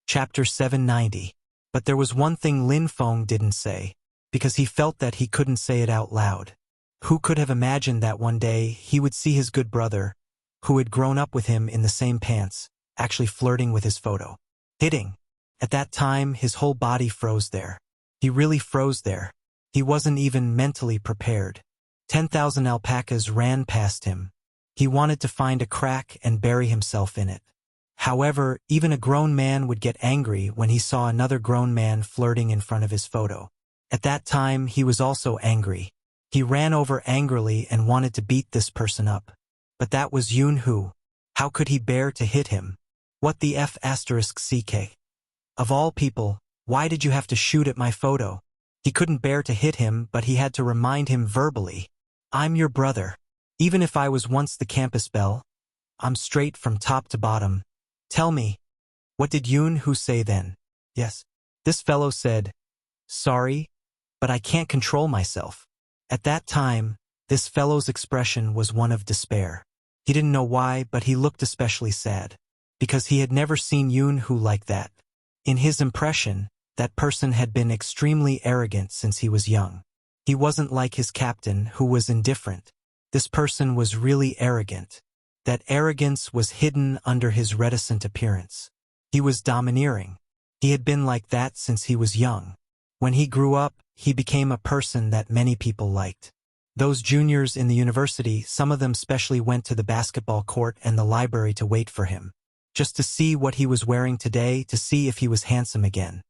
Chapter 790. But there was one thing Lin Feng didn't say, because he felt that he couldn't say it out loud. Who could have imagined that one day he would see his good brother, who had grown up with him in the same pants, actually flirting with his photo? Hitting. At that time, his whole body froze there. He really froze there. He wasn't even mentally prepared. 10,000 alpacas ran past him. He wanted to find a crack and bury himself in it. However, even a grown man would get angry when he saw another grown man flirting in front of his photo. At that time, he was also angry. He ran over angrily and wanted to beat this person up. But that was Yun Hu. How could he bear to hit him? What the F***ck? Of all people, why did you have to shoot at my photo? He couldn't bear to hit him, but he had to remind him verbally. I'm your brother. Even if I was once the campus belle, I'm straight from top to bottom. Tell me, what did Yun Hu say then? Yes. This fellow said, sorry, but I can't control myself. At that time, this fellow's expression was one of despair. He didn't know why, but he looked especially sad, because he had never seen Yun Hu like that. In his impression, that person had been extremely arrogant since he was young. He wasn't like his captain, who was indifferent. This person was really arrogant. That arrogance was hidden under his reticent appearance. He was domineering. He had been like that since he was young. When he grew up, he became a person that many people liked. Those juniors in the university, some of them specially went to the basketball court and the library to wait for him, just to see what he was wearing today, to see if he was handsome again.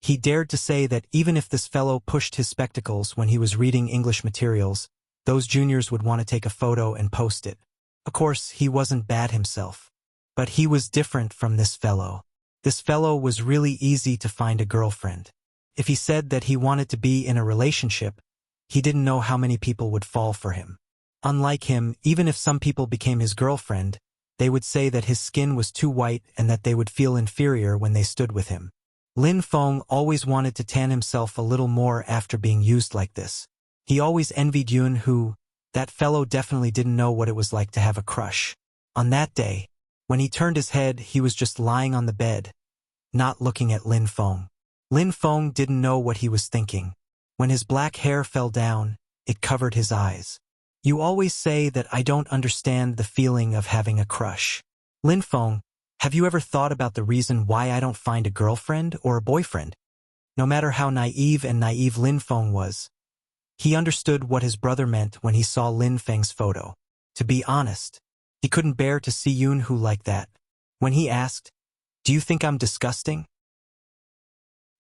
He dared to say that even if this fellow pushed his spectacles when he was reading English materials, those juniors would want to take a photo and post it. Of course, he wasn't bad himself. But he was different from this fellow. This fellow was really easy to find a girlfriend. If he said that he wanted to be in a relationship, he didn't know how many people would fall for him. Unlike him, even if some people became his girlfriend, they would say that his skin was too white and that they would feel inferior when they stood with him. Lin Feng always wanted to tan himself a little more after being used like this. He always envied Yun Hu. That fellow definitely didn't know what it was like to have a crush. On that day, when he turned his head, he was just lying on the bed, not looking at Lin Feng. Lin Feng didn't know what he was thinking. When his black hair fell down, it covered his eyes. You always say that I don't understand the feeling of having a crush. Lin Feng, have you ever thought about the reason why I don't find a girlfriend or a boyfriend? No matter how naive Lin Feng was, he understood what his brother meant when he saw Lin Feng's photo. To be honest, he couldn't bear to see Yun Hu like that. When he asked, do you think I'm disgusting?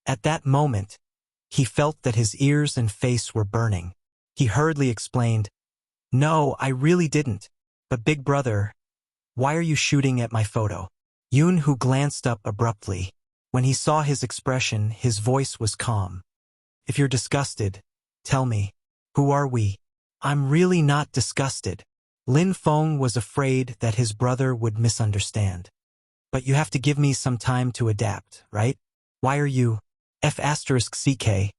At that moment, he felt that his ears and face were burning. He hurriedly explained, no, I really didn't. But big brother, why are you shooting at my photo? Yun Hu glanced up abruptly. When he saw his expression, his voice was calm. If you're disgusted, tell me, who are we? I'm really not disgusted. Lin Feng was afraid that his brother would misunderstand. But you have to give me some time to adapt, right? Why are you F***ck?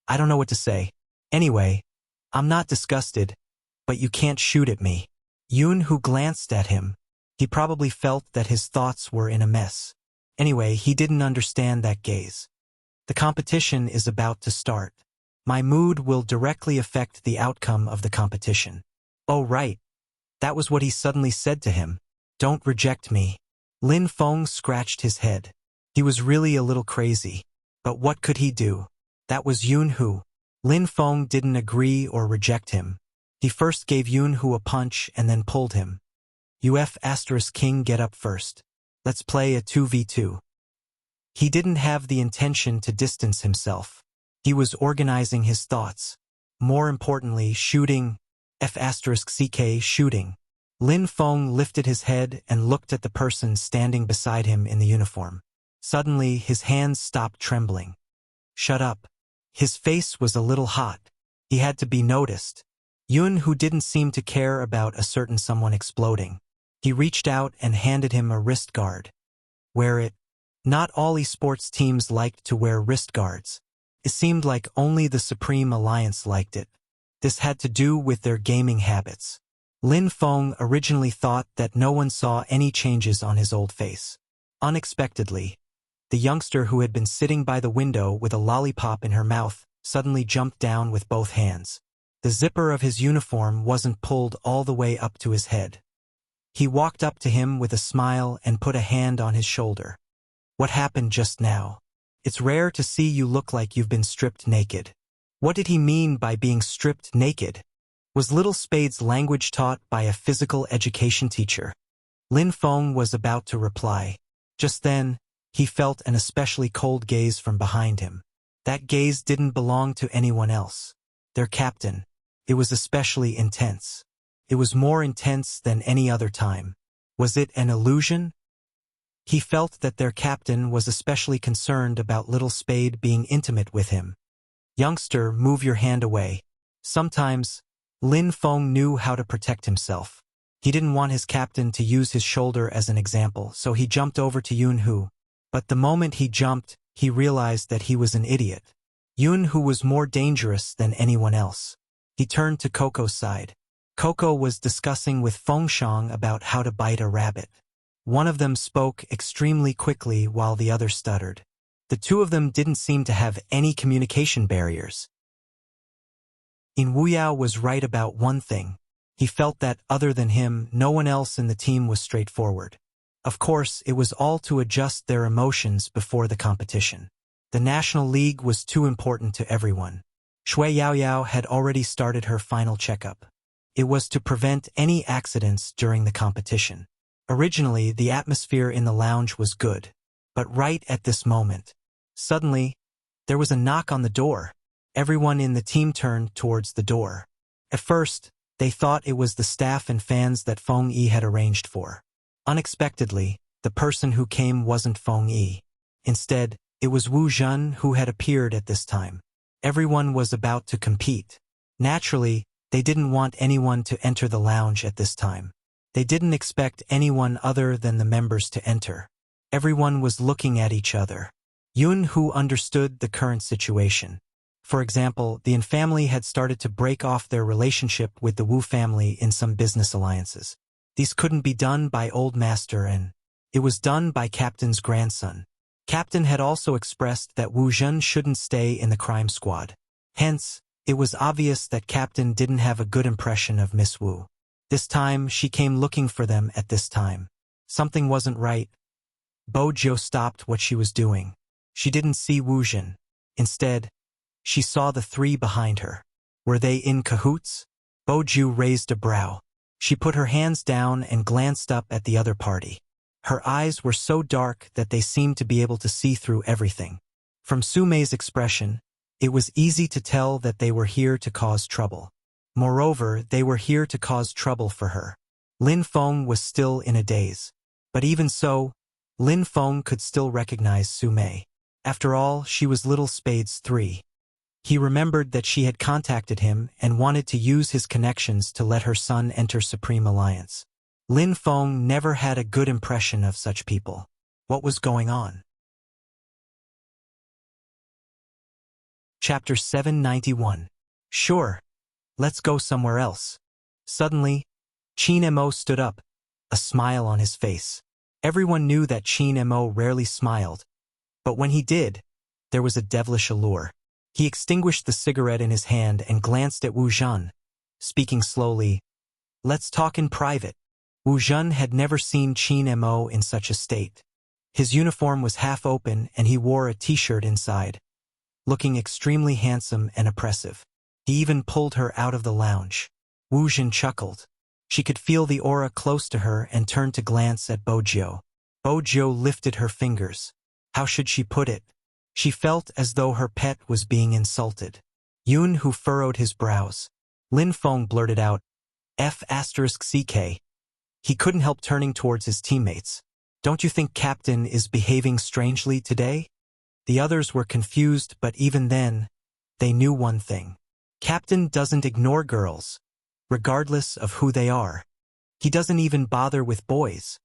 I don't know what to say. Anyway, I'm not disgusted, but you can't shoot at me. Yun Hu glanced at him. He probably felt that his thoughts were in a mess. Anyway, he didn't understand that gaze. The competition is about to start. My mood will directly affect the outcome of the competition. Oh, right. That was what he suddenly said to him. Don't reject me. Lin Feng scratched his head. He was really a little crazy. But what could he do? That was Yun Hu. Lin Feng didn't agree or reject him. He first gave Yun Hu a punch and then pulled him. You F***king get up first. Let's play a 2v2. He didn't have the intention to distance himself. He was organizing his thoughts. More importantly, shooting. F***ck shooting. Lin Feng lifted his head and looked at the person standing beside him in the uniform. Suddenly, his hands stopped trembling. Shut up. His face was a little hot. He had to be noticed. Yun Hu didn't seem to care about a certain someone exploding. He reached out and handed him a wrist guard. Wear it. Not all esports teams liked to wear wrist guards. It seemed like only the Supreme Alliance liked it. This had to do with their gaming habits. Lin Feng originally thought that no one saw any changes on his old face. Unexpectedly, The youngster who had been sitting by the window with a lollipop in her mouth suddenly jumped down with both hands. The zipper of his uniform wasn't pulled all the way up to his head. He walked up to him with a smile and put a hand on his shoulder. What happened just now? It's rare to see you look like you've been stripped naked. What did he mean by being stripped naked? Was Little Spade's language taught by a physical education teacher? Lin Feng was about to reply. Just then, he felt an especially cold gaze from behind him. That gaze didn't belong to anyone else. Their captain. It was especially intense. It was more intense than any other time. Was it an illusion? He felt that their captain was especially concerned about Little Spade being intimate with him. Youngster, move your hand away. Sometimes, Lin Feng knew how to protect himself. He didn't want his captain to use his shoulder as an example, so he jumped over to Yun-Hu. But the moment he jumped, he realized that he was an idiot. Yun-Hu was more dangerous than anyone else. He turned to Coco's side. Coco was discussing with Fengshang about how to bite a rabbit. One of them spoke extremely quickly while the other stuttered. The two of them didn't seem to have any communication barriers. Wuyao was right about one thing. He felt that, other than him, no one else in the team was straightforward. Of course, it was all to adjust their emotions before the competition. The National League was too important to everyone. Shui Yaoyao had already started her final checkup. It was to prevent any accidents during the competition. Originally, the atmosphere in the lounge was good. But right at this moment, suddenly, there was a knock on the door. Everyone in the team turned towards the door. At first, they thought it was the staff and fans that Feng Yi had arranged for. Unexpectedly, the person who came wasn't Feng Yi. Instead, it was Wu Zhen who had appeared at this time. Everyone was about to compete. Naturally, they didn't want anyone to enter the lounge at this time. They didn't expect anyone other than the members to enter. Everyone was looking at each other. Yun-Hu understood the current situation. For example, the Yin family had started to break off their relationship with the Wu family in some business alliances. These couldn't be done by Old Master, and it was done by Captain's grandson. Captain had also expressed that Wu Zhen shouldn't stay in the crime squad. Hence, it was obvious that Captain didn't have a good impression of Miss Wu. This time, she came looking for them at this time. Something wasn't right. Bojo stopped what she was doing. She didn't see Wu Zhen. Instead, she saw the three behind her. Were they in cahoots? Bojo raised a brow. She put her hands down and glanced up at the other party. Her eyes were so dark that they seemed to be able to see through everything. From Sumei's expression, it was easy to tell that they were here to cause trouble. Moreover, they were here to cause trouble for her. Lin Feng was still in a daze. But even so, Lin Feng could still recognize Sumei. After all, she was Little Spade's 3. He remembered that she had contacted him and wanted to use his connections to let her son enter Supreme Alliance. Lin Feng never had a good impression of such people. What was going on? Chapter 791. Sure. Let's go somewhere else. Suddenly, Qin Mo stood up, a smile on his face. Everyone knew that Qin Mo rarely smiled. But when he did, there was a devilish allure. He extinguished the cigarette in his hand and glanced at Wu Zhen, speaking slowly, "Let's talk in private." Wu Zhen had never seen Qin Mo in such a state. His uniform was half open and he wore a t-shirt inside, looking extremely handsome and oppressive. He even pulled her out of the lounge. Wu Zhen chuckled. She could feel the aura close to her and turned to glance at Bojo. Bojo lifted her fingers. How should she put it? She felt as though her pet was being insulted. Yun-Hu furrowed his brows. Lin Feng blurted out, F***CK. He couldn't help turning towards his teammates. Don't you think Captain is behaving strangely today? The others were confused, but even then, they knew one thing. Captain doesn't ignore girls, regardless of who they are. He doesn't even bother with boys,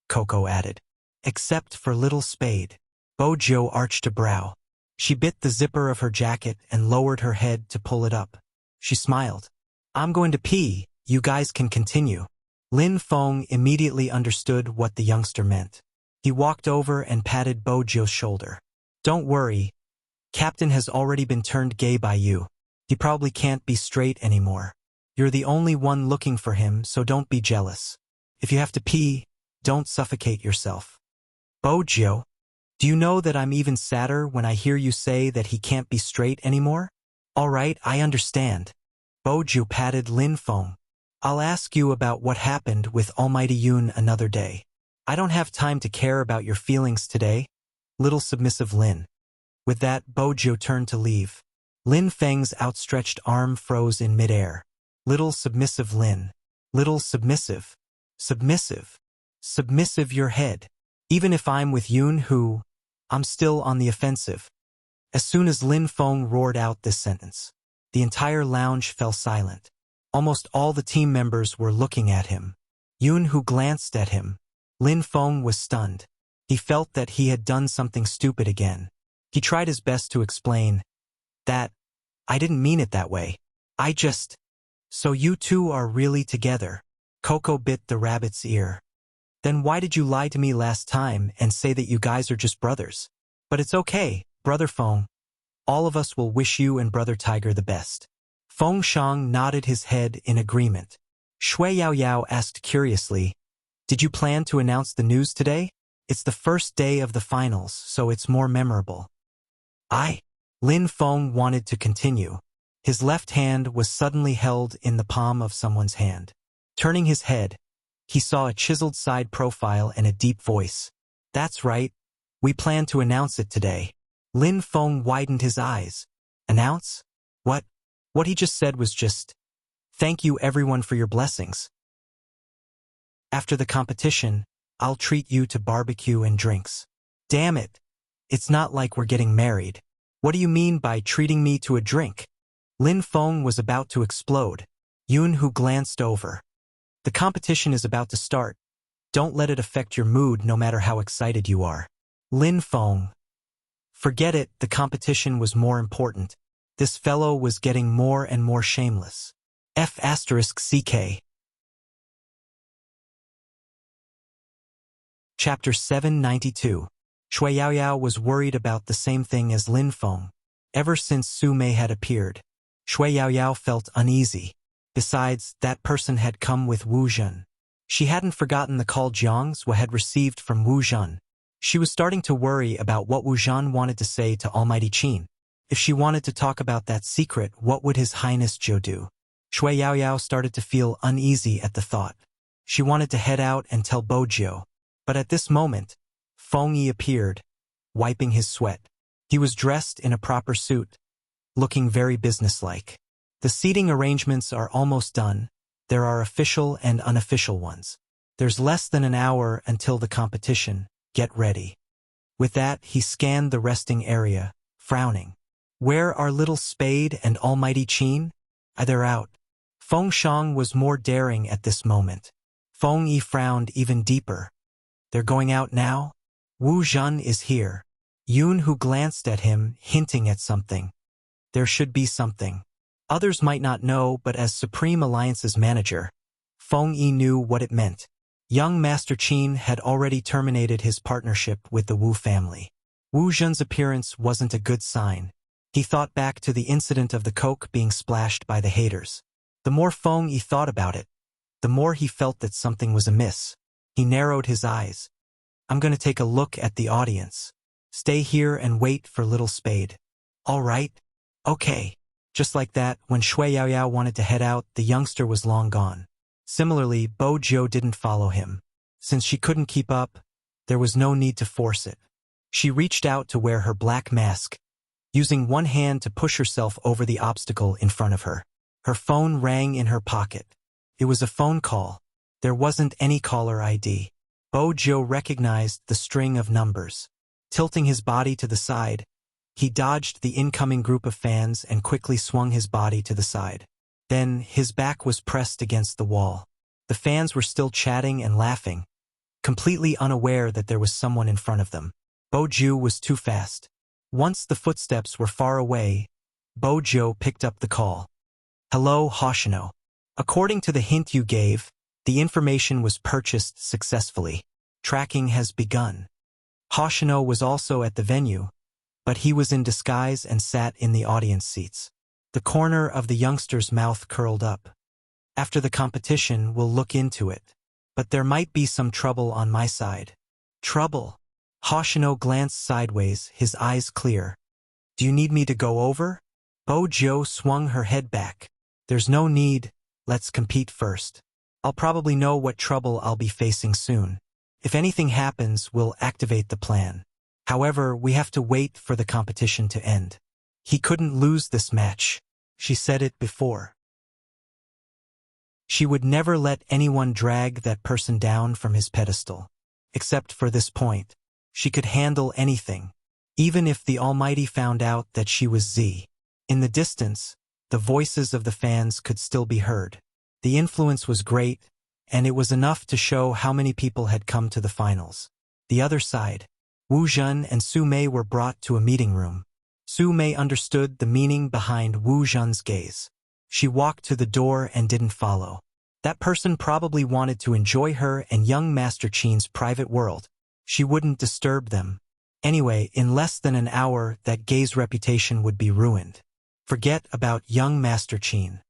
Coco added. Except for Little Spade. Bojo arched a brow. She bit the zipper of her jacket and lowered her head to pull it up. She smiled. I'm going to pee, you guys can continue. Lin Feng immediately understood what the youngster meant. He walked over and patted Bojo's shoulder. Don't worry. Captain has already been turned gay by you. He probably can't be straight anymore. You're the only one looking for him, so don't be jealous. If you have to pee, don't suffocate yourself. Bojo, do you know that I'm even sadder when I hear you say that he can't be straight anymore? All right, I understand. Bojo patted Lin Feng. I'll ask you about what happened with Almighty Yun another day. I don't have time to care about your feelings today, little submissive Lin. With that, Bojo turned to leave. Lin Feng's outstretched arm froze in midair. Little submissive Lin. Little submissive. Submissive. Submissive your head. Even if I'm with Yun who, I'm still on the offensive. As soon as Lin Feng roared out this sentence, the entire lounge fell silent. Almost all the team members were looking at him. Yun who glanced at him. Lin Feng was stunned. He felt that he had done something stupid again. He tried his best to explain that, I didn't mean it that way. I just... So you two are really together. Coco bit the rabbit's ear. Then why did you lie to me last time and say that you guys are just brothers? But it's okay, Brother Feng. All of us will wish you and Brother Tiger the best. Feng Shang nodded his head in agreement. Shui Yao Yao asked curiously, did you plan to announce the news today? It's the first day of the finals, so it's more memorable. Lin Feng wanted to continue. His left hand was suddenly held in the palm of someone's hand. Turning his head, he saw a chiseled side profile and a deep voice. That's right. We plan to announce it today. Lin Feng widened his eyes. Announce? What? What he just said was just, thank you everyone for your blessings. After the competition, I'll treat you to barbecue and drinks. Damn it. It's not like we're getting married. What do you mean by treating me to a drink? Lin Feng was about to explode. Yun who glanced over. The competition is about to start. Don't let it affect your mood no matter how excited you are. Lin Feng. Forget it, the competition was more important. This fellow was getting more and more shameless. F***CK. Chapter 792. Shui Yaoyao was worried about the same thing as Lin Feng. Ever since Su Mei had appeared, Shui Yaoyao felt uneasy. Besides, that person had come with Wu Zhen. She hadn't forgotten the call Jiang's had received from Wu Zhen. She was starting to worry about what Wu Zhen wanted to say to Almighty Qin. If she wanted to talk about that secret, what would His Highness Zhou do? Shui Yaoyao started to feel uneasy at the thought. She wanted to head out and tell Bojo. But at this moment, Feng Yi appeared, wiping his sweat. He was dressed in a proper suit, looking very businesslike. The seating arrangements are almost done. There are official and unofficial ones. There's less than an hour until the competition. Get ready. With that, he scanned the resting area, frowning. Where are Little Spade and Almighty Qin? They're out. Feng Shang was more daring at this moment. Feng Yi frowned even deeper. They're going out now? Wu Zhen is here. Yun who glanced at him, hinting at something. There should be something. Others might not know, but as Supreme Alliance's manager, Feng Yi knew what it meant. Young Master Qin had already terminated his partnership with the Wu family. Wu Zhen's appearance wasn't a good sign. He thought back to the incident of the coke being splashed by the haters. The more Feng Yi thought about it, the more he felt that something was amiss. He narrowed his eyes. I'm going to take a look at the audience. Stay here and wait for Little Spade. All right? Okay. Just like that, when Shui Yaoyao wanted to head out, the youngster was long gone. Similarly, Bojo didn't follow him. Since she couldn't keep up, there was no need to force it. She reached out to wear her black mask, using one hand to push herself over the obstacle in front of her. Her phone rang in her pocket. It was a phone call. There wasn't any caller ID. Bojo recognized the string of numbers. Tilting his body to the side, he dodged the incoming group of fans and quickly swung his body to the side. Then, his back was pressed against the wall. The fans were still chatting and laughing, completely unaware that there was someone in front of them. Bojo was too fast. Once the footsteps were far away, Bojo picked up the call. Hello, Hoshino. According to the hint you gave, the information was purchased successfully. Tracking has begun. Hoshino was also at the venue, but he was in disguise and sat in the audience seats. The corner of the youngster's mouth curled up. After the competition, we'll look into it. But there might be some trouble on my side. Trouble? Hoshino glanced sideways, his eyes clear. Do you need me to go over? Bojo swung her head back. There's no need, let's compete first. I'll probably know what trouble I'll be facing soon. If anything happens, we'll activate the plan. However, we have to wait for the competition to end. He couldn't lose this match. She said it before. She would never let anyone drag that person down from his pedestal. Except for this point. She could handle anything. Even if the Almighty found out that she was Z. In the distance, the voices of the fans could still be heard. The influence was great, and it was enough to show how many people had come to the finals. The other side, Wu Zhen and Su Mei were brought to a meeting room. Su Mei understood the meaning behind Wu Zhen's gaze. She walked to the door and didn't follow. That person probably wanted to enjoy her and young Master Qin's private world. She wouldn't disturb them. Anyway, in less than an hour, that gaze reputation would be ruined. Forget about young Master Qin.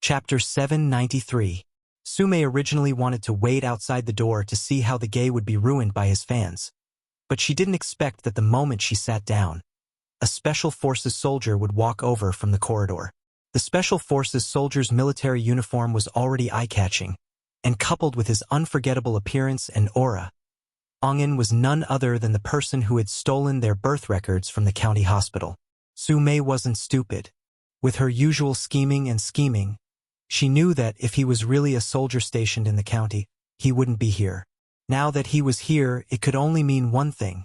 Chapter 793. Su Mei originally wanted to wait outside the door to see how the gay would be ruined by his fans. But she didn't expect that the moment she sat down, a Special Forces soldier would walk over from the corridor. The Special Forces soldier's military uniform was already eye-catching, and coupled with his unforgettable appearance and aura, Ongin was none other than the person who had stolen their birth records from the county hospital. Su Mei wasn't stupid. With her usual scheming, she knew that if he was really a soldier stationed in the county, he wouldn't be here. Now that he was here, it could only mean one thing.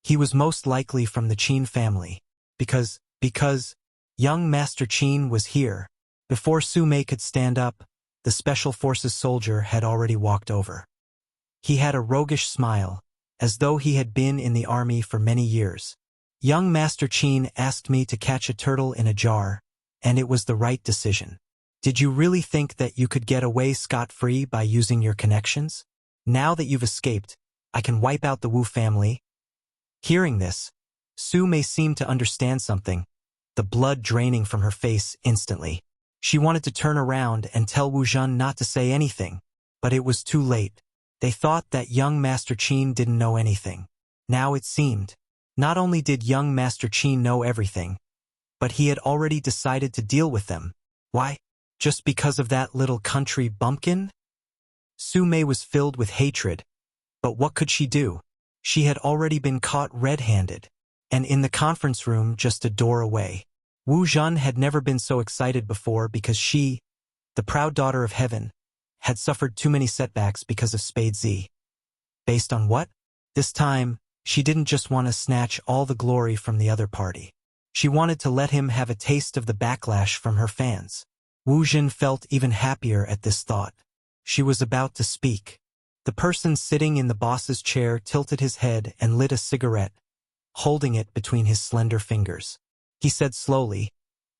He was most likely from the Qin family. Because young Master Qin was here. Before Su Mei could stand up, the Special Forces soldier had already walked over. He had a roguish smile, as though he had been in the army for many years. Young Master Qin asked me to catch a turtle in a jar, and it was the right decision. Did you really think that you could get away scot-free by using your connections? Now that you've escaped, I can wipe out the Wu family. Hearing this, Su Mei seemed to understand something, the blood draining from her face instantly. She wanted to turn around and tell Wu Zhen not to say anything, but it was too late. They thought that young Master Qin didn't know anything. Now it seemed. Not only did young Master Qin know everything, but he had already decided to deal with them. Why? Just because of that little country bumpkin? Su Mei was filled with hatred, but what could she do? She had already been caught red-handed, and in the conference room just a door away. Wu Zhen had never been so excited before because she, the proud daughter of heaven, had suffered too many setbacks because of Spade Z. Based on what? This time, she didn't just want to snatch all the glory from the other party. She wanted to let him have a taste of the backlash from her fans. Wu Zhen felt even happier at this thought. She was about to speak. The person sitting in the boss's chair tilted his head and lit a cigarette, holding it between his slender fingers. He said slowly,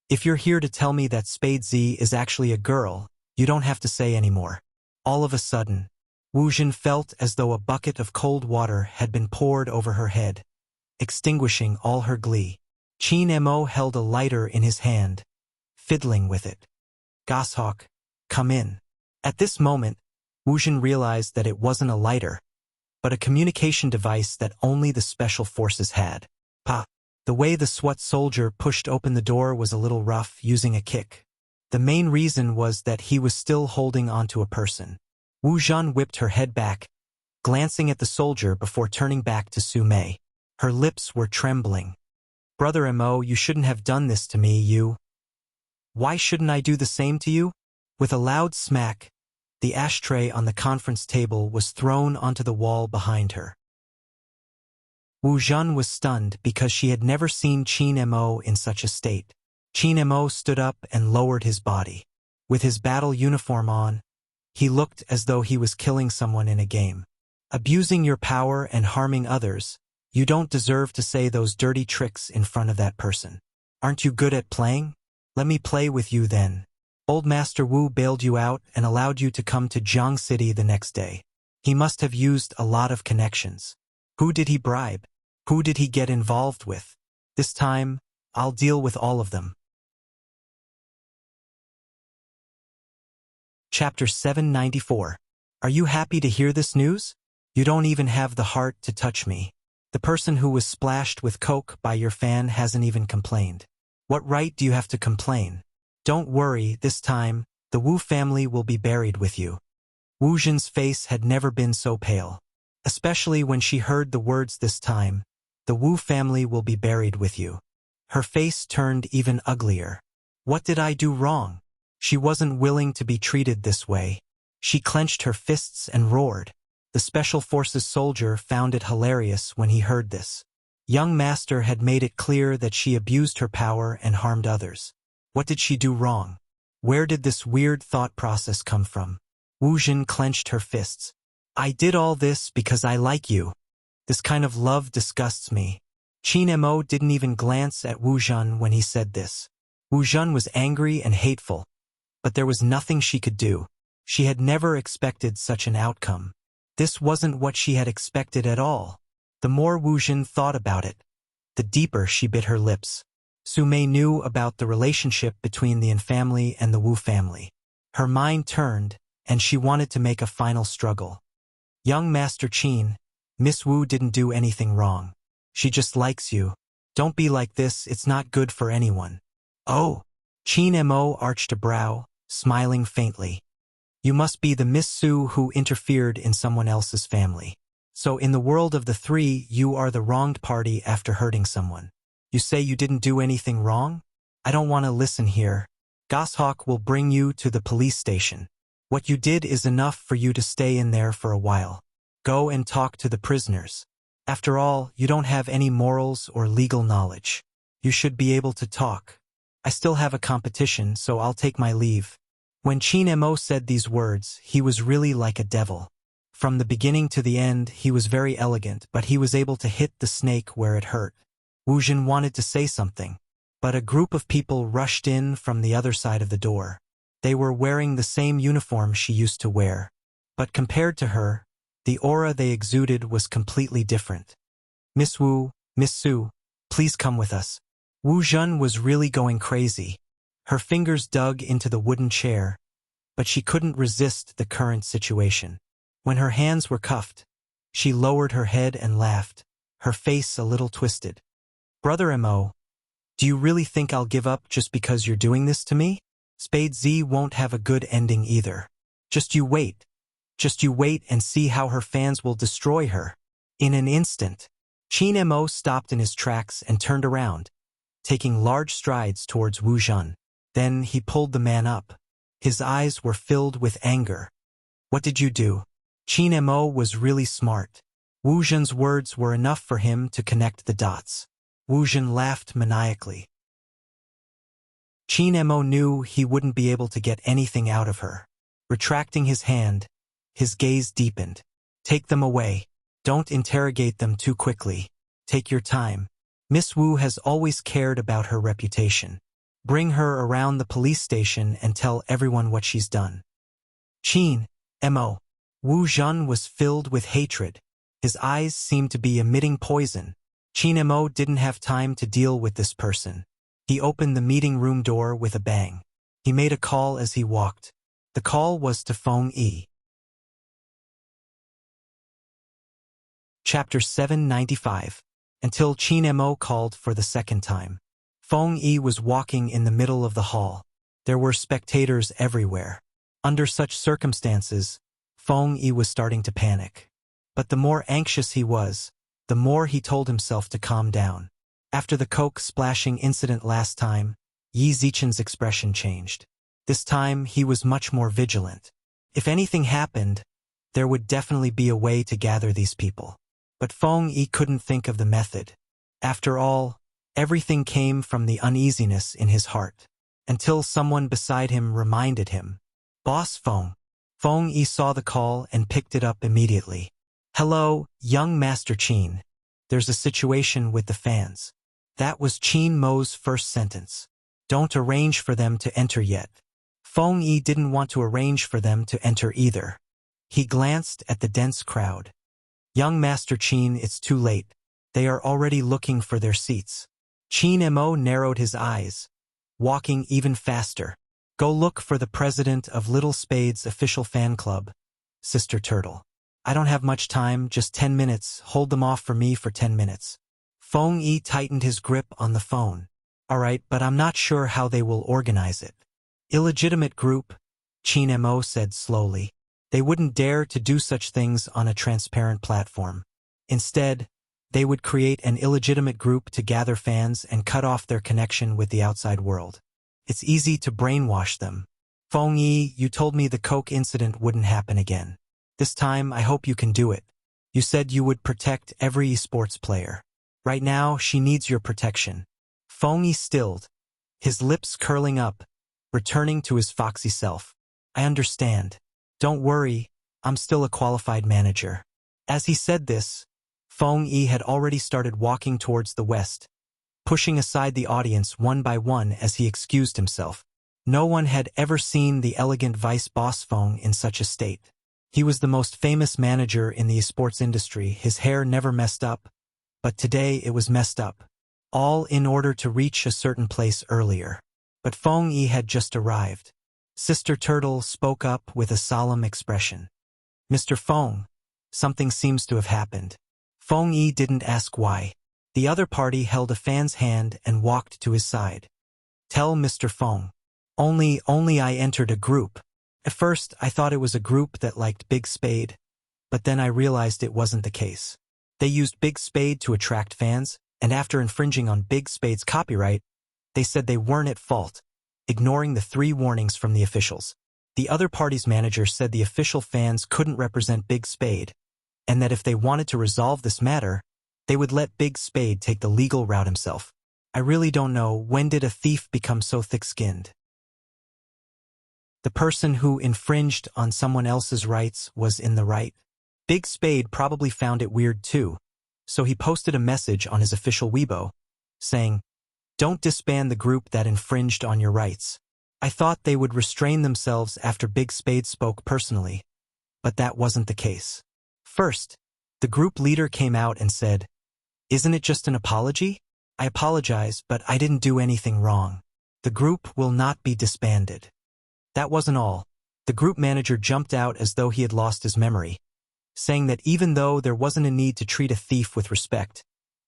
"If you're here to tell me that Spade Z is actually a girl, you don't have to say anymore." All of a sudden, Wu Zhen felt as though a bucket of cold water had been poured over her head, extinguishing all her glee. Qin Mo held a lighter in his hand, fiddling with it. "Goshawk, come in." At this moment, Wu Zhen realized that it wasn't a lighter, but a communication device that only the Special Forces had. Pa! The way the SWAT soldier pushed open the door was a little rough, using a kick. The main reason was that he was still holding onto a person. Wu Zhen whipped her head back, glancing at the soldier before turning back to Su Mei. Her lips were trembling. "Brother Mo, you shouldn't have done this to me, you." "Why shouldn't I do the same to you?" With a loud smack, the ashtray on the conference table was thrown onto the wall behind her. Wu Zhen was stunned because she had never seen Qin Mo in such a state. Qin Mo stood up and lowered his body. With his battle uniform on, he looked as though he was killing someone in a game. "Abusing your power and harming others, you don't deserve to say those dirty tricks in front of that person. Aren't you good at playing? Let me play with you then. Old Master Wu bailed you out and allowed you to come to Jiang City the next day. He must have used a lot of connections. Who did he bribe? Who did he get involved with? This time, I'll deal with all of them. Chapter 794. Are you happy to hear this news? You don't even have the heart to touch me. The person who was splashed with coke by your fan hasn't even complained. What right do you have to complain? Don't worry, this time, the Wu family will be buried with you. Wu Jin's face had never been so pale. Especially when she heard the words this time, the Wu family will be buried with you. Her face turned even uglier. What did I do wrong? She wasn't willing to be treated this way. She clenched her fists and roared. The Special Forces soldier found it hilarious when he heard this. Young Master had made it clear that she abused her power and harmed others. What did she do wrong? Where did this weird thought process come from? Wu Jin clenched her fists. I did all this because I like you. This kind of love disgusts me. Qin Mo didn't even glance at Wu Jun when he said this. Wu Jun was angry and hateful. But there was nothing she could do. She had never expected such an outcome. This wasn't what she had expected at all. The more Wu Jin thought about it, the deeper she bit her lips. Su Mei knew about the relationship between the Yin family and the Wu family. Her mind turned, and she wanted to make a final struggle. Young Master Qin, Miss Wu didn't do anything wrong. She just likes you. Don't be like this, it's not good for anyone. Oh! Qin Mo arched a brow, smiling faintly. You must be the Miss Su who interfered in someone else's family. So in the world of the three, you are the wronged party after hurting someone. You say you didn't do anything wrong? I don't want to listen here. Goshawk will bring you to the police station. What you did is enough for you to stay in there for a while. Go and talk to the prisoners. After all, you don't have any morals or legal knowledge. You should be able to talk. I still have a competition, so I'll take my leave. When Qin Mo said these words, he was really like a devil. From the beginning to the end, he was very elegant, but he was able to hit the snake where it hurt. Wu Jin wanted to say something, but a group of people rushed in from the other side of the door. They were wearing the same uniform she used to wear. But compared to her, the aura they exuded was completely different. Miss Wu, Miss Su, please come with us. Wu Jun was really going crazy. Her fingers dug into the wooden chair, but she couldn't resist the current situation. When her hands were cuffed, she lowered her head and laughed, her face a little twisted. Brother Mo, do you really think I'll give up just because you're doing this to me? Spade Z won't have a good ending either. Just you wait. Just you wait and see how her fans will destroy her. In an instant, Qin Mo stopped in his tracks and turned around, taking large strides towards Wu Jun. Then he pulled the man up. His eyes were filled with anger. What did you do? Qin Mo was really smart. Wu Jun's words were enough for him to connect the dots. Wu Jun laughed maniacally. Qin Mo knew he wouldn't be able to get anything out of her. Retracting his hand, his gaze deepened. Take them away. Don't interrogate them too quickly. Take your time. Miss Wu has always cared about her reputation. Bring her around the police station and tell everyone what she's done. Qin Mo. Wu Jun was filled with hatred. His eyes seemed to be emitting poison. Qin Mo didn't have time to deal with this person. He opened the meeting room door with a bang. He made a call as he walked. The call was to Feng Yi. Chapter 795. Until Qin Mo called for the second time. Feng Yi was walking in the middle of the hall. There were spectators everywhere. Under such circumstances, Feng Yi was starting to panic. But the more anxious he was, the more he told himself to calm down. After the coke splashing incident last time, Yi Zichen's expression changed. This time, he was much more vigilant. If anything happened, there would definitely be a way to gather these people. But Feng Yi couldn't think of the method. After all, everything came from the uneasiness in his heart. Until someone beside him reminded him. Boss Feng. Feng Yi saw the call and picked it up immediately. Hello, young Master Qin. There's a situation with the fans. That was Qin Mo's first sentence. Don't arrange for them to enter yet. Feng Yi didn't want to arrange for them to enter either. He glanced at the dense crowd. Young Master Qin, it's too late. They are already looking for their seats. Qin Mo narrowed his eyes, walking even faster. Go look for the president of Little Spade's official fan club, Sister Turtle. I don't have much time, just 10 minutes. Hold them off for me for 10 minutes. Feng Yi tightened his grip on the phone. All right, but I'm not sure how they will organize it. Illegitimate group, Qin Mo said slowly. They wouldn't dare to do such things on a transparent platform. Instead, they would create an illegitimate group to gather fans and cut off their connection with the outside world. It's easy to brainwash them. Feng Yi, you told me the Coke incident wouldn't happen again. This time, I hope you can do it. You said you would protect every esports player. Right now, she needs your protection. Feng Yi stilled, his lips curling up, returning to his foxy self. I understand. Don't worry, I'm still a qualified manager. As he said this, Feng Yi had already started walking towards the west, pushing aside the audience one by one as he excused himself. No one had ever seen the elegant vice boss Feng in such a state. He was the most famous manager in the esports industry. His hair never messed up, but today it was messed up, all in order to reach a certain place earlier. But Feng Yi had just arrived. Sister Turtle spoke up with a solemn expression. Mr. Feng, something seems to have happened. Feng Yi didn't ask why. The other party held a fan's hand and walked to his side. Tell Mr. Feng. Only I entered a group. At first, I thought it was a group that liked Big Spade, but then I realized it wasn't the case. They used Big Spade to attract fans, and after infringing on Big Spade's copyright, they said they weren't at fault, ignoring the 3 warnings from the officials. The other party's manager said the official fans couldn't represent Big Spade, and that if they wanted to resolve this matter, they would let Big Spade take the legal route himself. I really don't know, when did a thief become so thick-skinned? The person who infringed on someone else's rights was in the right. Big Spade probably found it weird too, so he posted a message on his official Weibo, saying, "Don't disband the group that infringed on your rights." I thought they would restrain themselves after Big Spade spoke personally, but that wasn't the case. First, the group leader came out and said, "Isn't it just an apology? I apologize, but I didn't do anything wrong. The group will not be disbanded." That wasn't all. The group manager jumped out as though he had lost his memory, saying that even though there wasn't a need to treat a thief with respect,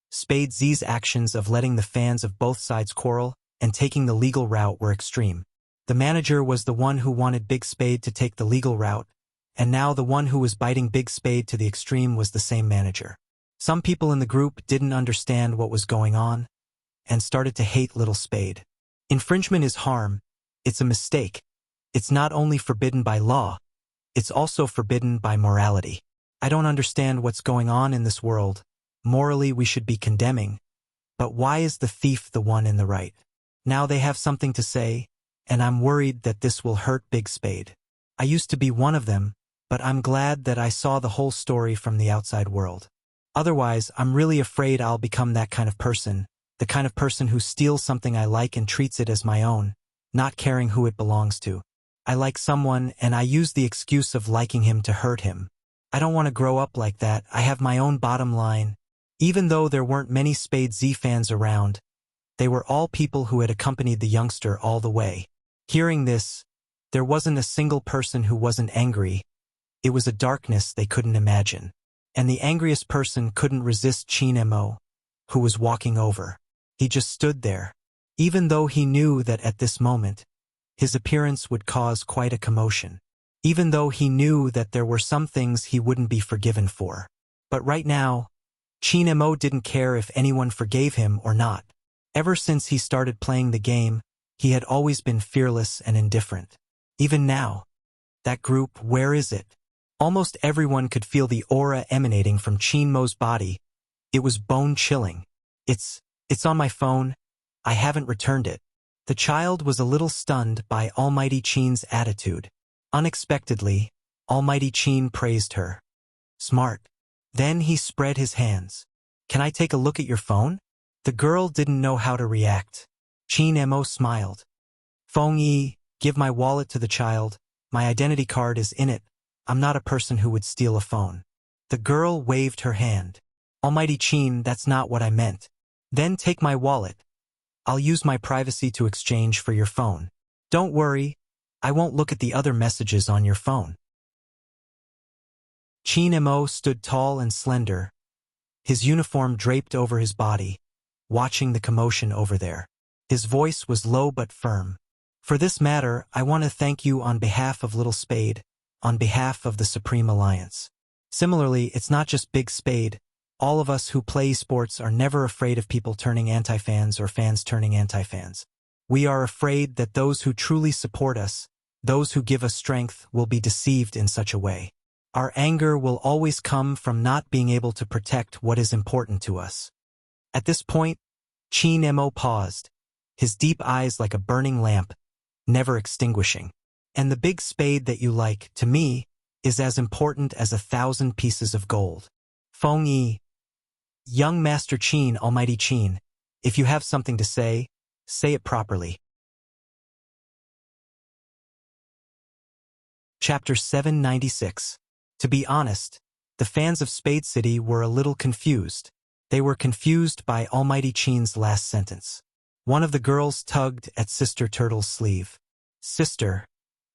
Spade Z's actions of letting the fans of both sides quarrel and taking the legal route were extreme. The manager was the one who wanted Big Spade to take the legal route, and now the one who was biting Big Spade to the extreme was the same manager. Some people in the group didn't understand what was going on and started to hate Little Spade. Infringement is harm. It's a mistake. It's not only forbidden by law, it's also forbidden by morality. I don't understand what's going on in this world. Morally, we should be condemning, but why is the thief the one in the right? Now they have something to say, and I'm worried that this will hurt Big Spade. I used to be one of them, but I'm glad that I saw the whole story from the outside world. Otherwise, I'm really afraid I'll become that kind of person, the kind of person who steals something I like and treats it as my own, not caring who it belongs to. I like someone, and I use the excuse of liking him to hurt him. I don't want to grow up like that. I have my own bottom line. Even though there weren't many Spade Z fans around, they were all people who had accompanied the youngster all the way. Hearing this, there wasn't a single person who wasn't angry. It was a darkness they couldn't imagine. And the angriest person couldn't resist Qin Mo, who was walking over. He just stood there, even though he knew that at this moment, his appearance would cause quite a commotion. Even though he knew that there were some things he wouldn't be forgiven for. But right now, Qin Mo didn't care if anyone forgave him or not. Ever since he started playing the game, he had always been fearless and indifferent. Even now, that group, where is it? Almost everyone could feel the aura emanating from Qin Mo's body. It was bone-chilling. It's on my phone. I haven't returned it. The child was a little stunned by Almighty Qin's attitude. Unexpectedly, Almighty Qin praised her. Smart. Then he spread his hands. Can I take a look at your phone? The girl didn't know how to react. Qin Mo smiled. Feng Yi, give my wallet to the child. My identity card is in it. I'm not a person who would steal a phone. The girl waved her hand. Almighty Chin, that's not what I meant. Then take my wallet. I'll use my privacy to exchange for your phone. Don't worry, I won't look at the other messages on your phone. Chin Mo stood tall and slender, his uniform draped over his body, watching the commotion over there. His voice was low but firm. For this matter, I want to thank you on behalf of Little Spade, on behalf of the Supreme Alliance. Similarly, it's not just Big Spade. All of us who play sports are never afraid of people turning anti-fans or fans turning anti-fans. We are afraid that those who truly support us, those who give us strength, will be deceived in such a way. Our anger will always come from not being able to protect what is important to us. At this point, Chin Mo paused, his deep eyes like a burning lamp, never extinguishing. And the big spade that you like, to me, is as important as 1,000 pieces of gold. Feng Yi. Young Master Chin, Almighty Chin, if you have something to say it properly. Chapter 796. To be honest, the fans of Spade City were a little confused. They were confused by Almighty Chin's last sentence. One of the girls tugged at Sister Turtle's sleeve. Sister,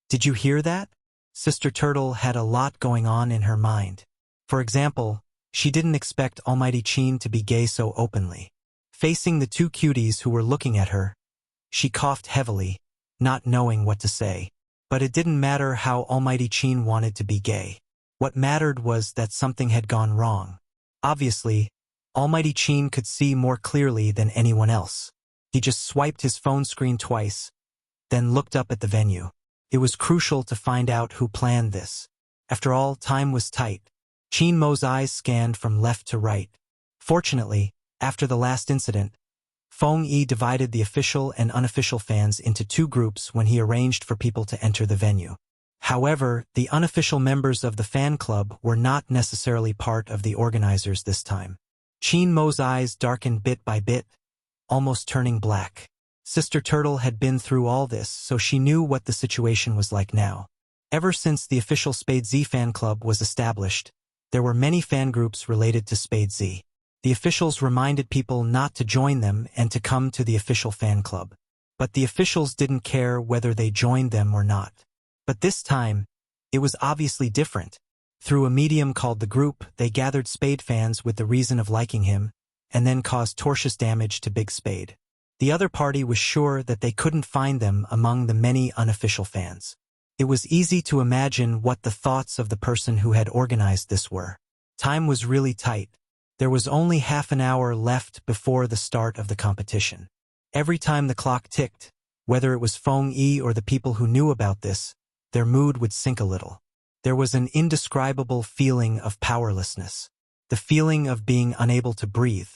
did you hear that? Sister Turtle had a lot going on in her mind. For example, she didn't expect Almighty Chin to be gay so openly. Facing the two cuties who were looking at her, she coughed heavily, not knowing what to say. But it didn't matter how Almighty Chin wanted to be gay. What mattered was that something had gone wrong. Obviously, Almighty Chin could see more clearly than anyone else. He just swiped his phone screen twice, then looked up at the venue. It was crucial to find out who planned this. After all, time was tight. Chin Mo's eyes scanned from left to right. Fortunately, after the last incident, Feng Yi divided the official and unofficial fans into two groups when he arranged for people to enter the venue. However, the unofficial members of the fan club were not necessarily part of the organizers this time. Chin Mo's eyes darkened bit by bit, almost turning black. Sister Turtle had been through all this, so she knew what the situation was like now. Ever since the official Spade Z fan club was established, there were many fan groups related to Spade Z. The officials reminded people not to join them and to come to the official fan club. But the officials didn't care whether they joined them or not. But this time, it was obviously different. Through a medium called the group, they gathered Spade fans with the reason of liking him, and then caused tortious damage to Big Spade. The other party was sure that they couldn't find them among the many unofficial fans. It was easy to imagine what the thoughts of the person who had organized this were. Time was really tight. There was only half an hour left before the start of the competition. Every time the clock ticked, whether it was Feng Yi or the people who knew about this, their mood would sink a little. There was an indescribable feeling of powerlessness. The feeling of being unable to breathe.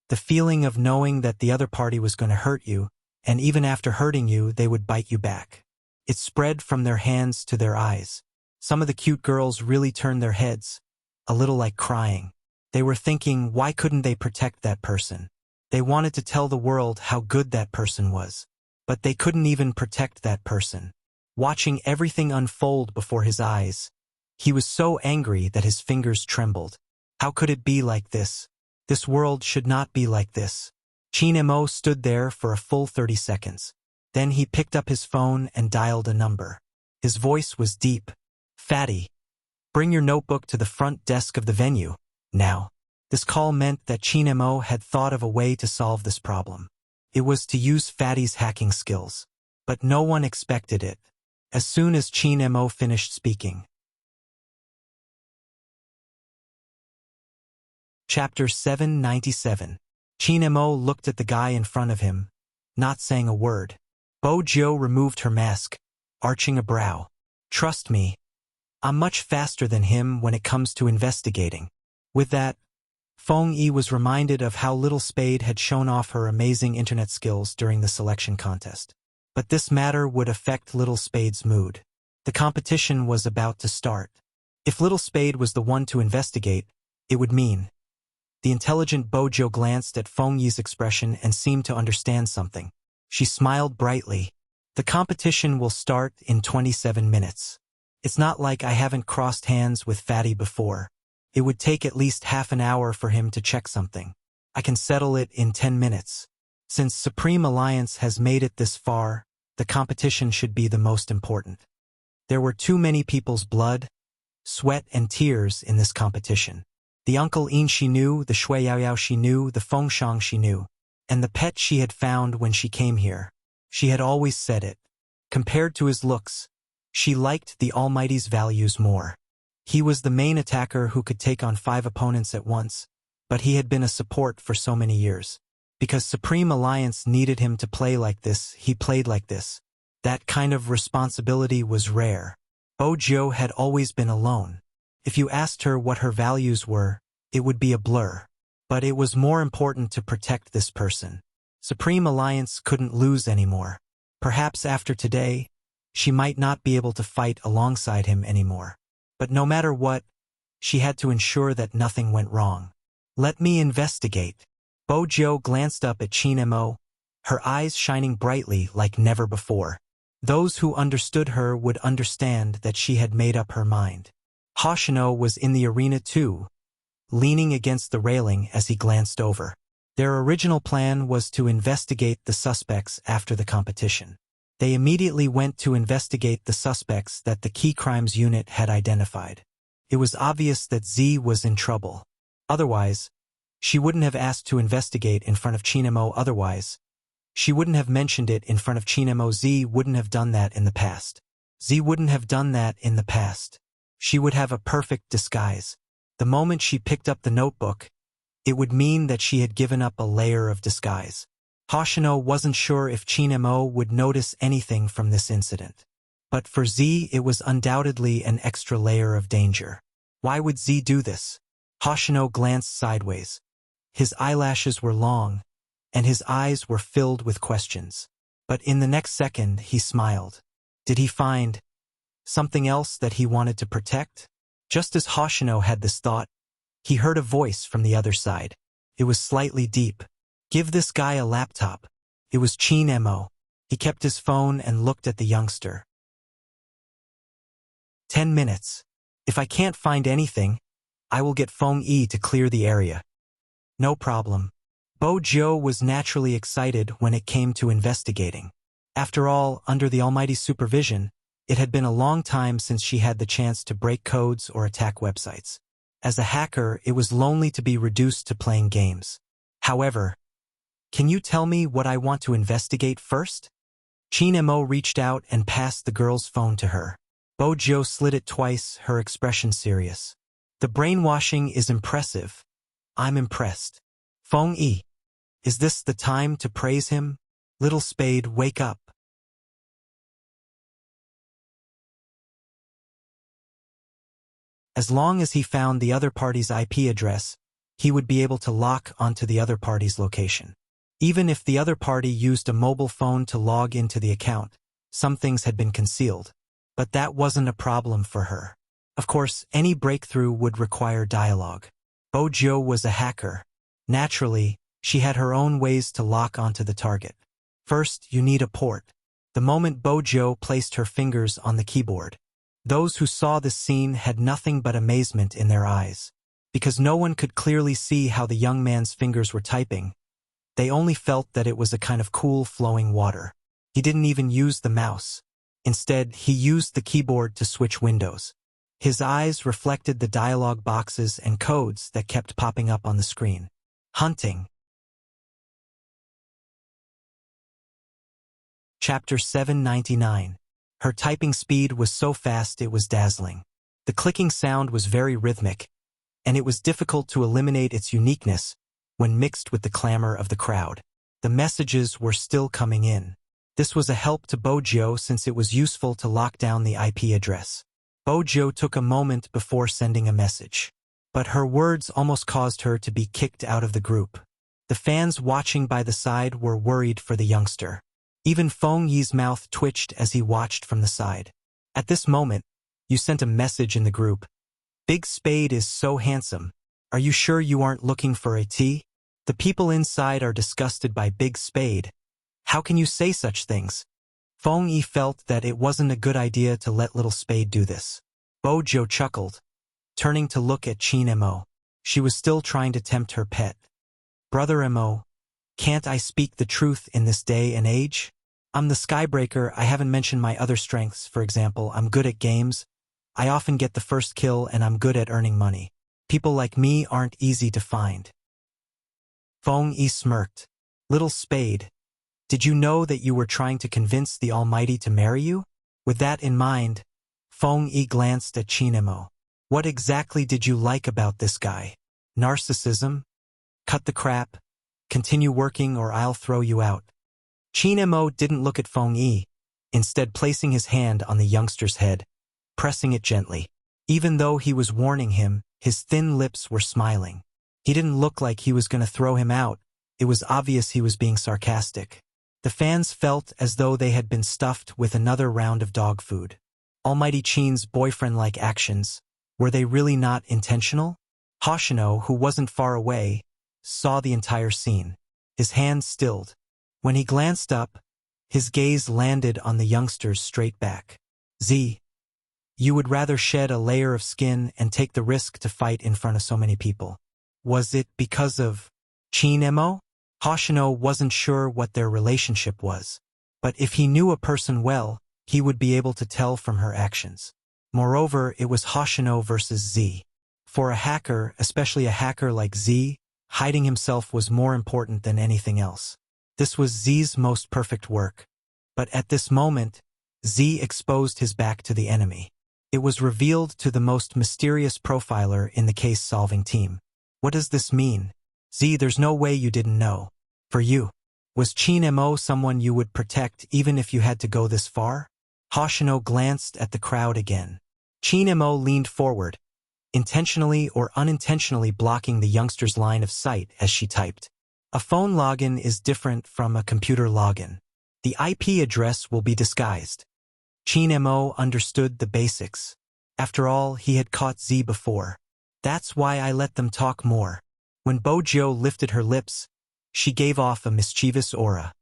The feeling of knowing that the other party was going to hurt you, and even after hurting you, they would bite you back. It spread from their hands to their eyes. Some of the cute girls really turned their heads, a little like crying. They were thinking, why couldn't they protect that person? They wanted to tell the world how good that person was. But they couldn't even protect that person. Watching everything unfold before his eyes, he was so angry that his fingers trembled. How could it be like this? This world should not be like this. Chin Mo stood there for a full 30 seconds. Then he picked up his phone and dialed a number. His voice was deep. Fatty, bring your notebook to the front desk of the venue, now. This call meant that Chin Mo had thought of a way to solve this problem. It was to use Fatty's hacking skills. But no one expected it. As soon as Chin Mo finished speaking. Chapter 797. Chin Mo looked at the guy in front of him, not saying a word. Bo Jiu removed her mask, arching a brow. Trust me, I'm much faster than him when it comes to investigating. With that, Feng Yi was reminded of how Little Spade had shown off her amazing internet skills during the selection contest. But this matter would affect Little Spade's mood. The competition was about to start. If Little Spade was the one to investigate, it would mean. The intelligent Bojo glanced at Feng Yi's expression and seemed to understand something. She smiled brightly. The competition will start in 27 minutes. It's not like I haven't crossed hands with Fatty before. It would take at least half an hour for him to check something. I can settle it in 10 minutes. Since Supreme Alliance has made it this far, the competition should be the most important. There were too many people's blood, sweat, and tears in this competition. The Uncle In she knew, the Shui Yao Yao she knew, the Feng Shang she knew, and the pet she had found when she came here. She had always said it. Compared to his looks, she liked the Almighty's values more. He was the main attacker who could take on 5 opponents at once, but he had been a support for so many years. Because Supreme Alliance needed him to play like this, he played like this. That kind of responsibility was rare. Bojo had always been alone. If you asked her what her values were, it would be a blur. But it was more important to protect this person. Supreme Alliance couldn't lose anymore. Perhaps after today, she might not be able to fight alongside him anymore. But no matter what, she had to ensure that nothing went wrong. Let me investigate. Bojo glanced up at Qin Mo, her eyes shining brightly like never before. Those who understood her would understand that she had made up her mind. Hoshino was in the arena too, leaning against the railing as he glanced over. Their original plan was to investigate the suspects after the competition. They immediately went to investigate the suspects that the Key Crimes Unit had identified. It was obvious that Z was in trouble. Otherwise, she wouldn't have asked to investigate in front of Chinemo. Otherwise, she wouldn't have mentioned it in front of Chinemo. Z wouldn't have done that in the past. Z wouldn't have done that in the past. She would have a perfect disguise. The moment she picked up the notebook, it would mean that she had given up a layer of disguise. Hoshino wasn't sure if Chinemo would notice anything from this incident. But for Z, it was undoubtedly an extra layer of danger. Why would Z do this? Hoshino glanced sideways. His eyelashes were long, and his eyes were filled with questions. But in the next second, he smiled. Did he find something else that he wanted to protect? Just as Hoshino had this thought, he heard a voice from the other side. It was slightly deep. Give this guy a laptop. It was Qin Mo. He kept his phone and looked at the youngster. 10 minutes. If I can't find anything, I will get Feng Yi to clear the area. No problem. Bojo was naturally excited when it came to investigating. After all, under the Almighty's supervision, it had been a long time since she had the chance to break codes or attack websites. As a hacker, it was lonely to be reduced to playing games. However, can you tell me what I want to investigate first? Qin Mo reached out and passed the girl's phone to her. Bojo slid it twice, her expression serious. The brainwashing is impressive. I'm impressed. Feng Yi. Is this the time to praise him? Little Spade, wake up. As long as he found the other party's IP address, he would be able to lock onto the other party's location. Even if the other party used a mobile phone to log into the account, some things had been concealed. But that wasn't a problem for her. Of course, any breakthrough would require dialogue. Bojo was a hacker. Naturally, she had her own ways to lock onto the target. First, you need a port. The moment Bojo placed her fingers on the keyboard, those who saw this scene had nothing but amazement in their eyes. Because no one could clearly see how the young man's fingers were typing, they only felt that it was a kind of cool flowing water. He didn't even use the mouse. Instead, he used the keyboard to switch windows. His eyes reflected the dialog boxes and codes that kept popping up on the screen. Hunting. Chapter 799. Her typing speed was so fast it was dazzling. The clicking sound was very rhythmic, and it was difficult to eliminate its uniqueness when mixed with the clamor of the crowd. The messages were still coming in. This was a help to Bojo since it was useful to lock down the IP address. Bojo took a moment before sending a message. But her words almost caused her to be kicked out of the group. The fans watching by the side were worried for the youngster. Even Feng Yi's mouth twitched as he watched from the side. At this moment, you sent a message in the group. Big Spade is so handsome. Are you sure you aren't looking for a tea? The people inside are disgusted by Big Spade. How can you say such things? Feng Yi felt that it wasn't a good idea to let little Spade do this. Bojo chuckled, turning to look at Qin Mo. She was still trying to tempt her pet. Brother Mo, can't I speak the truth in this day and age? I'm the Skybreaker. I haven't mentioned my other strengths. For example, I'm good at games. I often get the first kill and I'm good at earning money. People like me aren't easy to find. Feng Yi smirked. Little Spade, did you know that you were trying to convince the Almighty to marry you? With that in mind, Feng Yi glanced at Qin Mo. What exactly did you like about this guy? Narcissism? Cut the crap. Continue working or I'll throw you out. Qin Mo didn't look at Feng Yi, instead placing his hand on the youngster's head, pressing it gently. Even though he was warning him, his thin lips were smiling. He didn't look like he was going to throw him out. It was obvious he was being sarcastic. The fans felt as though they had been stuffed with another round of dog food. Almighty Qin's boyfriend-like actions, were they really not intentional? Hoshino, who wasn't far away, saw the entire scene. His hand stilled. When he glanced up, his gaze landed on the youngster's straight back. Z, you would rather shed a layer of skin and take the risk to fight in front of so many people. Was it because of Qin Mo? Hoshino wasn't sure what their relationship was, but if he knew a person well, he would be able to tell from her actions. Moreover, it was Hoshino versus Z. For a hacker, especially a hacker like Z, hiding himself was more important than anything else. This was Z's most perfect work. But at this moment, Z exposed his back to the enemy. It was revealed to the most mysterious profiler in the case-solving team. What does this mean? Z, there's no way you didn't know. For you, was Qin Mo someone you would protect even if you had to go this far? Hoshino glanced at the crowd again. Qin Mo leaned forward, intentionally or unintentionally blocking the youngster's line of sight as she typed. A phone login is different from a computer login. The IP address will be disguised. Qin Mo understood the basics. After all, he had caught Z before. That's why I let them talk more. When Bojo lifted her lips, she gave off a mischievous aura.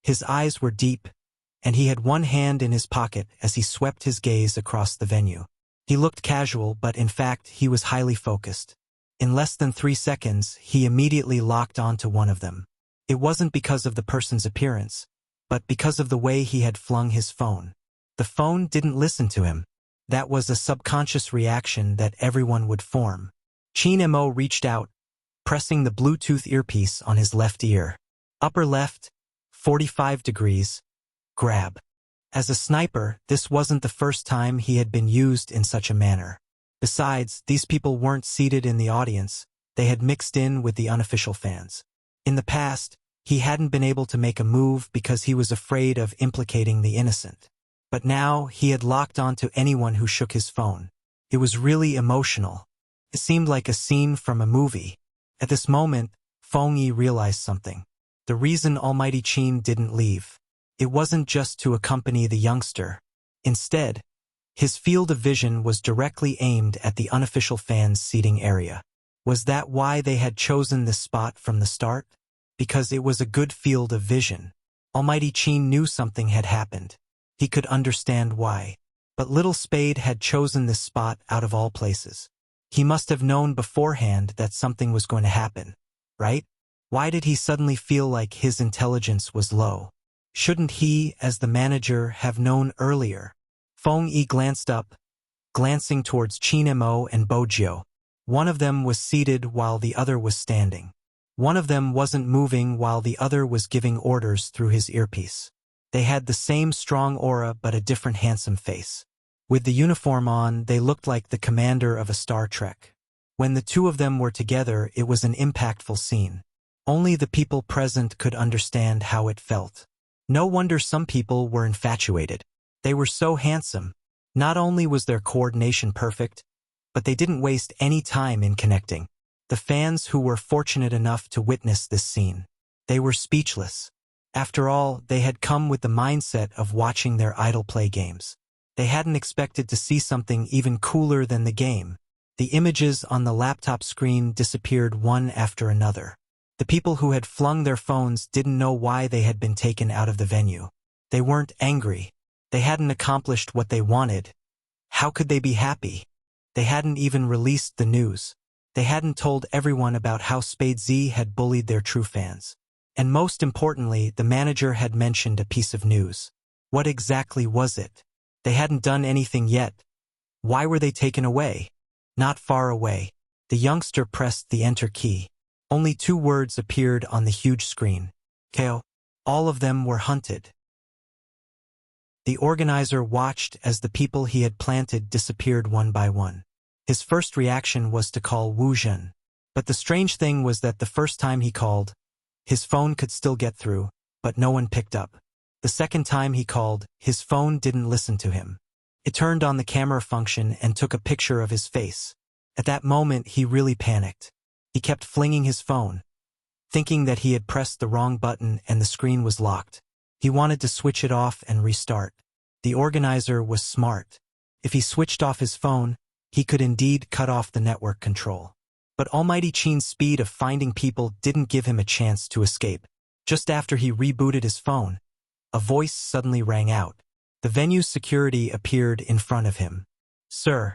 His eyes were deep, and he had one hand in his pocket as he swept his gaze across the venue. He looked casual, but in fact he was highly focused. In less than 3 seconds, he immediately locked onto one of them. It wasn't because of the person's appearance, but because of the way he had flung his phone. The phone didn't listen to him. That was a subconscious reaction that everyone would form. Qin Mo reached out, pressing the Bluetooth earpiece on his left ear. Upper left, 45 degrees, grab. As a sniper, this wasn't the first time he had been used in such a manner. Besides, these people weren't seated in the audience, they had mixed in with the unofficial fans. In the past, he hadn't been able to make a move because he was afraid of implicating the innocent. But now, he had locked onto anyone who shook his phone. It was really emotional. It seemed like a scene from a movie. At this moment, Feng Yi realized something. The reason Almighty Qin didn't leave. It wasn't just to accompany the youngster. Instead, his field of vision was directly aimed at the unofficial fans' seating area. Was that why they had chosen this spot from the start? Because it was a good field of vision. Almighty Qin knew something had happened. He could understand why. But Little Spade had chosen this spot out of all places. He must have known beforehand that something was going to happen, right? Why did he suddenly feel like his intelligence was low? Shouldn't he, as the manager, have known earlier? Feng Yi glanced up, glancing towards Qin Mo and Bojo. One of them was seated while the other was standing. One of them wasn't moving while the other was giving orders through his earpiece. They had the same strong aura but a different handsome face. With the uniform on, they looked like the commander of a Star Trek. When the two of them were together, it was an impactful scene. Only the people present could understand how it felt. No wonder some people were infatuated. They were so handsome. Not only was their coordination perfect, but they didn't waste any time in connecting. The fans who were fortunate enough to witness this scene, they were speechless. After all, they had come with the mindset of watching their idol play games. They hadn't expected to see something even cooler than the game. The images on the laptop screen disappeared one after another. The people who had flung their phones didn't know why they had been taken out of the venue. They weren't angry. They hadn't accomplished what they wanted. How could they be happy? They hadn't even released the news. They hadn't told everyone about how Spade Z had bullied their true fans. And most importantly, the manager had mentioned a piece of news. What exactly was it? They hadn't done anything yet. Why were they taken away? Not far away. The youngster pressed the enter key. Only 2 words appeared on the huge screen. KO. All of them were hunted. The organizer watched as the people he had planted disappeared one by one. His first reaction was to call Wu Zhen. But the strange thing was that the first time he called, his phone could still get through, but no one picked up. The second time he called, his phone didn't listen to him. It turned on the camera function and took a picture of his face. At that moment, he really panicked. He kept flinging his phone, thinking that he had pressed the wrong button and the screen was locked. He wanted to switch it off and restart. The organizer was smart. If he switched off his phone, he could indeed cut off the network control. But Almighty Qin's speed of finding people didn't give him a chance to escape. Just after he rebooted his phone, a voice suddenly rang out. The venue's security appeared in front of him. "Sir,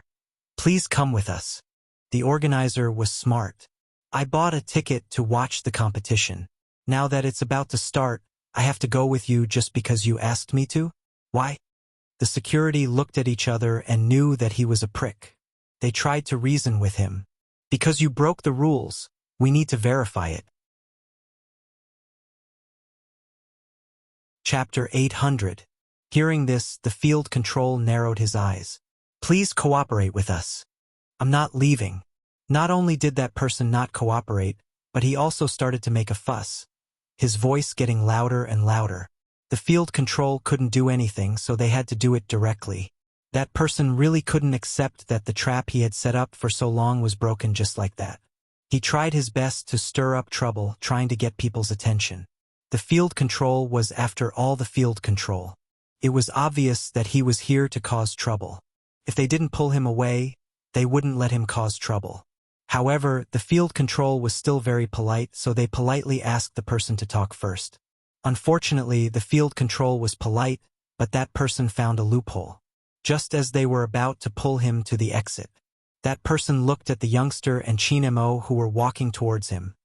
please come with us." The organizer was smart. "I bought a ticket to watch the competition. Now that it's about to start, I have to go with you just because you asked me to? Why?" The security looked at each other and knew that he was a prick. They tried to reason with him. "Because you broke the rules, we need to verify it." Chapter 800. Hearing this, the field control narrowed his eyes. "Please cooperate with us. I'm not leaving." Not only did that person not cooperate, but he also started to make a fuss, his voice getting louder and louder. The field control couldn't do anything, so they had to do it directly. That person really couldn't accept that the trap he had set up for so long was broken just like that. He tried his best to stir up trouble, trying to get people's attention. The field control was, after all, the field control. It was obvious that he was here to cause trouble. If they didn't pull him away, they wouldn't let him cause trouble. However, the field control was still very polite, so they politely asked the person to talk first. Unfortunately, the field control was polite, but that person found a loophole. Just as they were about to pull him to the exit, that person looked at the youngster and Qin Mo who were walking towards him,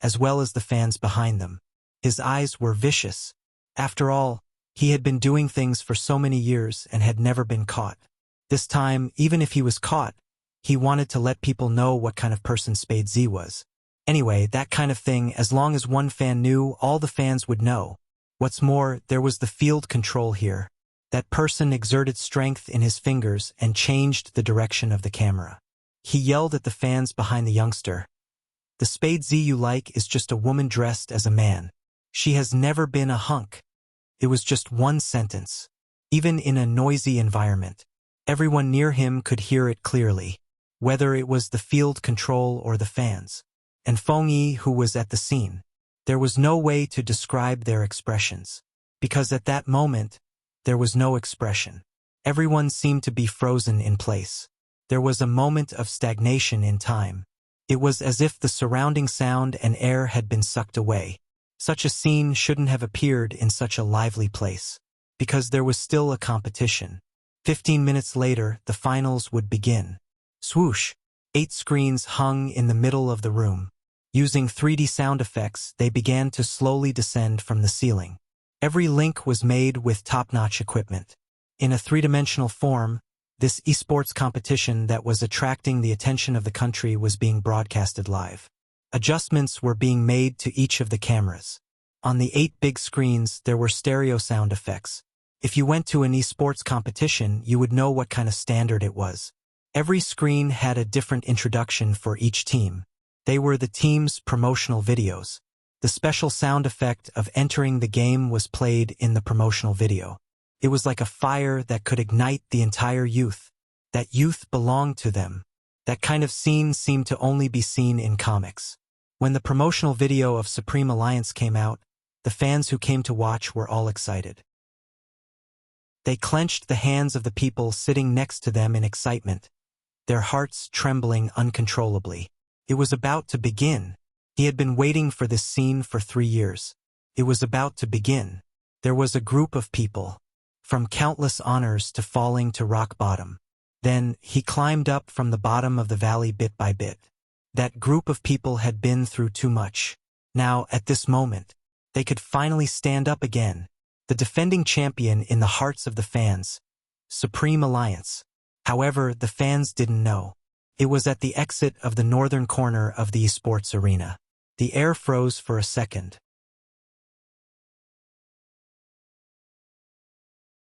as well as the fans behind them. His eyes were vicious. After all, he had been doing things for so many years and had never been caught. This time, even if he was caught, he wanted to let people know what kind of person Spade Z was. Anyway, that kind of thing, as long as one fan knew, all the fans would know. What's more, there was the field control here. That person exerted strength in his fingers and changed the direction of the camera. He yelled at the fans behind the youngster. "The Spade Z you like is just a woman dressed as a man. She has never been a hunk." It was just one sentence. Even in a noisy environment, everyone near him could hear it clearly, whether it was the field control or the fans. And Feng Yi, who was at the scene, there was no way to describe their expressions. Because at that moment, there was no expression. Everyone seemed to be frozen in place. There was a moment of stagnation in time. It was as if the surrounding sound and air had been sucked away. Such a scene shouldn't have appeared in such a lively place. Because there was still a competition. 15 minutes later, the finals would begin. Swoosh! 8 screens hung in the middle of the room. Using 3D sound effects, they began to slowly descend from the ceiling. Every link was made with top-notch equipment. In a 3-dimensional form, this esports competition that was attracting the attention of the country was being broadcasted live. Adjustments were being made to each of the cameras. On the 8 big screens, there were stereo sound effects. If you went to an esports competition, you would know what kind of standard it was. Every screen had a different introduction for each team. They were the team's promotional videos. The special sound effect of entering the game was played in the promotional video. It was like a fire that could ignite the entire youth. That youth belonged to them. That kind of scene seemed to only be seen in comics. When the promotional video of Supreme Alliance came out, the fans who came to watch were all excited. They clenched the hands of the people sitting next to them in excitement, their hearts trembling uncontrollably. It was about to begin. He had been waiting for this scene for 3 years. It was about to begin. There was a group of people, from countless honors to falling to rock bottom. Then, he climbed up from the bottom of the valley bit by bit. That group of people had been through too much. Now, at this moment, they could finally stand up again. The defending champion in the hearts of the fans. Supreme Alliance. However, the fans didn't know. It was at the exit of the northern corner of the esports arena. The air froze for a second.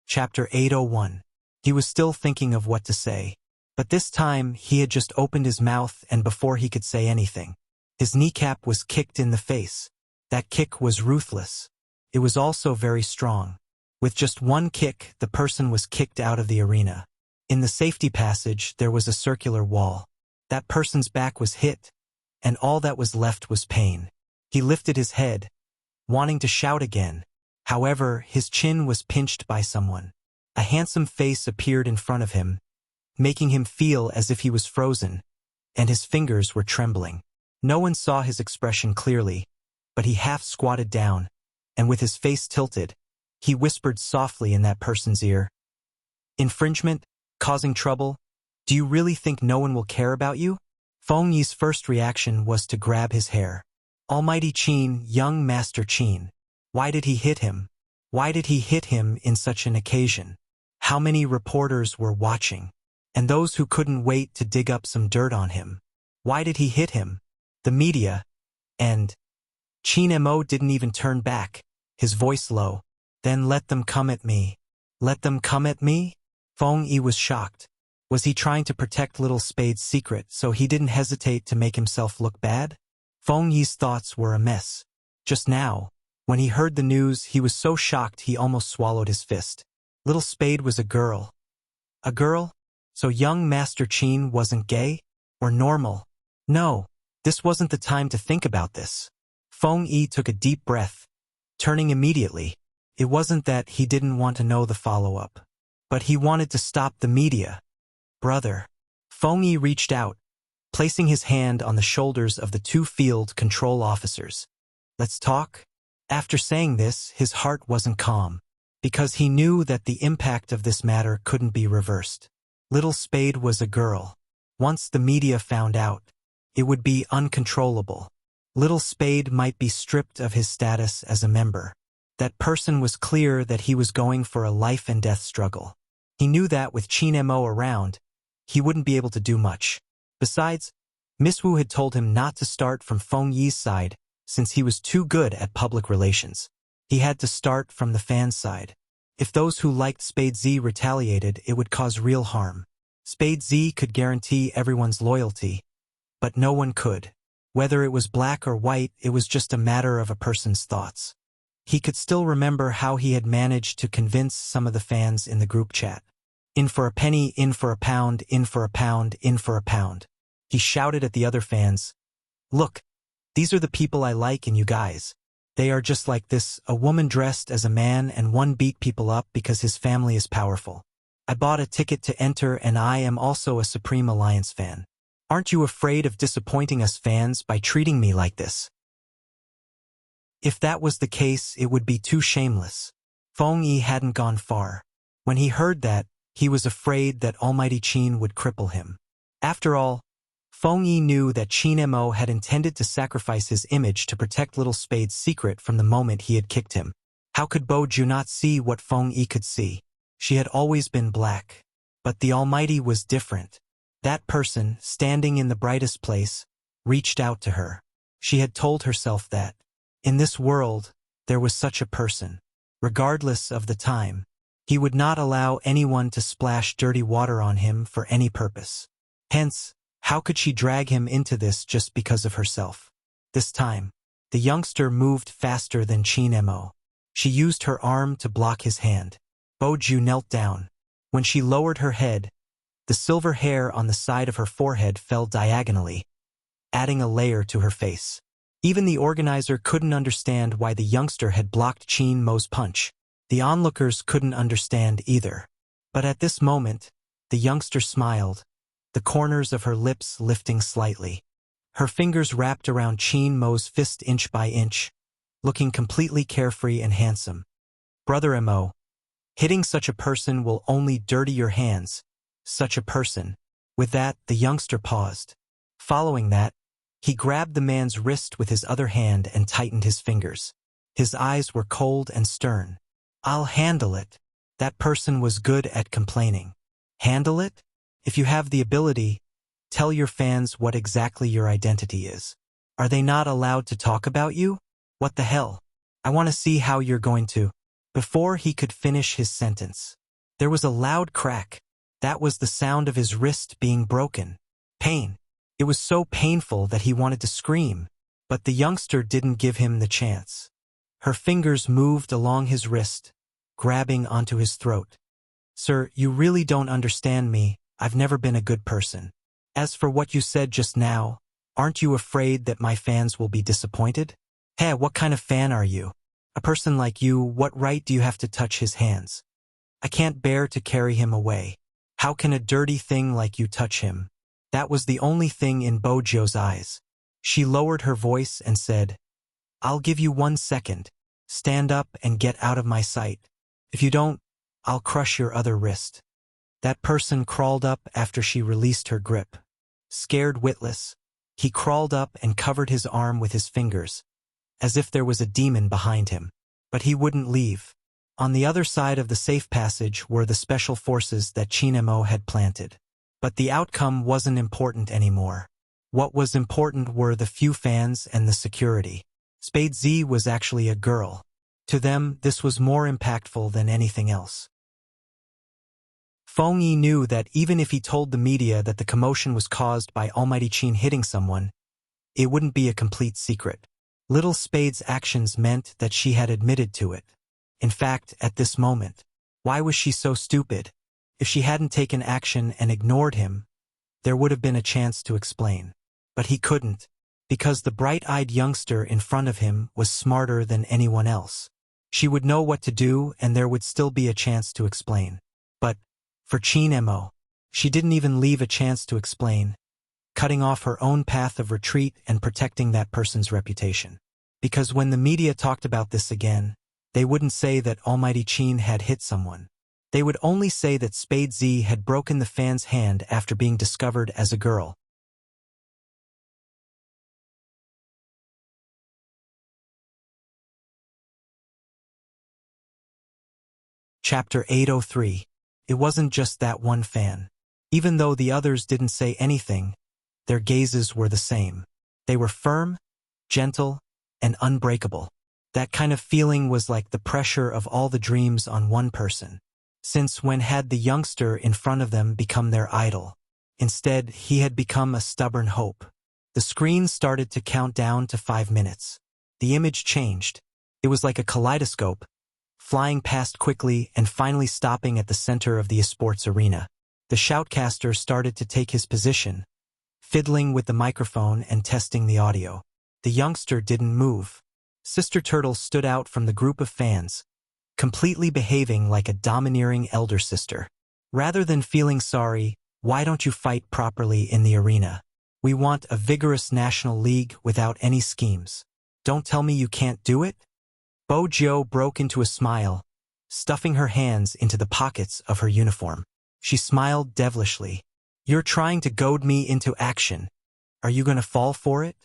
Chapter 801. He was still thinking of what to say. But this time, he had just opened his mouth, and before he could say anything, his kneecap was kicked in the face. That kick was ruthless. It was also very strong. With just one kick, the person was kicked out of the arena. In the safety passage, there was a circular wall. That person's back was hit, and all that was left was pain. He lifted his head, wanting to shout again. However, his chin was pinched by someone. A handsome face appeared in front of him, making him feel as if he was frozen, and his fingers were trembling. No one saw his expression clearly, but he half squatted down, and with his face tilted, he whispered softly in that person's ear. "Infringement? Causing trouble? Do you really think no one will care about you?" Feng Yi's first reaction was to grab his hair. Almighty Qin, young Master Qin. Why did he hit him? Why did he hit him in such an occasion? How many reporters were watching? And those who couldn't wait to dig up some dirt on him. Why did he hit him? The media. And Qin Mo didn't even turn back, his voice low. "Then let them come at me." Let them come at me? Feng Yi was shocked. Was he trying to protect Little Spade's secret so he didn't hesitate to make himself look bad? Feng Yi's thoughts were a mess. Just now, when he heard the news, he was so shocked he almost swallowed his fist. Little Spade was a girl. A girl? So young Master Qin wasn't gay? Or normal? No, this wasn't the time to think about this. Feng Yi took a deep breath, turning immediately. It wasn't that he didn't want to know the follow-up, but he wanted to stop the media. "Brother." Feng Yi reached out, placing his hand on the shoulders of the two field control officers. "Let's talk?" After saying this, his heart wasn't calm, because he knew that the impact of this matter couldn't be reversed. Little Spade was a girl. Once the media found out, it would be uncontrollable. Little Spade might be stripped of his status as a member. That person was clear that he was going for a life-and-death struggle. He knew that with Qin Mo around, he wouldn't be able to do much. Besides, Miss Wu had told him not to start from Feng Yi's side, since he was too good at public relations. He had to start from the fans' side. If those who liked Spade Z retaliated, it would cause real harm. Spade Z could guarantee everyone's loyalty, but no one could. Whether it was black or white, it was just a matter of a person's thoughts. He could still remember how he had managed to convince some of the fans in the group chat. "In for a penny, in for a pound, in for a pound, in for a pound." He shouted at the other fans, "Look, these are the people I like and you guys. They are just like this, a woman dressed as a man and one beat people up because his family is powerful. I bought a ticket to enter and I am also a Supreme Alliance fan. Aren't you afraid of disappointing us fans by treating me like this?" If that was the case, it would be too shameless. Feng Yi hadn't gone far. When he heard that, he was afraid that Almighty Qin would cripple him. After all, Feng Yi knew that Qin Mo had intended to sacrifice his image to protect Little Spade's secret from the moment he had kicked him. How could Bo Ju not see what Feng Yi could see? She had always been black. But the Almighty was different. That person, standing in the brightest place, reached out to her. She had told herself that, in this world, there was such a person. Regardless of the time, he would not allow anyone to splash dirty water on him for any purpose. Hence, how could she drag him into this just because of herself? This time, the youngster moved faster than Qin Mo. She used her arm to block his hand. Bo Ju knelt down. When she lowered her head, the silver hair on the side of her forehead fell diagonally, adding a layer to her face. Even the organizer couldn't understand why the youngster had blocked Qin Mo's punch. The onlookers couldn't understand either. But at this moment, the youngster smiled, the corners of her lips lifting slightly. Her fingers wrapped around Qin Mo's fist inch by inch, looking completely carefree and handsome. Brother Mo, hitting such a person will only dirty your hands. Such a person. With that, the youngster paused. Following that, he grabbed the man's wrist with his other hand and tightened his fingers. His eyes were cold and stern. I'll handle it. That person was good at complaining. Handle it? If you have the ability, tell your fans what exactly your identity is. Are they not allowed to talk about you? What the hell? I want to see how you're going to. Before he could finish his sentence, there was a loud crack. That was the sound of his wrist being broken. Pain. It was so painful that he wanted to scream, but the youngster didn't give him the chance. Her fingers moved along his wrist, grabbing onto his throat. Sir, you really don't understand me. I've never been a good person. As for what you said just now, aren't you afraid that my fans will be disappointed? Hey, what kind of fan are you? A person like you, what right do you have to touch his hands? I can't bear to carry him away. How can a dirty thing like you touch him? That was the only thing in Bojo's eyes. She lowered her voice and said, I'll give you 1 second. Stand up and get out of my sight. If you don't, I'll crush your other wrist. That person crawled up after she released her grip. Scared witless, he crawled up and covered his arm with his fingers, as if there was a demon behind him. But he wouldn't leave. On the other side of the safe passage were the special forces that Chinemo had planted. But the outcome wasn't important anymore. What was important were the few fans and the security. Spade Z was actually a girl. To them, this was more impactful than anything else. Feng Yi knew that even if he told the media that the commotion was caused by Almighty Qin hitting someone, it wouldn't be a complete secret. Little Spade's actions meant that she had admitted to it. In fact, at this moment, why was she so stupid? If she hadn't taken action and ignored him, there would have been a chance to explain. But he couldn't, because the bright-eyed youngster in front of him was smarter than anyone else. She would know what to do and there would still be a chance to explain. But, for Chinemo, she didn't even leave a chance to explain, cutting off her own path of retreat and protecting that person's reputation. Because when the media talked about this again, they wouldn't say that Almighty Qin had hit someone. They would only say that Spade Z had broken the fan's hand after being discovered as a girl. Chapter 803. It wasn't just that one fan. Even though the others didn't say anything, their gazes were the same. They were firm, gentle, and unbreakable. That kind of feeling was like the pressure of all the dreams on one person. Since when had the youngster in front of them become their idol? Instead, he had become a stubborn hope. The screen started to count down to 5 minutes. The image changed. It was like a kaleidoscope, flying past quickly and finally stopping at the center of the esports arena. The shoutcaster started to take his position, fiddling with the microphone and testing the audio. The youngster didn't move. Sister Turtle stood out from the group of fans, completely behaving like a domineering elder sister. Rather than feeling sorry, why don't you fight properly in the arena? We want a vigorous national league without any schemes. Don't tell me you can't do it? Bojo broke into a smile, stuffing her hands into the pockets of her uniform. She smiled devilishly. You're trying to goad me into action. Are you going to fall for it?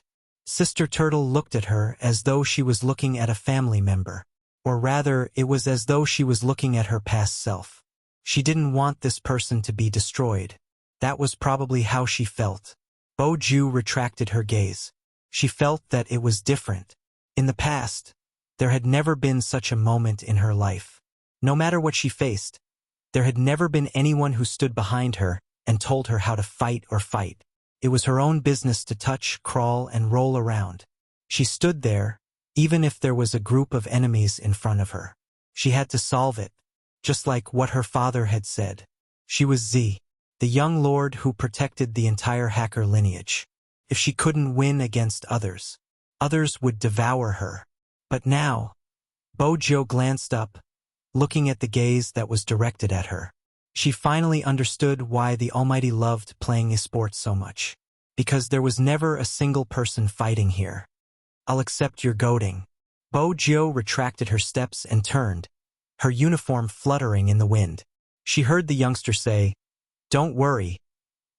Sister Turtle looked at her as though she was looking at a family member. Or rather, it was as though she was looking at her past self. She didn't want this person to be destroyed. That was probably how she felt. Bojo retracted her gaze. She felt that it was different. In the past, there had never been such a moment in her life. No matter what she faced, there had never been anyone who stood behind her and told her how to fight or fight. It was her own business to touch, crawl, and roll around. She stood there, even if there was a group of enemies in front of her. She had to solve it, just like what her father had said. She was Z, the young lord who protected the entire hacker lineage. If she couldn't win against others, others would devour her. But now, Bojo glanced up, looking at the gaze that was directed at her. She finally understood why the Almighty loved playing esports so much. because there was never a single person fighting here. I'll accept your goading. Bo Jiu retracted her steps and turned, her uniform fluttering in the wind. She heard the youngster say, "Don't worry.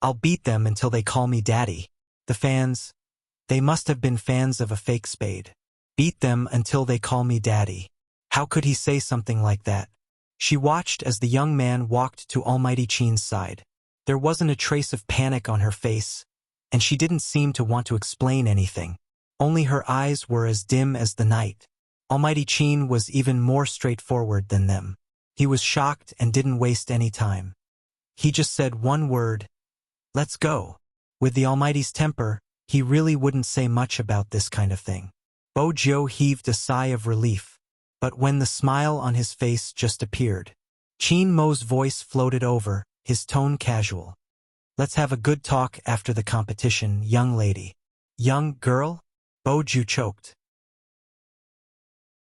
I'll beat them until they call me daddy." The fans, they must have been fans of a fake spade. Beat them until they call me daddy. How could he say something like that? She watched as the young man walked to Almighty Qin's side. There wasn't a trace of panic on her face, and she didn't seem to want to explain anything. Only her eyes were as dim as the night. Almighty Qin was even more straightforward than them. He was shocked and didn't waste any time. He just said one word, "Let's go." With the Almighty's temper, he really wouldn't say much about this kind of thing. Bo Jiu heaved a sigh of relief, but when the smile on his face just appeared, Qin Mo's voice floated over, his tone casual. "Let's have a good talk after the competition, young lady." "Young girl?" Bo Jiu choked.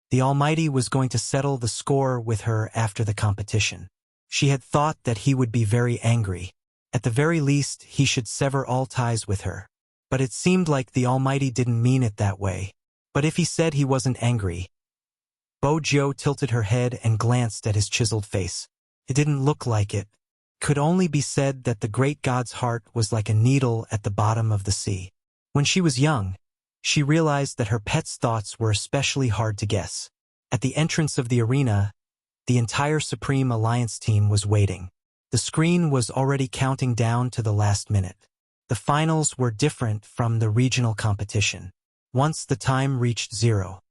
The Almighty was going to settle the score with her after the competition. She had thought that he would be very angry. At the very least, he should sever all ties with her. But it seemed like the Almighty didn't mean it that way. But if he said he wasn't angry... Bo Jiu tilted her head and glanced at his chiseled face. It didn't look like it. Could only be said that the great god's heart was like a needle at the bottom of the sea. When she was young, she realized that her pet's thoughts were especially hard to guess. At the entrance of the arena, the entire Supreme Alliance team was waiting. The screen was already counting down to the last minute. The finals were different from the regional competition. Once the time reached 0.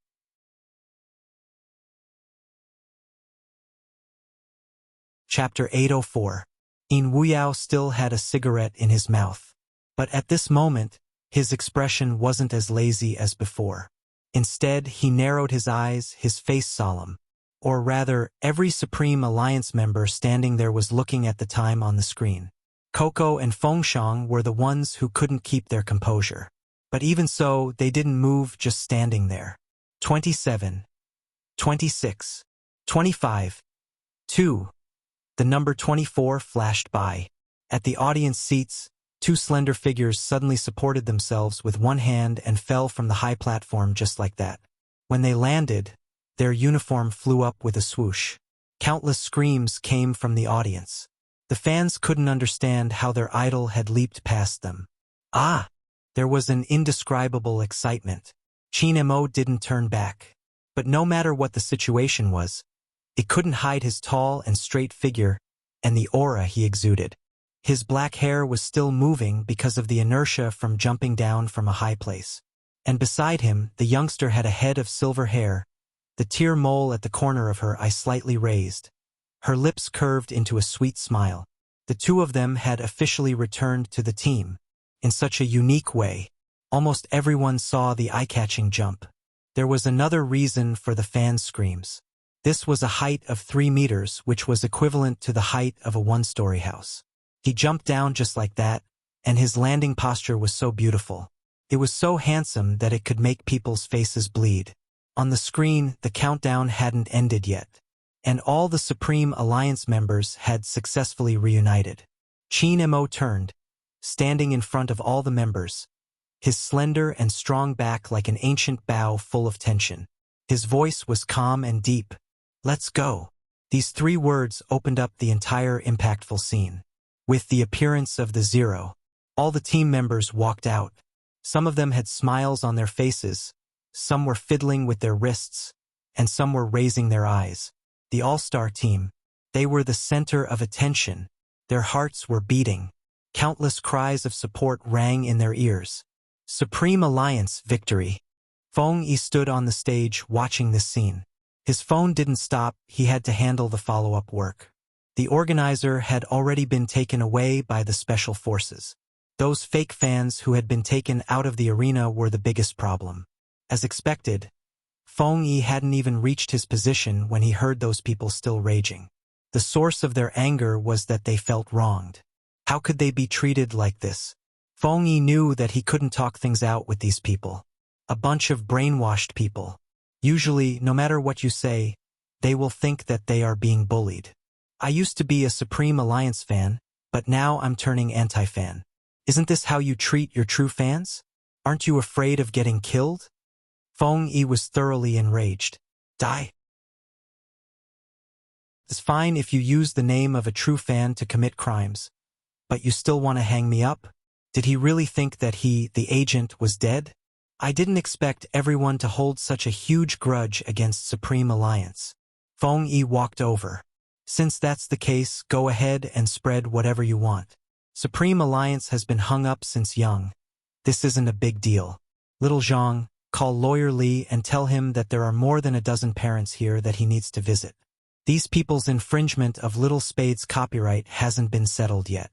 Chapter 804. In Wuyao still had a cigarette in his mouth. But at this moment, his expression wasn't as lazy as before. Instead, he narrowed his eyes, his face solemn. Or rather, every Supreme Alliance member standing there was looking at the time on the screen. Coco and Fengshang were the ones who couldn't keep their composure. But even so, they didn't move, just standing there. 27. 26. 25. 2. The number 24 flashed by. At the audience seats, 2 slender figures suddenly supported themselves with one hand and fell from the high platform just like that. When they landed, their uniform flew up with a swoosh. Countless screams came from the audience. The fans couldn't understand how their idol had leaped past them. Ah! There was an indescribable excitement. Qin Mo didn't turn back. But no matter what the situation was, it couldn't hide his tall and straight figure and the aura he exuded. His black hair was still moving because of the inertia from jumping down from a high place. And beside him, the youngster had a head of silver hair, the tear mole at the corner of her eye slightly raised. Her lips curved into a sweet smile. The two of them had officially returned to the team. In such a unique way, almost everyone saw the eye-catching jump. There was another reason for the fans' screams. This was a height of 3 meters, which was equivalent to the height of a 1-story house. He jumped down just like that, and his landing posture was so beautiful. It was so handsome that it could make people's faces bleed. On the screen, the countdown hadn't ended yet, and all the Supreme Alliance members had successfully reunited. Qin Mo turned, standing in front of all the members, his slender and strong back like an ancient bow full of tension. His voice was calm and deep. "Let's go." These 3 words opened up the entire impactful scene. With the appearance of the 0, all the team members walked out. Some of them had smiles on their faces, some were fiddling with their wrists, and some were raising their eyes. The all-star team, they were the center of attention. Their hearts were beating. Countless cries of support rang in their ears. Supreme Alliance victory. Feng Yi stood on the stage watching this scene. His phone didn't stop, he had to handle the follow-up work. The organizer had already been taken away by the special forces. Those fake fans who had been taken out of the arena were the biggest problem. As expected, Feng Yi hadn't even reached his position when he heard those people still raging. The source of their anger was that they felt wronged. How could they be treated like this? Feng Yi knew that he couldn't talk things out with these people. A bunch of brainwashed people. Usually, no matter what you say, they will think that they are being bullied. I used to be a Supreme Alliance fan, but now I'm turning anti-fan. Isn't this how you treat your true fans? Aren't you afraid of getting killed? Feng Yi was thoroughly enraged. Die. It's fine if you use the name of a true fan to commit crimes. But you still want to hang me up? Did he really think that he, the agent, was dead? I didn't expect everyone to hold such a huge grudge against Supreme Alliance. Feng Yi walked over. Since that's the case, go ahead and spread whatever you want. Supreme Alliance has been hung up since young. This isn't a big deal. Little Zhang, call Lawyer Li and tell him that there are more than a dozen parents here that he needs to visit. These people's infringement of Little Spade's copyright hasn't been settled yet.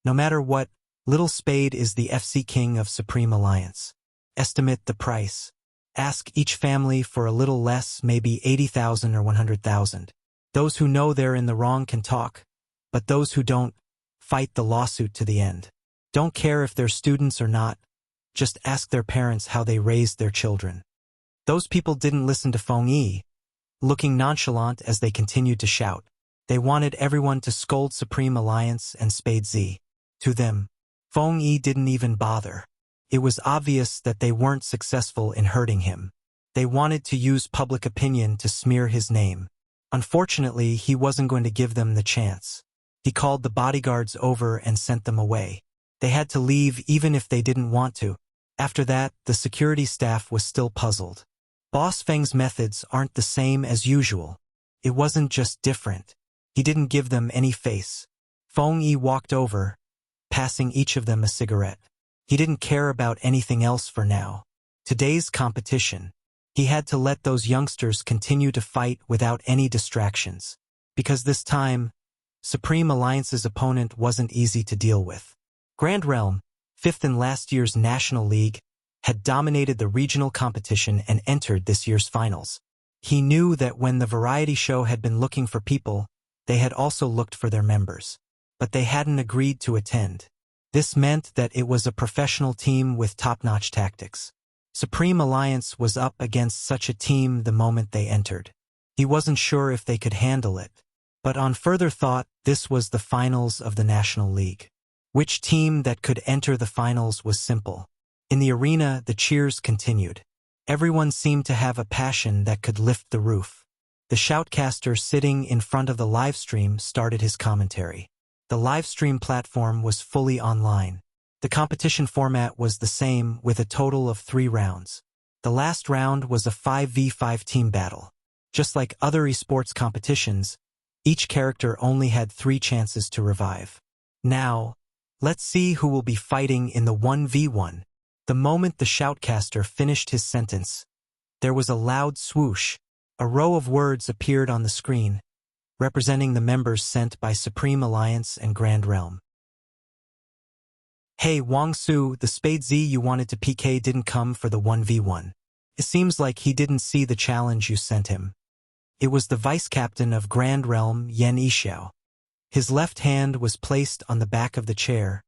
No matter what, Little Spade is the FC King of Supreme Alliance. Estimate the price. Ask each family for a little less, maybe 80,000 or 100,000. Those who know they're in the wrong can talk, but those who don't, fight the lawsuit to the end. Don't care if they're students or not, just ask their parents how they raised their children. Those people didn't listen to Feng Yi, looking nonchalant as they continued to shout. They wanted everyone to scold Supreme Alliance and Spade Z. To them, Feng Yi didn't even bother. It was obvious that they weren't successful in hurting him. They wanted to use public opinion to smear his name. Unfortunately, he wasn't going to give them the chance. He called the bodyguards over and sent them away. They had to leave even if they didn't want to. After that, the security staff was still puzzled. Boss Feng's methods aren't the same as usual. It wasn't just different. He didn't give them any face. Feng Yi walked over, passing each of them a cigarette. He didn't care about anything else for now. Today's competition. He had to let those youngsters continue to fight without any distractions. Because this time, Supreme Alliance's opponent wasn't easy to deal with. Grand Realm, fifth in last year's National League, had dominated the regional competition and entered this year's finals. He knew that when the variety show had been looking for people, they had also looked for their members. But they hadn't agreed to attend. This meant that it was a professional team with top-notch tactics. Supreme Alliance was up against such a team the moment they entered. He wasn't sure if they could handle it. But on further thought, this was the finals of the National League. Which team that could enter the finals was simple. In the arena, the cheers continued. Everyone seemed to have a passion that could lift the roof. The shoutcaster sitting in front of the livestream started his commentary. The livestream platform was fully online. The competition format was the same, with a total of 3 rounds. The last round was a 5v5 team battle. Just like other esports competitions, each character only had 3 chances to revive. Now, let's see who will be fighting in the 1v1. The moment the shoutcaster finished his sentence, there was a loud swoosh. A row of words appeared on the screen, representing the members sent by Supreme Alliance and Grand Realm. Hey Wang Su, the Spade Z you wanted to PK didn't come for the 1v1. It seems like he didn't see the challenge you sent him. It was the vice-captain of Grand Realm, Yan Yixiao. His left hand was placed on the back of the chair,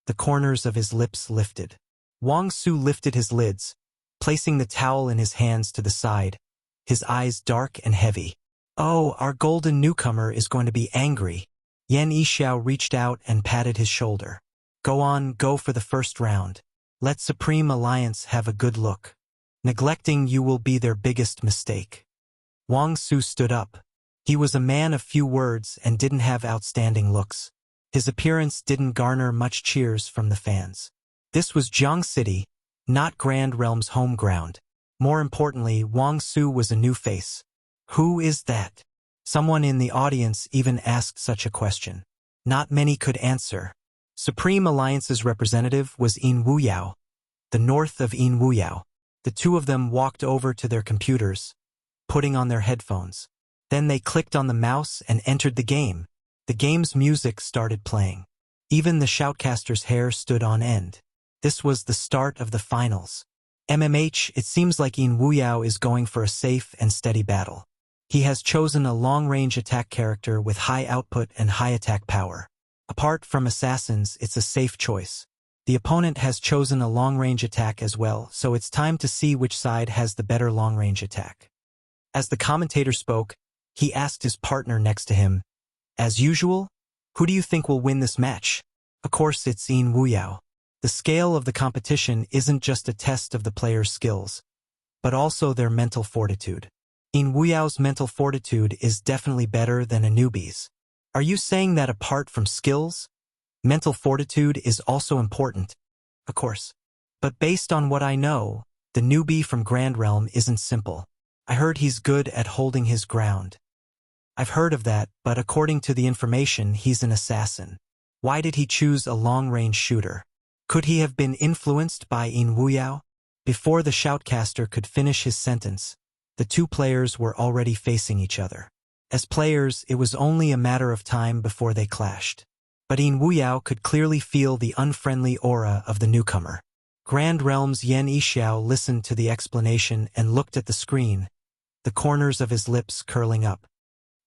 the corners of his lips lifted. Wang Su lifted his lids, placing the towel in his hands to the side, his eyes dark and heavy. Oh, our golden newcomer is going to be angry. Yan Yixiao reached out and patted his shoulder. Go on, go for the first round. Let Supreme Alliance have a good look. Neglecting you will be their biggest mistake. Wang Su stood up. He was a man of few words and didn't have outstanding looks. His appearance didn't garner much cheers from the fans. This was Jiang City, not Grand Realm's home ground. More importantly, Wang Su was a new face. Who is that? Someone in the audience even asked such a question. Not many could answer. Supreme Alliance's representative was Yin Wuyao, the north of Yin Wuyao. The two of them walked over to their computers, putting on their headphones. Then they clicked on the mouse and entered the game. The game's music started playing. Even the shoutcaster's hair stood on end. This was the start of the finals. MMH, it seems like Yin Wuyao is going for a safe and steady battle. He has chosen a long-range attack character with high output and high attack power. Apart from assassins, it's a safe choice. The opponent has chosen a long-range attack as well, so it's time to see which side has the better long-range attack. As the commentator spoke, he asked his partner next to him, as usual, who do you think will win this match? Of course it's Yin Wuyao. The scale of the competition isn't just a test of the players' skills, but also their mental fortitude. In Wuyao's mental fortitude is definitely better than a newbie's. Are you saying that apart from skills, mental fortitude is also important? Of course. But based on what I know, the newbie from Grand Realm isn't simple. I heard he's good at holding his ground. I've heard of that, but according to the information, he's an assassin. Why did he choose a long-range shooter? Could he have been influenced by Yin Wuyao? Before the shoutcaster could finish his sentence, the two players were already facing each other. As players, it was only a matter of time before they clashed. But Yin Wuyao could clearly feel the unfriendly aura of the newcomer. Grand Realm's Yan Yixiao listened to the explanation and looked at the screen, the corners of his lips curling up.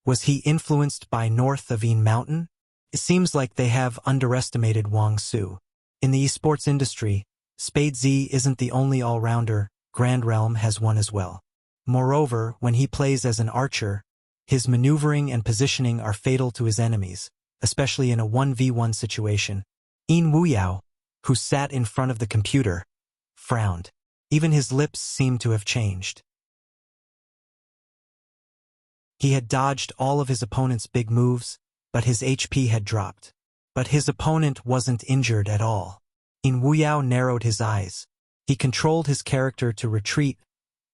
Was he influenced by North of Yin Mountain? It seems like they have underestimated Wang Su. In the esports industry, Spade Z isn't the only all-rounder, Grand Realm has one as well. Moreover, when he plays as an archer, his maneuvering and positioning are fatal to his enemies, especially in a 1v1 situation. Yin Wuyao, who sat in front of the computer, frowned. Even his lips seemed to have changed. He had dodged all of his opponent's big moves, but his HP had dropped. But his opponent wasn't injured at all. Yin Wuyao narrowed his eyes. He controlled his character to retreat,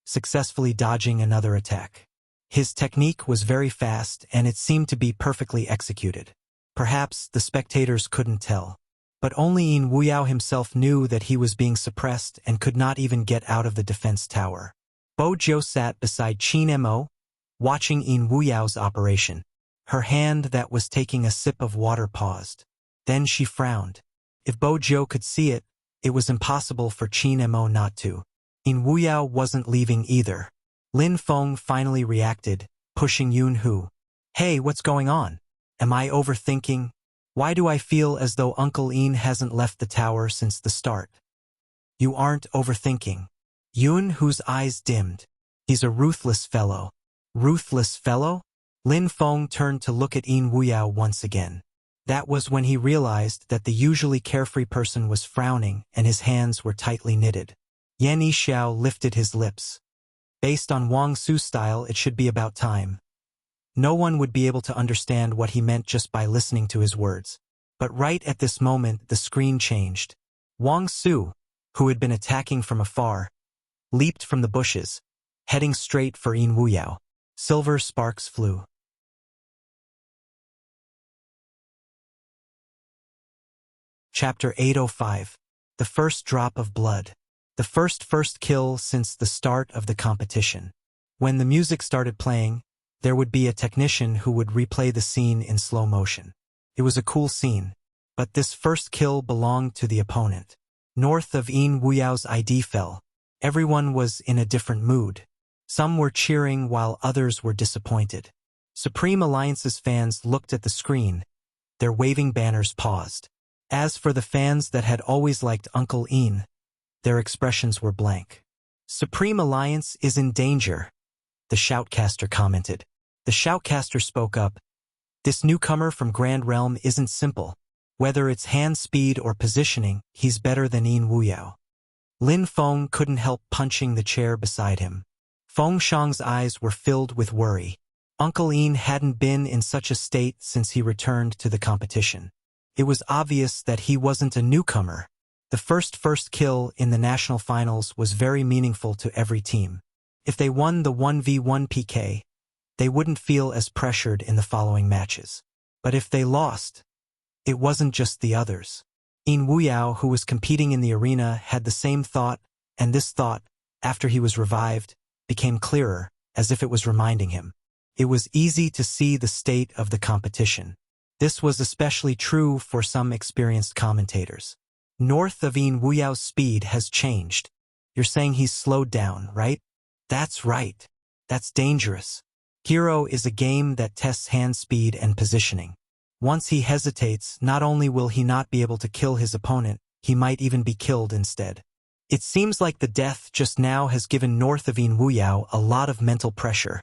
successfully dodging another attack. His technique was very fast and it seemed to be perfectly executed. Perhaps the spectators couldn't tell. But only Yin Wuyao himself knew that he was being suppressed and could not even get out of the defense tower. Bo Jiu sat beside Qin Mo, watching Yin Wuyao's operation. Her hand that was taking a sip of water paused. Then she frowned. If Bo Jiu could see it, it was impossible for Qin Mo not to. Yin Wuyao wasn't leaving either. Lin Feng finally reacted, pushing Yun Hu. Hey, what's going on? Am I overthinking? Why do I feel as though Uncle Yin hasn't left the tower since the start? You aren't overthinking. Yun Hu's eyes dimmed. He's a ruthless fellow. Ruthless fellow? Lin Feng turned to look at Yin Wuyao once again. That was when he realized that the usually carefree person was frowning and his hands were tightly knitted. Yan Yixiao lifted his lips. Based on Wang Su's style, it should be about time. No one would be able to understand what he meant just by listening to his words. But right at this moment, the screen changed. Wang Su, who had been attacking from afar, leaped from the bushes, heading straight for Yin Wuyao. Silver sparks flew. Chapter 805. The First Drop of Blood. The first kill since the start of the competition. When the music started playing, there would be a technician who would replay the scene in slow motion. It was a cool scene, but this first kill belonged to the opponent. North of Yin Wuyao's ID fell. Everyone was in a different mood. Some were cheering while others were disappointed. Supreme Alliance's fans looked at the screen. Their waving banners paused. As for the fans that had always liked Uncle Yin, their expressions were blank. Supreme Alliance is in danger, the shoutcaster commented. The shoutcaster spoke up. This newcomer from Grand Realm isn't simple. Whether it's hand speed or positioning, he's better than Yin Wuyao. Lin Feng couldn't help punching the chair beside him. Feng Shang's eyes were filled with worry. Uncle Yin hadn't been in such a state since he returned to the competition. It was obvious that he wasn't a newcomer. The first kill in the national finals was very meaningful to every team. If they won the 1v1 PK, they wouldn't feel as pressured in the following matches. But if they lost, it wasn't just the others. Yin Wuyao, who was competing in the arena, had the same thought, and this thought, after he was revived, became clearer, as if it was reminding him. It was easy to see the state of the competition. This was especially true for some experienced commentators. North of Yin Wuyao's speed has changed. You're saying he's slowed down, right? That's right. That's dangerous. Hero is a game that tests hand speed and positioning. Once he hesitates, not only will he not be able to kill his opponent, he might even be killed instead. It seems like the death just now has given North of Yin Wuyao a lot of mental pressure.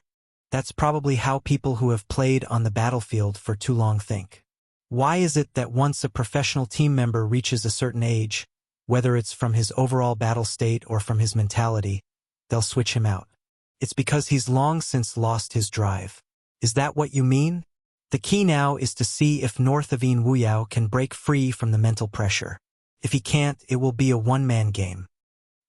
That's probably how people who have played on the battlefield for too long think. Why is it that once a professional team member reaches a certain age, Whether it's from his overall battle state or from his mentality, they'll switch him out. It's because he's long since lost his drive. Is that what you mean? The key now is to see if North of Yin Wuyao can break free from the mental pressure. If he can't, it will be a one-man game.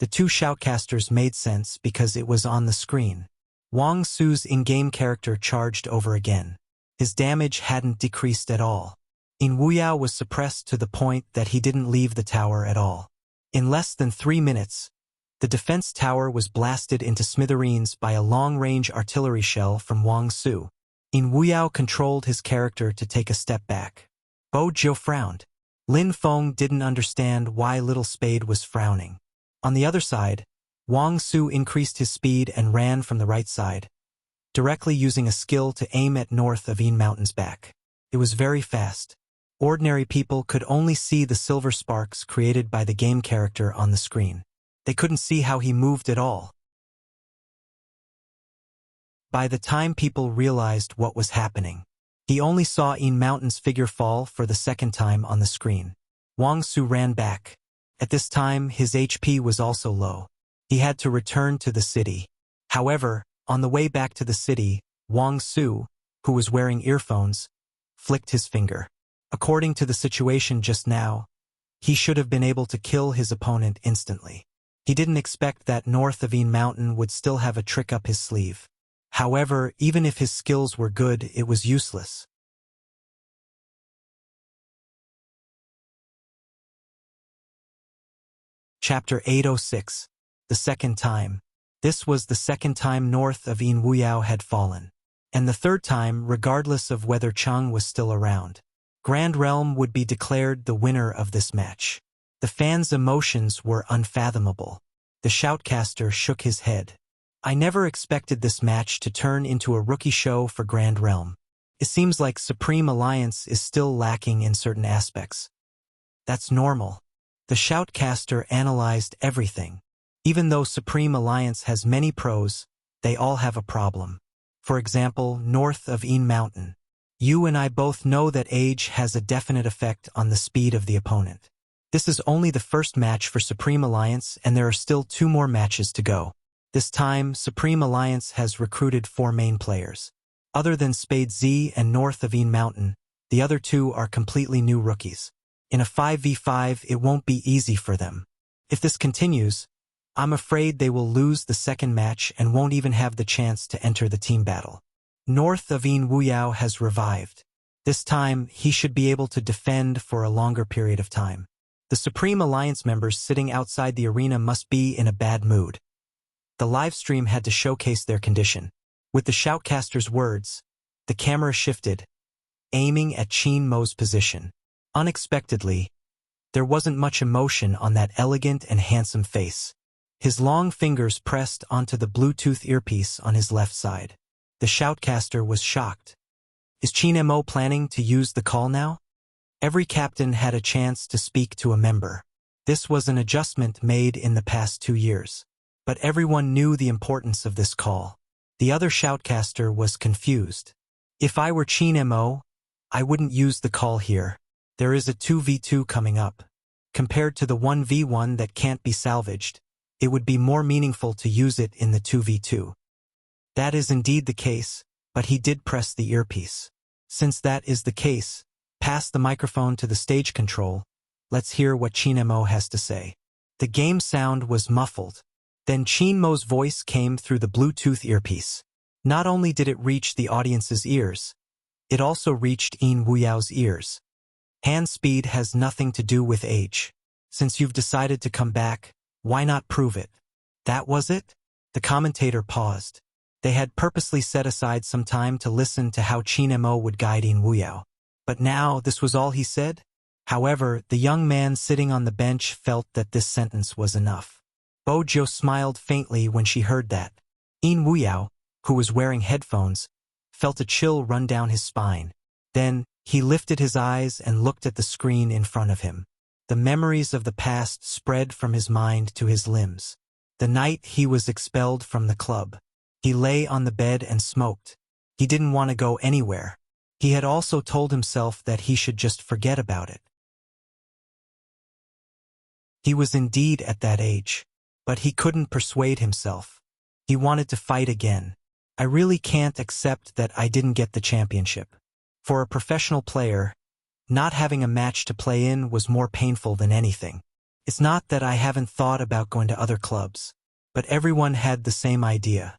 The two shoutcasters made sense because it was on the screen. Wang Su's in-game character charged over again. His damage hadn't decreased at all. Yin Wuyao was suppressed to the point that he didn't leave the tower at all. In less than 3 minutes, the defense tower was blasted into smithereens by a long-range artillery shell from Wang Su. Yin Wuyao controlled his character to take a step back. Bo Jiu frowned. Lin Feng didn't understand why Little Spade was frowning. On the other side, Wang Su increased his speed and ran from the right side, directly using a skill to aim at North of Yin Mountain's back. It was very fast. Ordinary people could only see the silver sparks created by the game character on the screen. They couldn't see how he moved at all. By the time people realized what was happening, he only saw Yin Mountain's figure fall for the second time on the screen. Wang Su ran back. At this time, his HP was also low. He had to return to the city. However, on the way back to the city, Wang Su, who was wearing earphones, flicked his finger. According to the situation just now, he should have been able to kill his opponent instantly. He didn't expect that North of Yin Mountain would still have a trick up his sleeve. However, even if his skills were good, it was useless. Chapter 806. The second time. This was the second time North of Yin Wuyao had fallen. And the third time, regardless of whether Chang was still around. Grand Realm would be declared the winner of this match. The fans' emotions were unfathomable. The shoutcaster shook his head. I never expected this match to turn into a rookie show for Grand Realm. It seems like Supreme Alliance is still lacking in certain aspects. That's normal. The shoutcaster analyzed everything. Even though Supreme Alliance has many pros, they all have a problem. For example, North of Yin Mountain. You and I both know that age has a definite effect on the speed of the opponent. This is only the first match for Supreme Alliance, and there are still 2 more matches to go. This time, Supreme Alliance has recruited 4 main players. Other than Spade Z and North of Yin Mountain, the other 2 are completely new rookies. In a 5v5, it won't be easy for them. If this continues, I'm afraid they will lose the second match and won't even have the chance to enter the team battle. North of Yin Wuyao has revived. This time, he should be able to defend for a longer period of time. The Supreme Alliance members sitting outside the arena must be in a bad mood. The livestream had to showcase their condition. With the shoutcaster's words, the camera shifted, aiming at Qin Mo's position. Unexpectedly, there wasn't much emotion on that elegant and handsome face. His long fingers pressed onto the Bluetooth earpiece on his left side. The shoutcaster was shocked. Is Qin Mo planning to use the call now? Every captain had a chance to speak to a member. This was an adjustment made in the past 2 years. But everyone knew the importance of this call. The other shoutcaster was confused. If I were Qin Mo, I wouldn't use the call here. There is a 2v2 coming up. Compared to the 1v1 that can't be salvaged, it would be more meaningful to use it in the 2v2. That is indeed the case, but he did press the earpiece. Since that is the case, pass the microphone to the stage control. Let's hear what Qin Mo has to say. The game sound was muffled. Then Qin Mo's voice came through the Bluetooth earpiece. Not only did it reach the audience's ears, it also reached Yin Wuyao's ears. Hand speed has nothing to do with age. Since you've decided to come back, why not prove it? That was it? The commentator paused. They had purposely set aside some time to listen to how Qin Mo would guide Yin Wuyao. But now this was all he said? However, the young man sitting on the bench felt that this sentence was enough. Bo Jiu smiled faintly when she heard that. Yin Wuyao, who was wearing headphones, felt a chill run down his spine. Then, he lifted his eyes and looked at the screen in front of him. The memories of the past spread from his mind to his limbs. The night he was expelled from the club. He lay on the bed and smoked. He didn't want to go anywhere. He had also told himself that he should just forget about it. He was indeed at that age. But he couldn't persuade himself. He wanted to fight again. I really can't accept that I didn't get the championship. For a professional player, not having a match to play in was more painful than anything. It's not that I haven't thought about going to other clubs, but everyone had the same idea.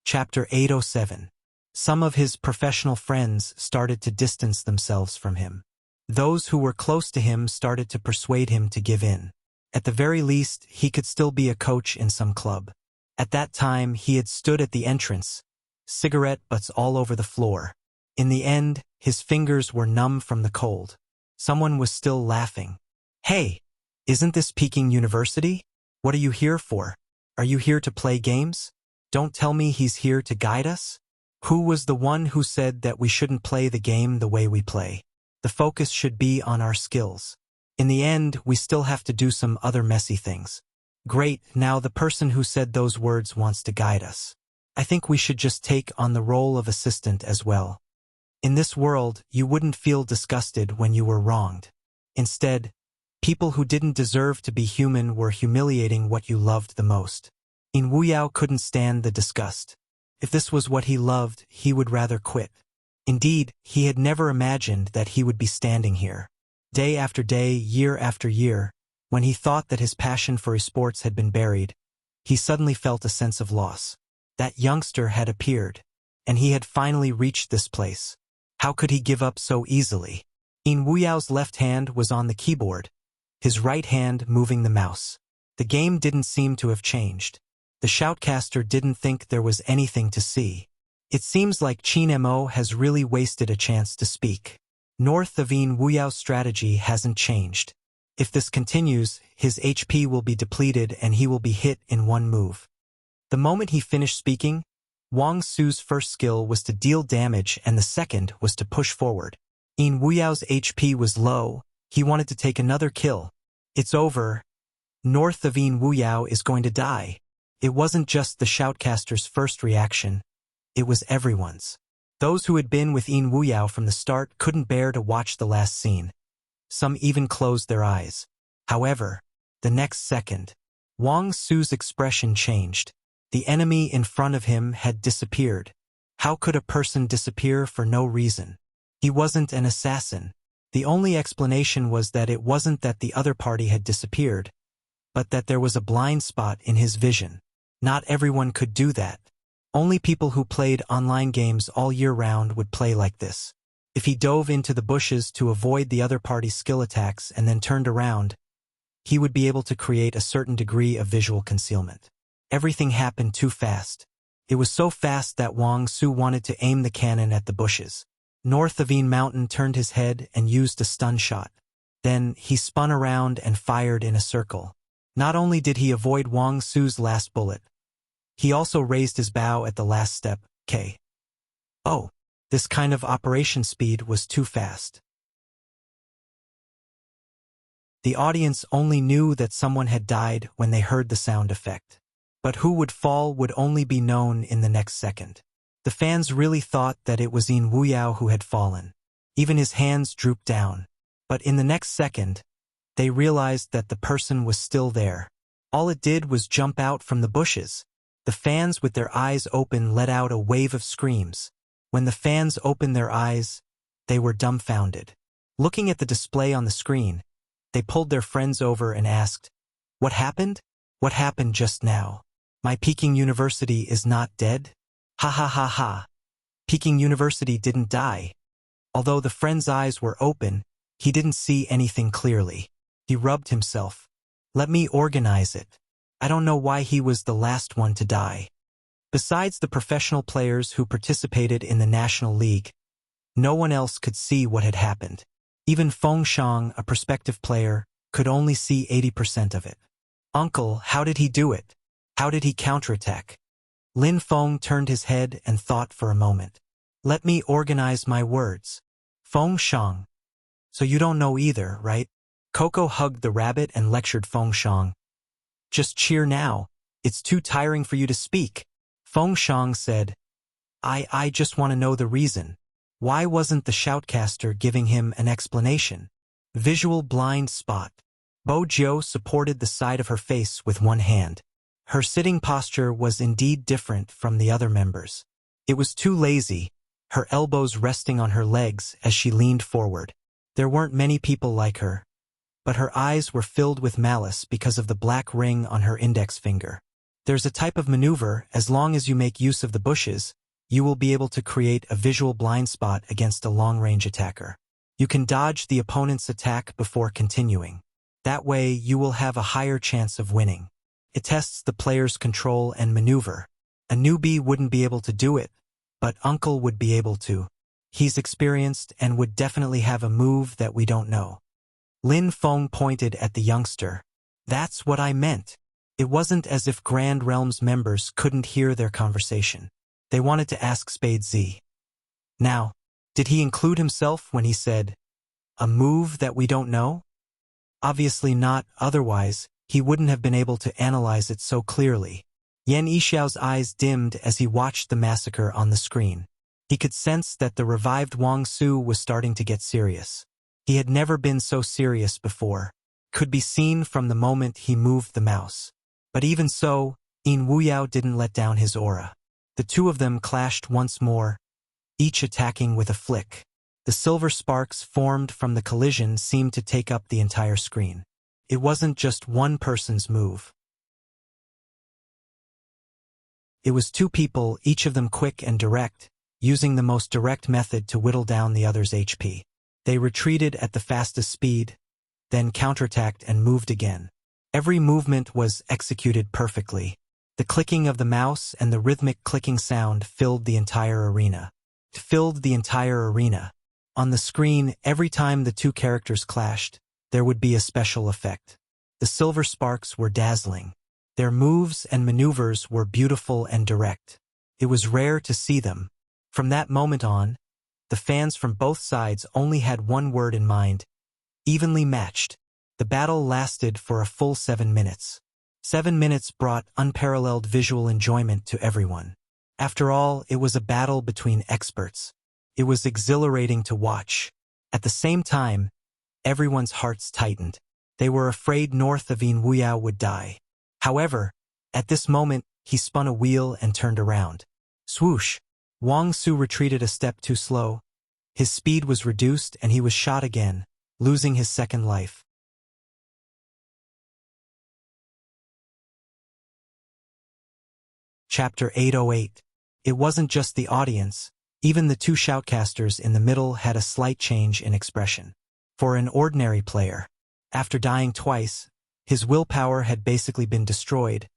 Chapter 807. Some of his professional friends started to distance themselves from him. Those who were close to him started to persuade him to give in. At the very least, he could still be a coach in some club. At that time, he had stood at the entrance, cigarette butts all over the floor. In the end, his fingers were numb from the cold. Someone was still laughing. "Hey, isn't this Peking University? What are you here for? Are you here to play games? Don't tell me he's here to guide us?" Who was the one who said that we shouldn't play the game the way we play? The focus should be on our skills. In the end, we still have to do some other messy things. Great, now the person who said those words wants to guide us. I think we should just take on the role of assistant as well. In this world, you wouldn't feel disgusted when you were wronged. Instead, people who didn't deserve to be human were humiliating what you loved the most. In Wu Yao couldn't stand the disgust. If this was what he loved, he would rather quit. Indeed, he had never imagined that he would be standing here. Day after day, year after year, when he thought that his passion for esports had been buried, he suddenly felt a sense of loss. That youngster had appeared, and he had finally reached this place. How could he give up so easily? In Wu Yao's left hand was on the keyboard, his right hand moving the mouse. The game didn't seem to have changed. The shoutcaster didn't think there was anything to see. It seems like Qin Mo has really wasted a chance to speak. North of In Wu Yao's strategy hasn't changed. If this continues, his HP will be depleted and he will be hit in one move. The moment he finished speaking, Wang Su's first skill was to deal damage and the second was to push forward. In Wu Yao's HP was low, he wanted to take another kill. It's over. North of In Wu Yao is going to die. It wasn't just the shoutcaster's first reaction, it was everyone's. Those who had been with In Wu Yao from the start couldn't bear to watch the last scene. Some even closed their eyes. However, the next second, Wang Su's expression changed. The enemy in front of him had disappeared. How could a person disappear for no reason? He wasn't an assassin. The only explanation was that it wasn't that the other party had disappeared, but that there was a blind spot in his vision. Not everyone could do that. Only people who played online games all year round would play like this. If he dove into the bushes to avoid the other party's skill attacks and then turned around, he would be able to create a certain degree of visual concealment. Everything happened too fast. It was so fast that Wang Su wanted to aim the cannon at the bushes. North of In Mountain turned his head and used a stun shot. Then he spun around and fired in a circle. Not only did he avoid Wang Su's last bullet, he also raised his bow at the last step, K. Oh, this kind of operation speed was too fast. The audience only knew that someone had died when they heard the sound effect. But who would fall would only be known in the next second. The fans really thought that it was In Wu Yao who had fallen. Even his hands drooped down. But in the next second, they realized that the person was still there. All it did was jump out from the bushes. The fans with their eyes open let out a wave of screams. When the fans opened their eyes, they were dumbfounded. Looking at the display on the screen, they pulled their friends over and asked, "What happened? What happened just now? My Peking University is not dead?" Ha ha ha ha. Peking University didn't die. Although the friend's eyes were open, he didn't see anything clearly. He rubbed himself. Let me organize it. I don't know why he was the last one to die. Besides the professional players who participated in the National League, no one else could see what had happened. Even Feng Shang, a prospective player, could only see 80% of it. Uncle, how did he do it? How did he counterattack? Lin Feng turned his head and thought for a moment. Let me organize my words. Feng Shang. So you don't know either, right? Coco hugged the rabbit and lectured Feng Shang. Just cheer now. It's too tiring for you to speak. Feng Shang said, I just want to know the reason. Why wasn't the shoutcaster giving him an explanation? Visual blind spot. Bo Jiao supported the side of her face with one hand. Her sitting posture was indeed different from the other members. It was too lazy, her elbows resting on her legs as she leaned forward. There weren't many people like her, but her eyes were filled with malice because of the black ring on her index finger. There's a type of maneuver, as long as you make use of the bushes, you will be able to create a visual blind spot against a long-range attacker. You can dodge the opponent's attack before continuing. That way, you will have a higher chance of winning. It tests the player's control and maneuver. A newbie wouldn't be able to do it, but Uncle would be able to. He's experienced and would definitely have a move that we don't know. Lin Feng pointed at the youngster. That's what I meant. It wasn't as if Grand Realms members couldn't hear their conversation. They wanted to ask Spade Z. Now, did he include himself when he said, a move that we don't know? Obviously not, otherwise, he wouldn't have been able to analyze it so clearly. Yan Yixiao's eyes dimmed as he watched the massacre on the screen. He could sense that the revived Wang Su was starting to get serious. He had never been so serious before. Could be seen from the moment he moved the mouse. But even so, Yin Wuyao didn't let down his aura. The two of them clashed once more, each attacking with a flick. The silver sparks formed from the collision seemed to take up the entire screen. It wasn't just one person's move. It was two people, each of them quick and direct, using the most direct method to whittle down the other's HP. They retreated at the fastest speed, then counterattacked and moved again. Every movement was executed perfectly. The clicking of the mouse and the rhythmic clicking sound filled the entire arena. On the screen, every time the two characters clashed, there would be a special effect. The silver sparks were dazzling. Their moves and maneuvers were beautiful and direct. It was rare to see them. From that moment on, the fans from both sides only had one word in mind: evenly matched. The battle lasted for a full 7 minutes. 7 minutes brought unparalleled visual enjoyment to everyone. After all, it was a battle between experts. It was exhilarating to watch. At the same time, everyone's hearts tightened. They were afraid north of Yin Wuyao would die. However, at this moment, he spun a wheel and turned around. Swoosh! Wang Su retreated a step too slow. His speed was reduced and he was shot again, losing his second life. Chapter 808. It wasn't just the audience. Even the two shoutcasters in the middle had a slight change in expression. For an ordinary player, after dying twice, his willpower had basically been destroyed,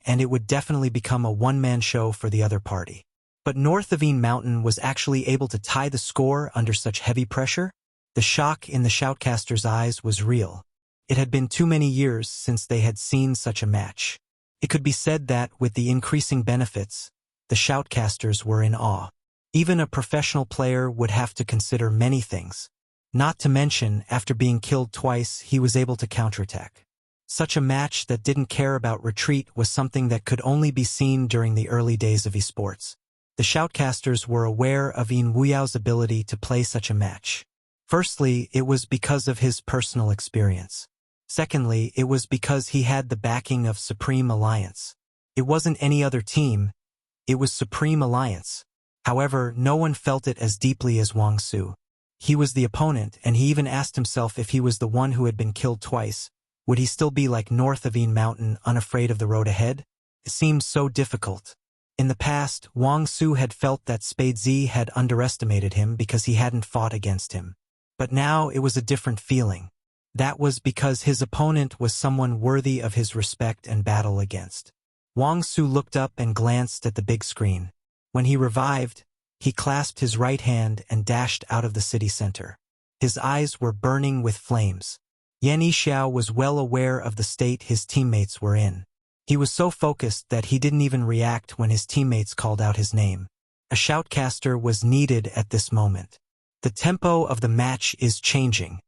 and it would definitely become a one-man show for the other party. But North of Yin Mountain was actually able to tie the score under such heavy pressure. The shock in the shoutcaster's eyes was real. It had been too many years since they had seen such a match. It could be said that, with the increasing benefits, the shoutcasters were in awe. Even a professional player would have to consider many things. Not to mention, after being killed twice, he was able to counterattack. Such a match that didn't care about retreat was something that could only be seen during the early days of esports. The shoutcasters were aware of Yin Wuyao's ability to play such a match. Firstly, it was because of his personal experience. Secondly, it was because he had the backing of Supreme Alliance. It wasn't any other team, it was Supreme Alliance. However, no one felt it as deeply as Wang Su. He was the opponent, and he even asked himself if he was the one who had been killed twice. Would he still be like North of Yin Mountain, unafraid of the road ahead? It seemed so difficult. In the past, Wang Su had felt that Spade Z had underestimated him because he hadn't fought against him. But now it was a different feeling. That was because his opponent was someone worthy of his respect and battle against. Wang Su looked up and glanced at the big screen. When he revived, he clasped his right hand and dashed out of the city center. His eyes were burning with flames. Yan Yixiao was well aware of the state his teammates were in. He was so focused that he didn't even react when his teammates called out his name. A shoutcaster was needed at this moment. The tempo of the match is changing.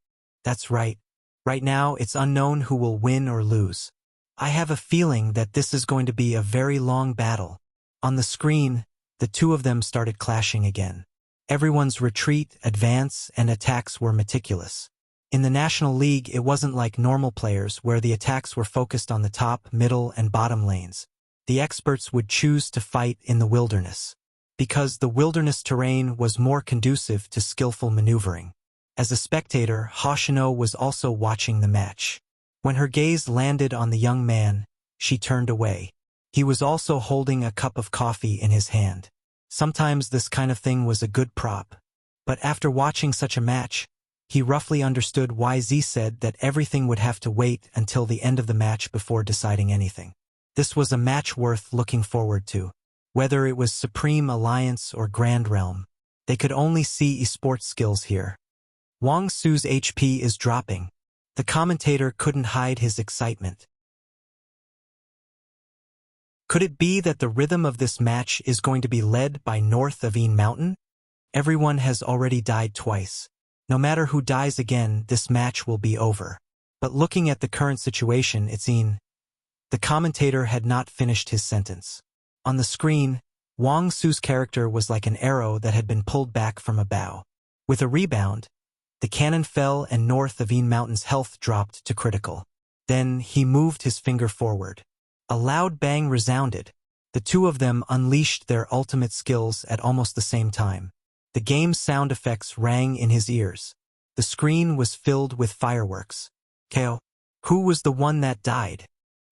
That's right. Right now, it's unknown who will win or lose. I have a feeling that this is going to be a very long battle. On the screen, the two of them started clashing again. Everyone's retreat, advance, and attacks were meticulous. In the National League, it wasn't like normal players where the attacks were focused on the top, middle, and bottom lanes. The experts would choose to fight in the wilderness, because the wilderness terrain was more conducive to skillful maneuvering. As a spectator, Hoshino was also watching the match. When her gaze landed on the young man, she turned away. He was also holding a cup of coffee in his hand. Sometimes this kind of thing was a good prop. But after watching such a match, he roughly understood why Z said that everything would have to wait until the end of the match before deciding anything. This was a match worth looking forward to. Whether it was Supreme Alliance or Grand Realm, they could only see esports skills here. Wang Su's HP is dropping. The commentator couldn't hide his excitement. Could it be that the rhythm of this match is going to be led by north of Een Mountain? Everyone has already died twice. No matter who dies again, this match will be over. But looking at the current situation, it's Een. The commentator had not finished his sentence. On the screen, Wang Su's character was like an arrow that had been pulled back from a bow. With a rebound, the cannon fell and north of Een Mountain's health dropped to critical. Then he moved his finger forward. A loud bang resounded. The two of them unleashed their ultimate skills at almost the same time. The game's sound effects rang in his ears. The screen was filled with fireworks. KO. Who was the one that died?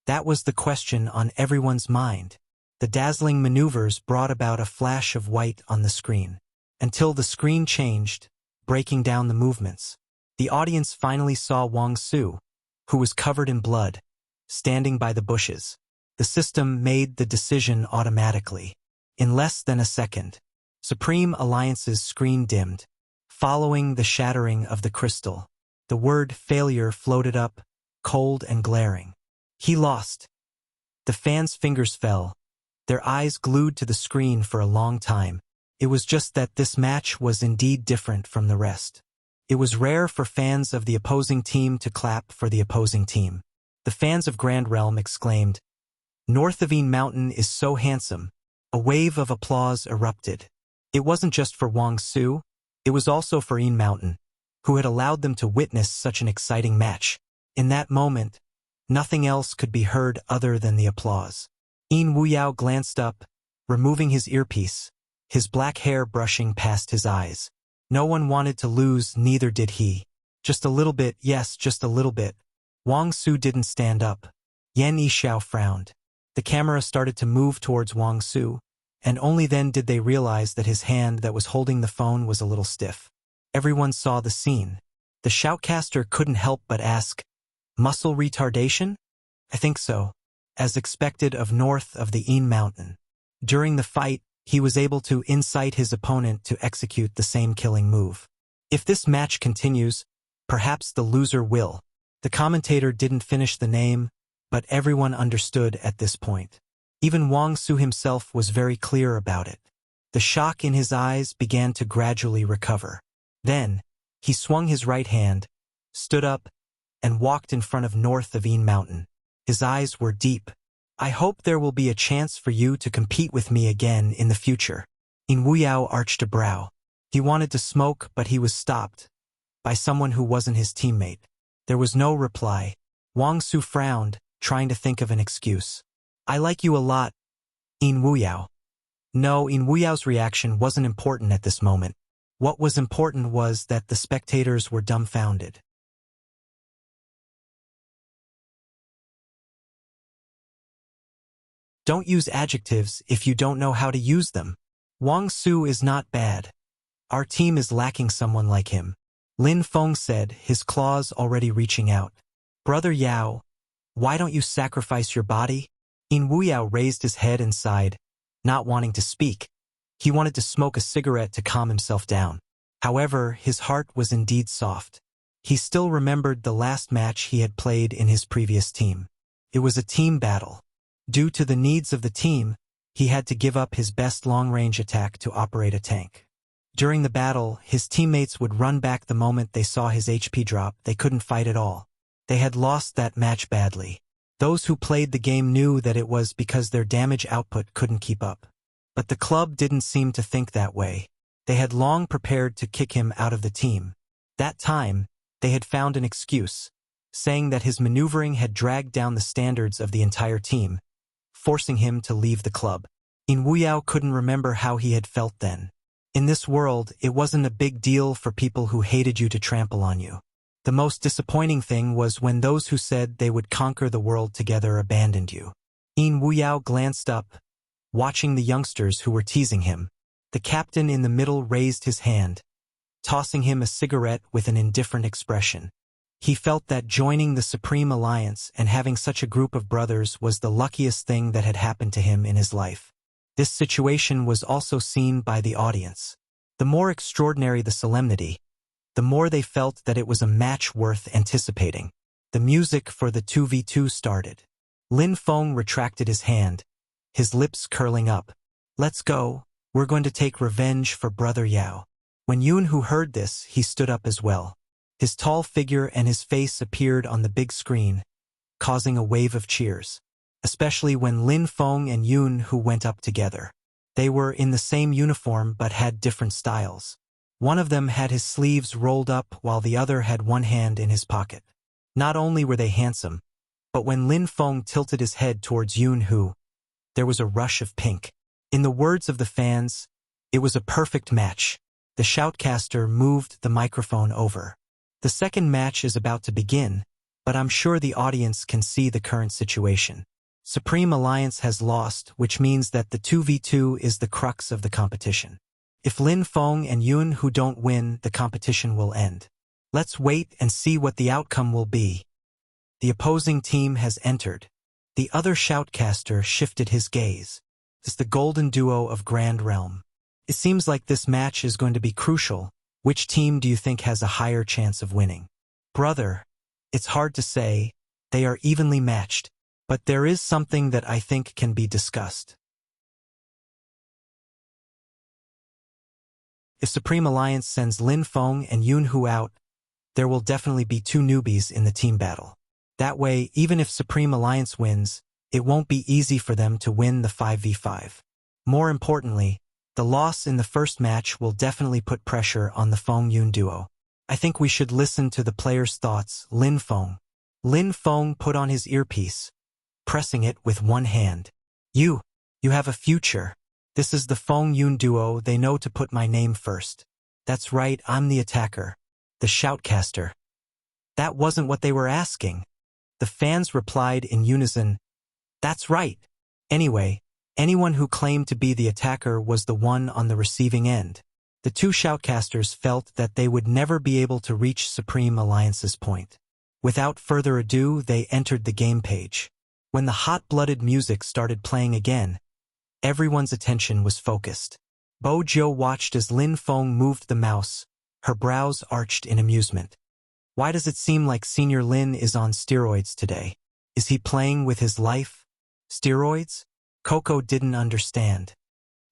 That was the question on everyone's mind. The dazzling maneuvers brought about a flash of white on the screen. Until the screen changed, breaking down the movements. The audience finally saw Wang Su, who was covered in blood, standing by the bushes. The system made the decision automatically. In less than a second, Supreme Alliance's screen dimmed, following the shattering of the crystal. The word failure floated up, cold and glaring. He lost. The fans' fingers fell, their eyes glued to the screen for a long time. It was just that this match was indeed different from the rest. It was rare for fans of the opposing team to clap for the opposing team. The fans of Grand Realm exclaimed, "North of Een Mountain is so handsome." A wave of applause erupted. It wasn't just for Wang Su, it was also for Een Mountain, who had allowed them to witness such an exciting match. In that moment, nothing else could be heard other than the applause. Een Wuyao glanced up, removing his earpiece, his black hair brushing past his eyes. No one wanted to lose, neither did he. Just a little bit, yes, just a little bit. Wang Su didn't stand up. Yan Yishao frowned. The camera started to move towards Wang Su, and only then did they realize that his hand that was holding the phone was a little stiff. Everyone saw the scene. The shoutcaster couldn't help but ask, "Muscle retardation?" "I think so." As expected of north of the Een Mountain. During the fight, he was able to incite his opponent to execute the same killing move. If this match continues, perhaps the loser will. The commentator didn't finish the name, but everyone understood at this point. Even Wang Su himself was very clear about it. The shock in his eyes began to gradually recover. Then, he swung his right hand, stood up, and walked in front of north of Een Mountain. His eyes were deep. "I hope there will be a chance for you to compete with me again in the future." Een Wuyao arched a brow. He wanted to smoke, but he was stopped by someone who wasn't his teammate. There was no reply. Wang Su frowned, trying to think of an excuse. "I like you a lot, Een Wuyao." No, Een Wuyao's reaction wasn't important at this moment. What was important was that the spectators were dumbfounded. Don't use adjectives if you don't know how to use them. Wang Su is not bad. Our team is lacking someone like him. Lin Feng said, his claws already reaching out. "Brother Yao, why don't you sacrifice your body?" Een Wuyao raised his head and sighed, not wanting to speak. He wanted to smoke a cigarette to calm himself down. However, his heart was indeed soft. He still remembered the last match he had played in his previous team. It was a team battle. Due to the needs of the team, he had to give up his best long-range attack to operate a tank. During the battle, his teammates would run back the moment they saw his HP drop. They couldn't fight at all. They had lost that match badly. Those who played the game knew that it was because their damage output couldn't keep up. But the club didn't seem to think that way. They had long prepared to kick him out of the team. That time, they had found an excuse, saying that his maneuvering had dragged down the standards of the entire team, forcing him to leave the club. In Wuyao couldn't remember how he had felt then. In this world, it wasn't a big deal for people who hated you to trample on you. The most disappointing thing was when those who said they would conquer the world together abandoned you. In Wuyao glanced up, watching the youngsters who were teasing him. The captain in the middle raised his hand, tossing him a cigarette with an indifferent expression. He felt that joining the Supreme Alliance and having such a group of brothers was the luckiest thing that had happened to him in his life. This situation was also seen by the audience. The more extraordinary the solemnity, the more they felt that it was a match worth anticipating. The music for the 2v2 started. Lin Feng retracted his hand, his lips curling up. "Let's go. We're going to take revenge for Brother Yao." When Yunhu heard this, he stood up as well. His tall figure and his face appeared on the big screen, causing a wave of cheers. Especially when Lin Feng and Yunhu went up together. They were in the same uniform but had different styles. One of them had his sleeves rolled up while the other had one hand in his pocket. Not only were they handsome, but when Lin Feng tilted his head towards Yunhu, there was a rush of pink. In the words of the fans, it was a perfect match. The shoutcaster moved the microphone over. The second match is about to begin, but I'm sure the audience can see the current situation. Supreme Alliance has lost, which means that the 2v2 is the crux of the competition. If Lin Feng and Yunhu don't win, the competition will end. Let's wait and see what the outcome will be. The opposing team has entered. The other shoutcaster shifted his gaze. It's the golden duo of Grand Realm. It seems like this match is going to be crucial. Which team do you think has a higher chance of winning? Brother, it's hard to say. They are evenly matched. But there is something that I think can be discussed. If Supreme Alliance sends Lin Feng and Yunhu out, there will definitely be two newbies in the team battle. That way, even if Supreme Alliance wins, it won't be easy for them to win the 5v5. More importantly, the loss in the first match will definitely put pressure on the Feng-Yun duo. I think we should listen to the players' thoughts. Lin Feng. Lin Feng put on his earpiece, pressing it with one hand. You have a future. This is the Feng-Yun duo. They know to put my name first. That's right, I'm the attacker. The shoutcaster. That wasn't what they were asking. The fans replied in unison, "That's right." Anyway, anyone who claimed to be the attacker was the one on the receiving end. The two shoutcasters felt that they would never be able to reach Supreme Alliance's point. Without further ado, they entered the game page. When the hot-blooded music started playing again, everyone's attention was focused. Bo Jiu watched as Lin Feng moved the mouse, her brows arched in amusement. Why does it seem like Senior Lin is on steroids today? Is he playing with his life? Steroids? Coco didn't understand.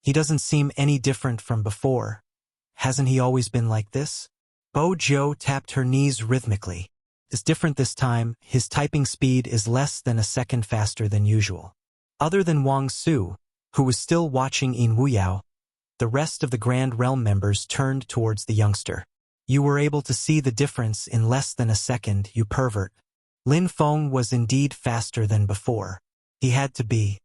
He doesn't seem any different from before. Hasn't he always been like this? Bo Jiu tapped her knees rhythmically. It's different this time. His typing speed is less than a second faster than usual. Other than Wang Su, who was still watching in Wuyao, the rest of the Grand Realm members turned towards the youngster. You were able to see the difference in less than a second, you pervert. Lin Feng was indeed faster than before. He had to be.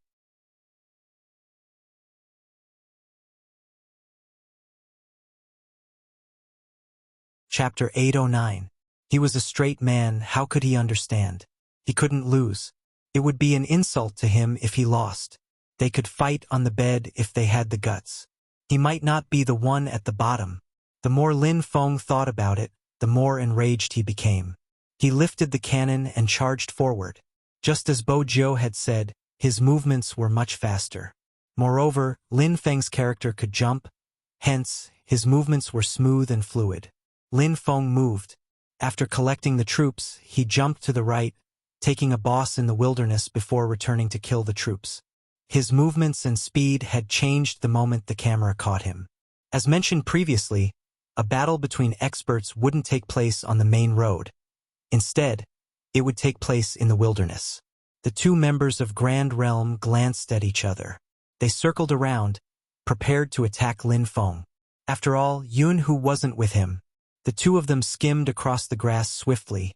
Chapter 809. He was a straight man, how could he understand? He couldn't lose. It would be an insult to him if he lost. They could fight on the bed if they had the guts. He might not be the one at the bottom. The more Lin Feng thought about it, the more enraged he became. He lifted the cannon and charged forward. Just as Bo Jiu had said, his movements were much faster. Moreover, Lin Feng's character could jump, hence, his movements were smooth and fluid. Lin Feng moved. After collecting the troops, he jumped to the right, taking a boss in the wilderness before returning to kill the troops. His movements and speed had changed the moment the camera caught him. As mentioned previously, a battle between experts wouldn't take place on the main road. Instead, it would take place in the wilderness. The two members of Grand Realm glanced at each other. They circled around, prepared to attack Lin Feng. After all, Yun Hu wasn't with him. The two of them skimmed across the grass swiftly,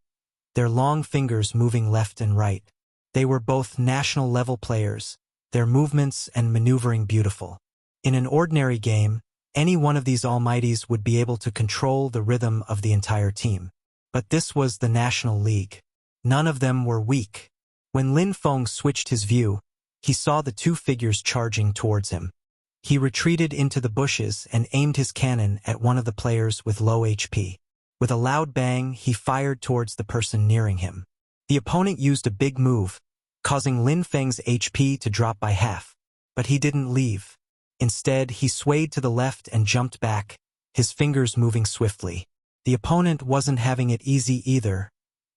their long fingers moving left and right. They were both national-level players, their movements and maneuvering beautiful. In an ordinary game, any one of these almighties would be able to control the rhythm of the entire team. But this was the National League. None of them were weak. When Lin Feng switched his view, he saw the two figures charging towards him. He retreated into the bushes and aimed his cannon at one of the players with low HP. With a loud bang, he fired towards the person nearing him. The opponent used a big move, causing Lin Feng's HP to drop by half. But he didn't leave. Instead, he swayed to the left and jumped back, his fingers moving swiftly. The opponent wasn't having it easy either,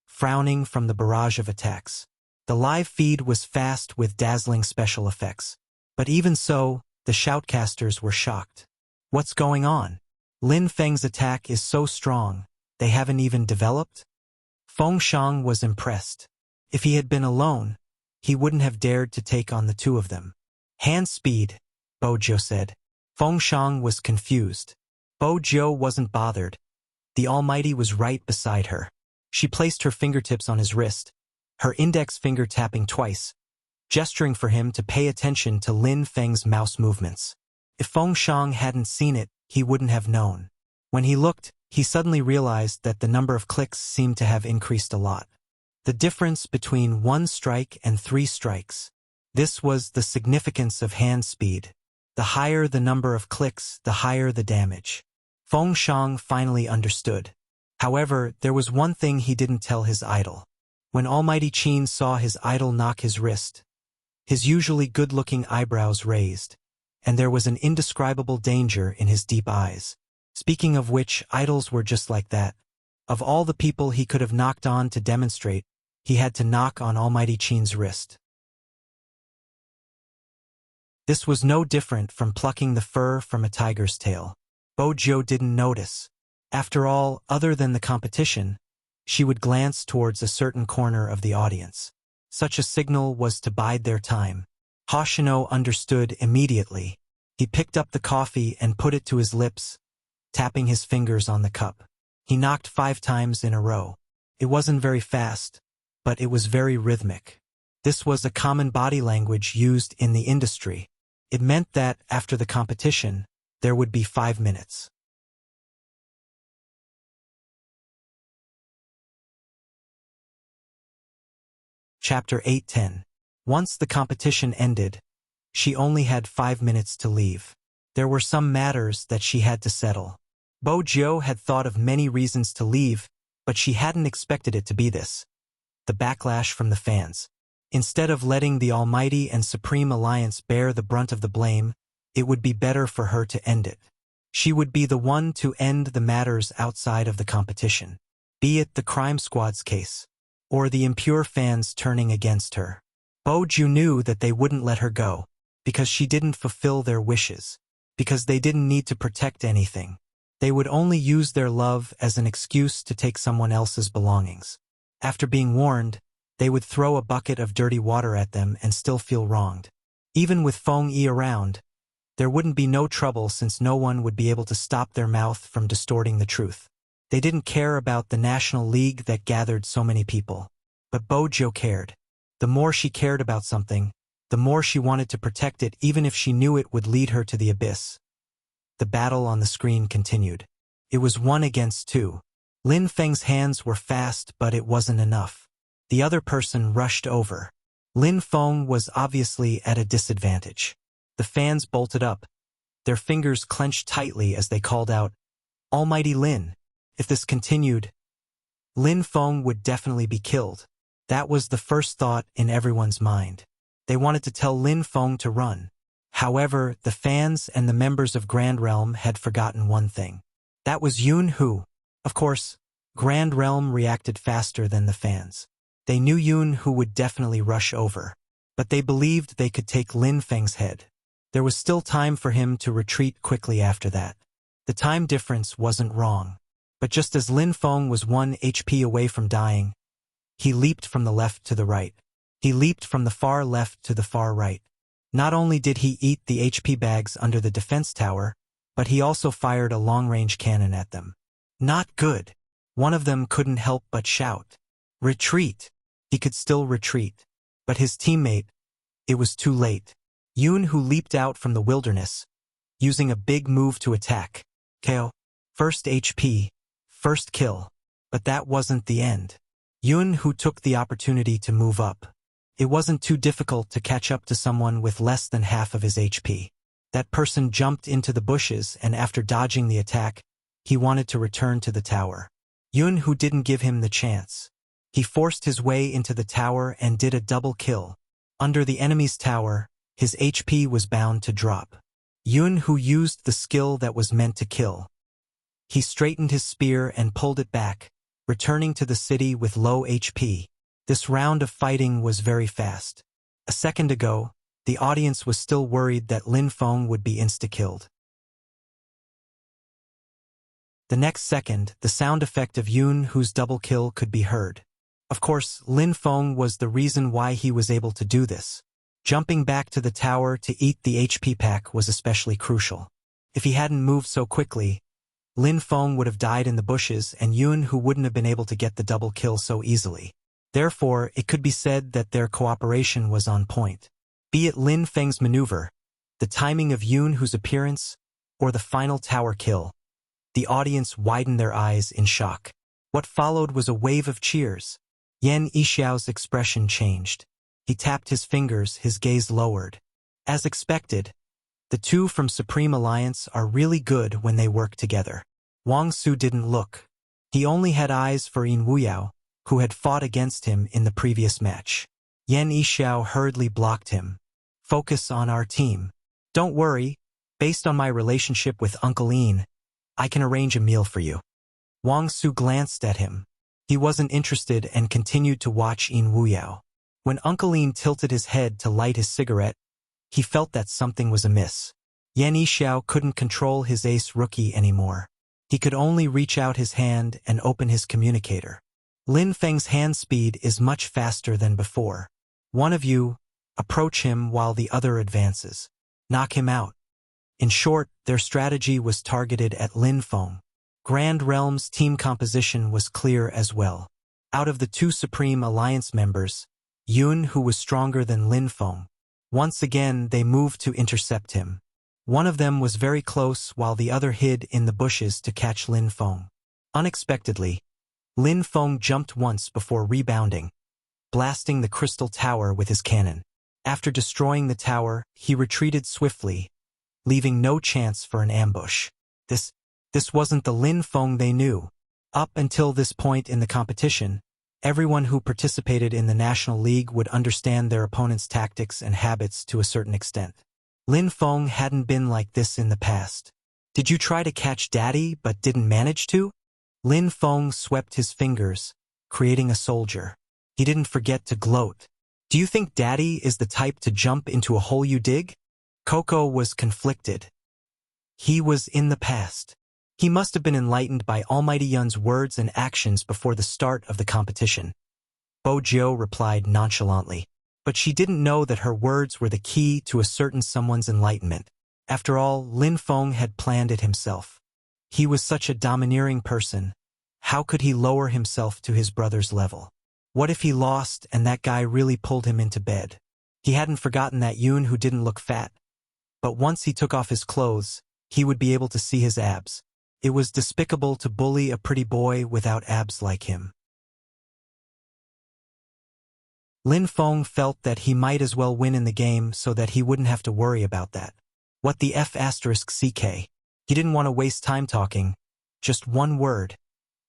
frowning from the barrage of attacks. The live feed was fast with dazzling special effects. But even so, the shoutcasters were shocked. What's going on? Lin Feng's attack is so strong, they haven't even developed? Feng Shang was impressed. If he had been alone, he wouldn't have dared to take on the two of them. Hand speed, Bojo said. Feng Shang was confused. Bojo wasn't bothered. The Almighty was right beside her. She placed her fingertips on his wrist, her index finger tapping twice, gesturing for him to pay attention to Lin Feng's mouse movements. If Feng Shang hadn't seen it, he wouldn't have known. When he looked, he suddenly realized that the number of clicks seemed to have increased a lot. The difference between 1 strike and 3 strikes. This was the significance of hand speed. The higher the number of clicks, the higher the damage. Feng Shang finally understood. However, there was one thing he didn't tell his idol. When Almighty Qin saw his idol knock his wrist, his usually good-looking eyebrows raised, and there was an indescribable danger in his deep eyes. Speaking of which, idols were just like that. Of all the people he could have knocked on to demonstrate, he had to knock on Almighty Qin's wrist. This was no different from plucking the fur from a tiger's tail. Bojo didn't notice. After all, other than the competition, she would glance towards a certain corner of the audience. Such a signal was to bide their time. Hoshino understood immediately. He picked up the coffee and put it to his lips, tapping his fingers on the cup. He knocked 5 times in a row. It wasn't very fast, but it was very rhythmic. This was a common body language used in the industry. It meant that, after the competition, there would be 5 minutes. Chapter 8:10. Once the competition ended, she only had 5 minutes to leave. There were some matters that she had to settle. Bojo had thought of many reasons to leave, but she hadn't expected it to be this. The backlash from the fans. Instead of letting the Almighty and Supreme Alliance bear the brunt of the blame, it would be better for her to end it. She would be the one to end the matters outside of the competition, be it the crime squad's case, or the impure fans turning against her. Bojo knew that they wouldn't let her go, because she didn't fulfill their wishes, because they didn't need to protect anything. They would only use their love as an excuse to take someone else's belongings. After being warned, they would throw a bucket of dirty water at them and still feel wronged. Even with Feng Yi around, there wouldn't be no trouble since no one would be able to stop their mouth from distorting the truth. They didn't care about the National League that gathered so many people. But Bojo cared. The more she cared about something, the more she wanted to protect it even if she knew it would lead her to the abyss. The battle on the screen continued. It was 1 against 2. Lin Feng's hands were fast, but it wasn't enough. The other person rushed over. Lin Feng was obviously at a disadvantage. The fans bolted up, their fingers clenched tightly as they called out, "Almighty Lin!" If this continued, Lin Feng would definitely be killed. That was the first thought in everyone's mind. They wanted to tell Lin Feng to run. However, the fans and the members of Grand Realm had forgotten one thing. That was Yun Hu. Of course, Grand Realm reacted faster than the fans. They knew Yun Hu would definitely rush over, but they believed they could take Lin Feng's head. There was still time for him to retreat quickly after that. The time difference wasn't wrong. But just as Lin Feng was 1 HP away from dying, he leaped from the left to the right. He leaped from the far left to the far right. Not only did he eat the HP bags under the defense tower, but he also fired a long-range cannon at them. Not good. One of them couldn't help but shout, "Retreat!" He could still retreat. But his teammate, it was too late. Yoon, who leaped out from the wilderness, using a big move to attack. KO. First HP. First kill. But that wasn't the end. Yoon, who took the opportunity to move up. It wasn't too difficult to catch up to someone with less than half of his HP. That person jumped into the bushes, and after dodging the attack, he wanted to return to the tower. Yoon, who didn't give him the chance. He forced his way into the tower and did a double kill. Under the enemy's tower, his HP was bound to drop. Yoon, who used the skill that was meant to kill. He straightened his spear and pulled it back, returning to the city with low HP. This round of fighting was very fast. A second ago, the audience was still worried that Lin Feng would be insta-killed. The next second, the sound effect of Yoon, whose double kill, could be heard. Of course, Lin Feng was the reason why he was able to do this. Jumping back to the tower to eat the HP pack was especially crucial. If he hadn't moved so quickly, Lin Feng would have died in the bushes, and Yoon, who wouldn't have been able to get the double kill so easily. Therefore, it could be said that their cooperation was on point. Be it Lin Feng's maneuver, the timing of Yoon, whose appearance, or the final tower kill, the audience widened their eyes in shock. What followed was a wave of cheers. Yan Yixiao's expression changed. He tapped his fingers, his gaze lowered. As expected, the two from Supreme Alliance are really good when they work together. Wang Su didn't look. He only had eyes for Yin Wuyao, who had fought against him in the previous match. Yan Yixiao hurriedly blocked him. Focus on our team. Don't worry, based on my relationship with Uncle Yin, I can arrange a meal for you. Wang Su glanced at him. He wasn't interested and continued to watch Yin Wuyao. When Uncle Yin tilted his head to light his cigarette, he felt that something was amiss. Yan Yixiao couldn't control his ace rookie anymore. He could only reach out his hand and open his communicator. Lin Feng's hand speed is much faster than before. One of you, approach him while the other advances. Knock him out. In short, their strategy was targeted at Lin Feng. Grand Realm's team composition was clear as well. Out of the two Supreme Alliance members, Yoon, who was stronger than Lin Feng. Once again, they moved to intercept him. One of them was very close while the other hid in the bushes to catch Lin Feng. Unexpectedly, Lin Feng jumped once before rebounding, blasting the crystal tower with his cannon. After destroying the tower, he retreated swiftly, leaving no chance for an ambush. This wasn't the Lin Feng they knew. Up until this point in the competition, everyone who participated in the National League would understand their opponent's tactics and habits to a certain extent. Lin Feng hadn't been like this in the past. Did you try to catch Daddy but didn't manage to? Lin Feng swept his fingers, creating a soldier. He didn't forget to gloat. Do you think Daddy is the type to jump into a hole you dig? Coco was conflicted. He was in the past. He must have been enlightened by Almighty Yun's words and actions before the start of the competition. Bo Jiao replied nonchalantly. But she didn't know that her words were the key to a certain someone's enlightenment. After all, Lin Feng had planned it himself. He was such a domineering person. How could he lower himself to his brother's level? What if he lost and that guy really pulled him into bed? He hadn't forgotten that Yoon, who didn't look fat. But once he took off his clothes, he would be able to see his abs. It was despicable to bully a pretty boy without abs like him. Lin Feng felt that he might as well win in the game so that he wouldn't have to worry about that. What the F***ck? He didn't want to waste time talking. Just one word.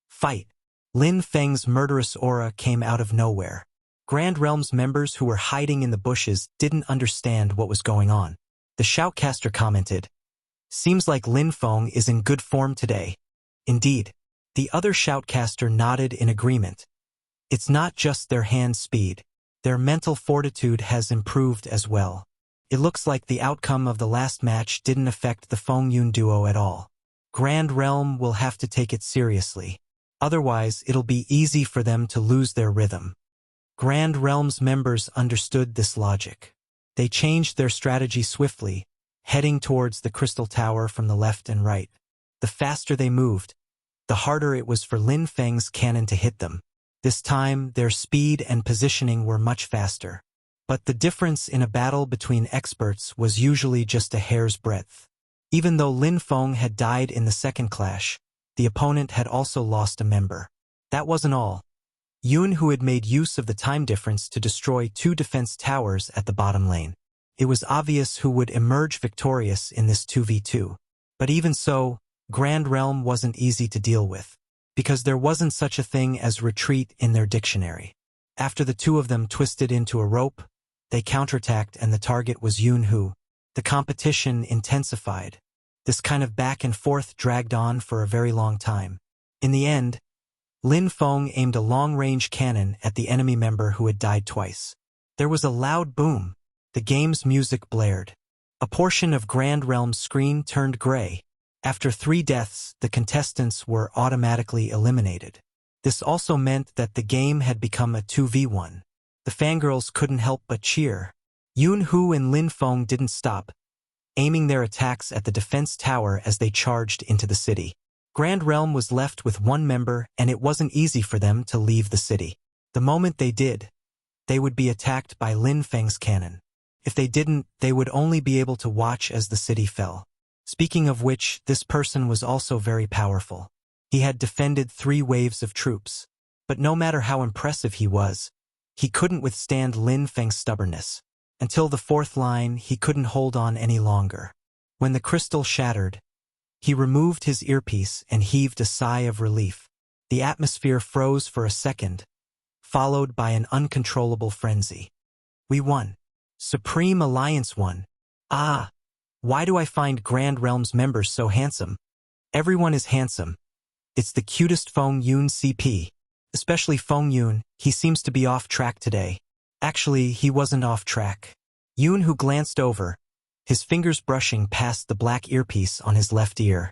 Fight. Lin Feng's murderous aura came out of nowhere. Grand Realm's members who were hiding in the bushes didn't understand what was going on. The shoutcaster commented, "Seems like Lin Feng is in good form today." Indeed. The other shoutcaster nodded in agreement. It's not just their hand speed. Their mental fortitude has improved as well. It looks like the outcome of the last match didn't affect the Feng Yun duo at all. Grand Realm will have to take it seriously. Otherwise, it'll be easy for them to lose their rhythm. Grand Realm's members understood this logic. They changed their strategy swiftly, heading towards the crystal tower from the left and right. The faster they moved, the harder it was for Lin Feng's cannon to hit them. This time, their speed and positioning were much faster. But the difference in a battle between experts was usually just a hair's breadth. Even though Lin Feng had died in the second clash, the opponent had also lost a member. That wasn't all. Yun Hu had made use of the time difference to destroy 2 defense towers at the bottom lane. It was obvious who would emerge victorious in this 2v2. But even so, Grand Realm wasn't easy to deal with, because there wasn't such a thing as retreat in their dictionary. After the 2 of them twisted into a rope, they counterattacked and the target was Yun Hu. The competition intensified. This kind of back and forth dragged on for a very long time. In the end, Lin Feng aimed a long-range cannon at the enemy member who had died twice. There was a loud boom. The game's music blared. A portion of Grand Realm's screen turned gray. After 3 deaths, the contestants were automatically eliminated. This also meant that the game had become a 2v1. The fangirls couldn't help but cheer. Yun Hu and Lin Feng didn't stop, aiming their attacks at the defense tower as they charged into the city. Grand Realm was left with 1 member, and it wasn't easy for them to leave the city. The moment they did, they would be attacked by Lin Feng's cannon. If they didn't, they would only be able to watch as the city fell. Speaking of which, this person was also very powerful. He had defended 3 waves of troops. But no matter how impressive he couldn't withstand Lin Feng's stubbornness. Until the 4th line, he couldn't hold on any longer. When the crystal shattered, he removed his earpiece and heaved a sigh of relief. The atmosphere froze for a second, followed by an uncontrollable frenzy. We won. Supreme Alliance won. Ah! Why do I find Grand Realm's members so handsome? Everyone is handsome. It's the cutest Feng Yun CP. Especially Feng Yun, he seems to be off track today. Actually, he wasn't off track. Yun Hu glanced over, his fingers brushing past the black earpiece on his left ear.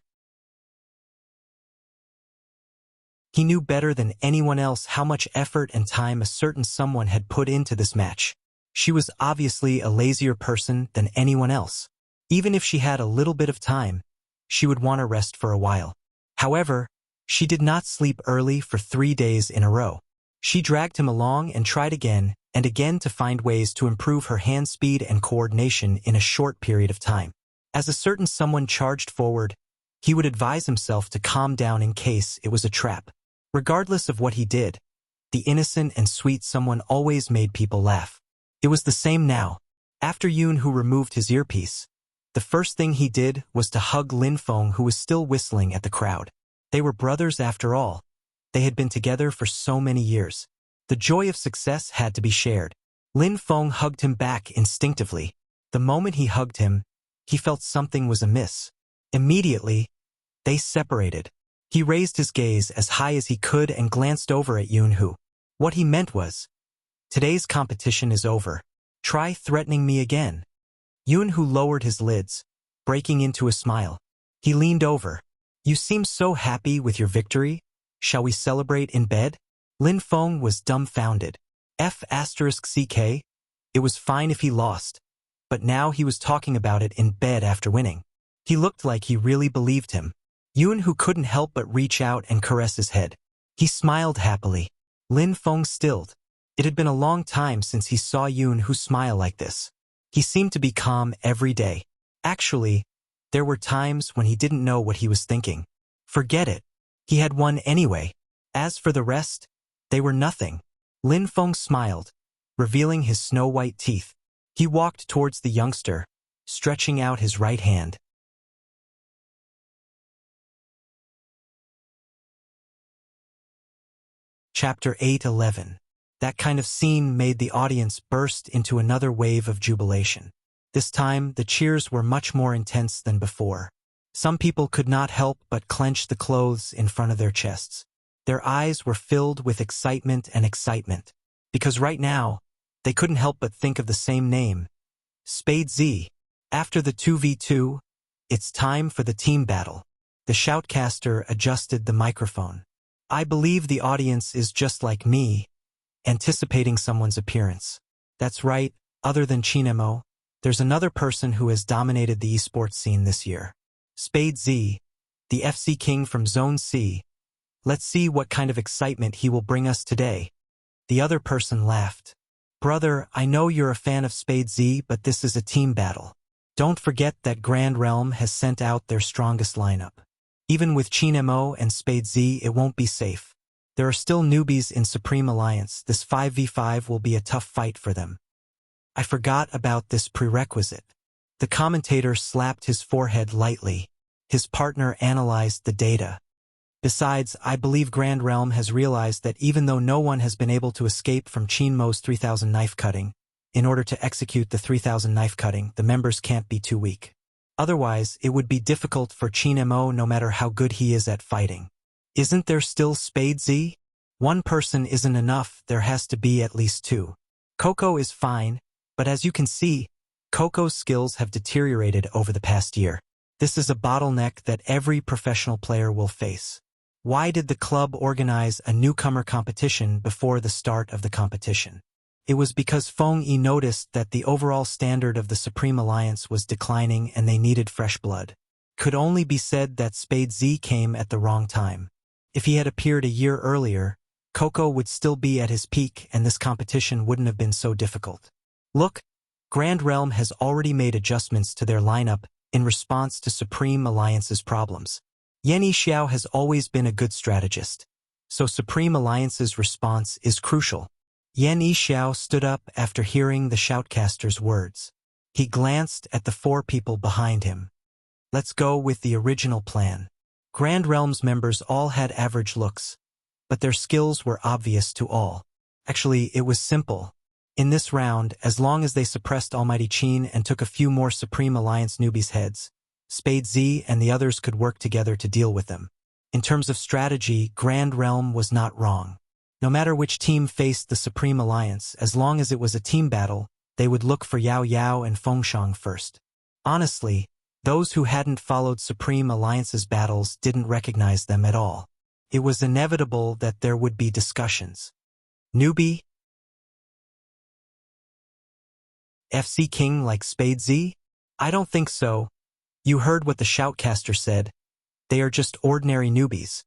He knew better than anyone else how much effort and time a certain someone had put into this match. She was obviously a lazier person than anyone else. Even if she had a little bit of time, she would want to rest for a while. However, she did not sleep early for 3 days in a row. She dragged him along and tried again and again to find ways to improve her hand speed and coordination in a short period of time. As a certain someone charged forward, he would advise himself to calm down in case it was a trap. Regardless of what he did, the innocent and sweet someone always made people laugh. It was the same now. After Yun Hu removed his earpiece, the first thing he did was to hug Lin Feng, who was still whistling at the crowd. They were brothers after all. They had been together for so many years. The joy of success had to be shared. Lin Feng hugged him back instinctively. The moment he hugged him, he felt something was amiss. Immediately, they separated. He raised his gaze as high as he could and glanced over at Yun Hu. What he meant was, "Today's competition is over. Try threatening me again." Yun Hu lowered his lids, breaking into a smile. He leaned over. "You seem so happy with your victory. Shall we celebrate in bed?" Lin Feng was dumbfounded. F***CK? It was fine if he lost. But now he was talking about it in bed after winning. He looked like he really believed him. Yun Hu couldn't help but reach out and caress his head. He smiled happily. Lin Feng stilled. It had been a long time since he saw Yun Hu smile like this. He seemed to be calm every day. Actually, there were times when he didn't know what he was thinking. Forget it. He had won anyway. As for the rest, they were nothing. Lin Feng smiled, revealing his snow-white teeth. He walked towards the youngster, stretching out his right hand. Chapter 8:11. That kind of scene made the audience burst into another wave of jubilation. This time, the cheers were much more intense than before. Some people could not help but clench the clothes in front of their chests. Their eyes were filled with excitement, because right now, they couldn't help but think of the same name, Spade Z. After the 2v2, it's time for the team battle. The shoutcaster adjusted the microphone. I believe the audience is just like me, anticipating someone's appearance. That's right, other than Chinemo, There's another person who has dominated the esports scene this year. Spade Z, the FC King from Zone C. Let's see what kind of excitement he will bring us today. The other person laughed. Brother, I know you're a fan of Spade Z, but this is a team battle. Don't forget that Grand Realm has sent out their strongest lineup. Even with Chin Mo and Spade Z, it won't be safe. There are still newbies in Supreme Alliance. This 5v5 will be a tough fight for them. I forgot about this prerequisite. The commentator slapped his forehead lightly. His partner analyzed the data. Besides, I believe Grand Realm has realized that even though no one has been able to escape from Chin Mo's 3000 knife cutting, in order to execute the 3000 knife cutting, the members can't be too weak. Otherwise, it would be difficult for Chin Mo no matter how good he is at fighting. Isn't there still Spade Z? One person isn't enough, there has to be at least two. Coco is fine, but as you can see, Coco's skills have deteriorated over the past year. This is a bottleneck that every professional player will face. Why did the club organize a newcomer competition before the start of the competition? It was because Feng Yi noticed that the overall standard of the Supreme Alliance was declining and they needed fresh blood. Could only be said that Spade Z came at the wrong time. If he had appeared a year earlier, Coco would still be at his peak and this competition wouldn't have been so difficult. Look, Grand Realm has already made adjustments to their lineup in response to Supreme Alliance's problems. Yan Yixiao has always been a good strategist, so Supreme Alliance's response is crucial. Yan Yixiao stood up after hearing the shoutcaster's words. He glanced at the four people behind him. Let's go with the original plan. Grand Realm's members all had average looks, but their skills were obvious to all. Actually, it was simple. In this round, as long as they suppressed Almighty Qin and took a few more Supreme Alliance newbies' heads, Spade Z and the others could work together to deal with them. In terms of strategy, Grand Realm was not wrong. No matter which team faced the Supreme Alliance, as long as it was a team battle, they would look for Yao Yao and Fengshang first. Honestly, those who hadn't followed Supreme Alliance's battles didn't recognize them at all. It was inevitable that there would be discussions. Newbie? FC King like Spade Z? I don't think so. You heard what the shoutcaster said. They are just ordinary newbies.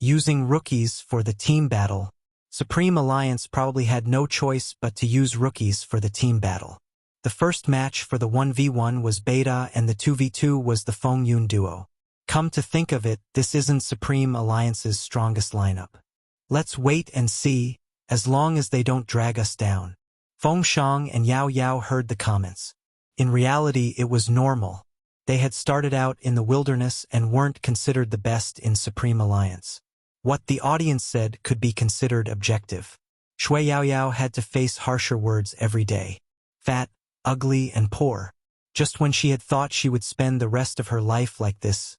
Using rookies for the team battle. Supreme Alliance probably had no choice but to use rookies for the team battle. The first match for the 1v1 was Beta and the 2v2 was the Feng Yun duo. Come to think of it, this isn't Supreme Alliance's strongest lineup. Let's wait and see, as long as they don't drag us down. Fengshang and Yao Yao heard the comments. In reality, it was normal. They had started out in the wilderness and weren't considered the best in Supreme Alliance. What the audience said could be considered objective. Shui Yao Yao had to face harsher words every day. Fat, ugly, and poor. Just when she had thought she would spend the rest of her life like this,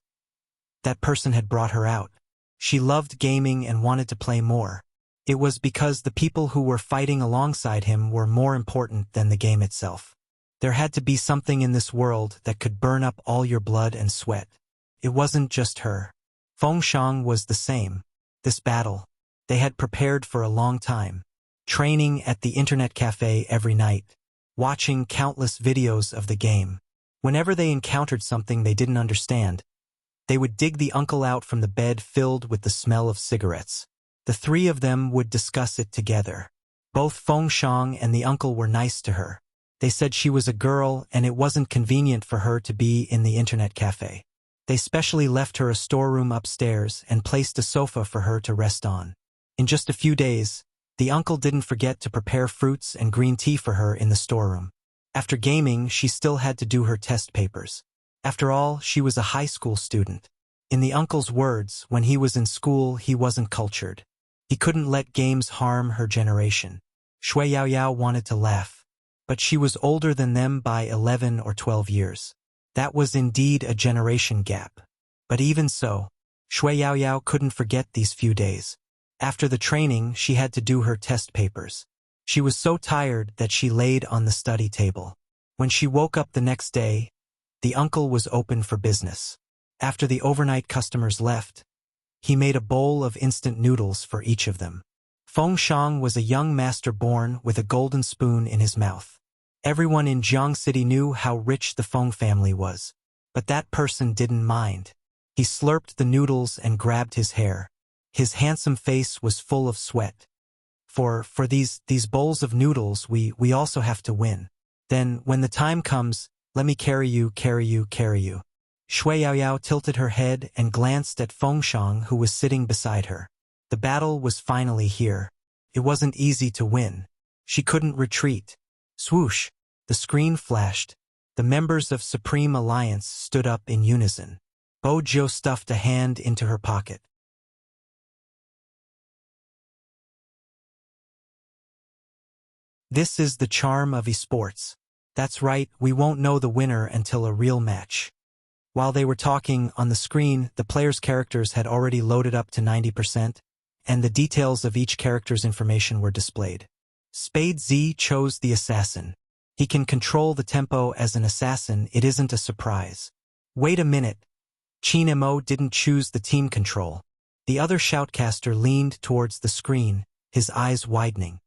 that person had brought her out. She loved gaming and wanted to play more. It was because the people who were fighting alongside him were more important than the game itself. There had to be something in this world that could burn up all your blood and sweat. It wasn't just her. Fengshang was the same. This battle, they had prepared for a long time. Training at the internet cafe every night. Watching countless videos of the game. Whenever they encountered something they didn't understand, they would dig the uncle out from the bed filled with the smell of cigarettes. The three of them would discuss it together. Both Fengshang and the uncle were nice to her. They said she was a girl and it wasn't convenient for her to be in the internet cafe. They specially left her a storeroom upstairs and placed a sofa for her to rest on. In just a few days, the uncle didn't forget to prepare fruits and green tea for her in the storeroom. After gaming, she still had to do her test papers. After all, she was a high school student. In the uncle's words, when he was in school, he wasn't cultured. He couldn't let games harm her generation. Shui Yao Yao wanted to laugh, but she was older than them by 11 or 12 years. That was indeed a generation gap. But even so, Shui Yao Yao couldn't forget these few days. After the training, she had to do her test papers. She was so tired that she laid on the study table. When she woke up the next day, the uncle was open for business. After the overnight customers left, he made a bowl of instant noodles for each of them. Fengshang was a young master born with a golden spoon in his mouth. Everyone in Jiang City knew how rich the Feng family was. But that person didn't mind. He slurped the noodles and grabbed his hair. His handsome face was full of sweat. For these bowls of noodles, we also have to win. Then, when the time comes, let me carry you. Shui Yaoyao tilted her head and glanced at Feng Shang, who was sitting beside her. The battle was finally here. It wasn't easy to win. She couldn't retreat. Swoosh! The screen flashed. The members of Supreme Alliance stood up in unison. Bo Jiu stuffed a hand into her pocket. This is the charm of esports. That's right, we won't know the winner until a real match. While they were talking, on the screen, the players' characters had already loaded up to 90%, and the details of each character's information were displayed. Spade Z chose the assassin. He can control the tempo as an assassin, it isn't a surprise. Wait a minute. Qin Mo didn't choose the team control. The other shoutcaster leaned towards the screen, his eyes widening.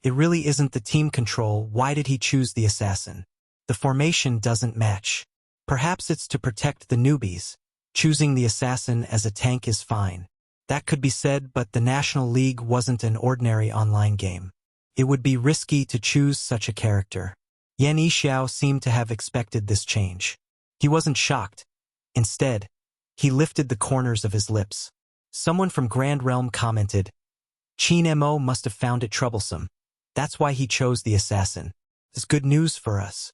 It really isn't the team control, why did he choose the assassin? The formation doesn't match. Perhaps it's to protect the newbies. Choosing the assassin as a tank is fine. That could be said, but the National League wasn't an ordinary online game. It would be risky to choose such a character. Yan Yixiao seemed to have expected this change. He wasn't shocked. Instead, he lifted the corners of his lips. Someone from Grand Realm commented, Qin Mo must have found it troublesome. That's why he chose the assassin. It's good news for us.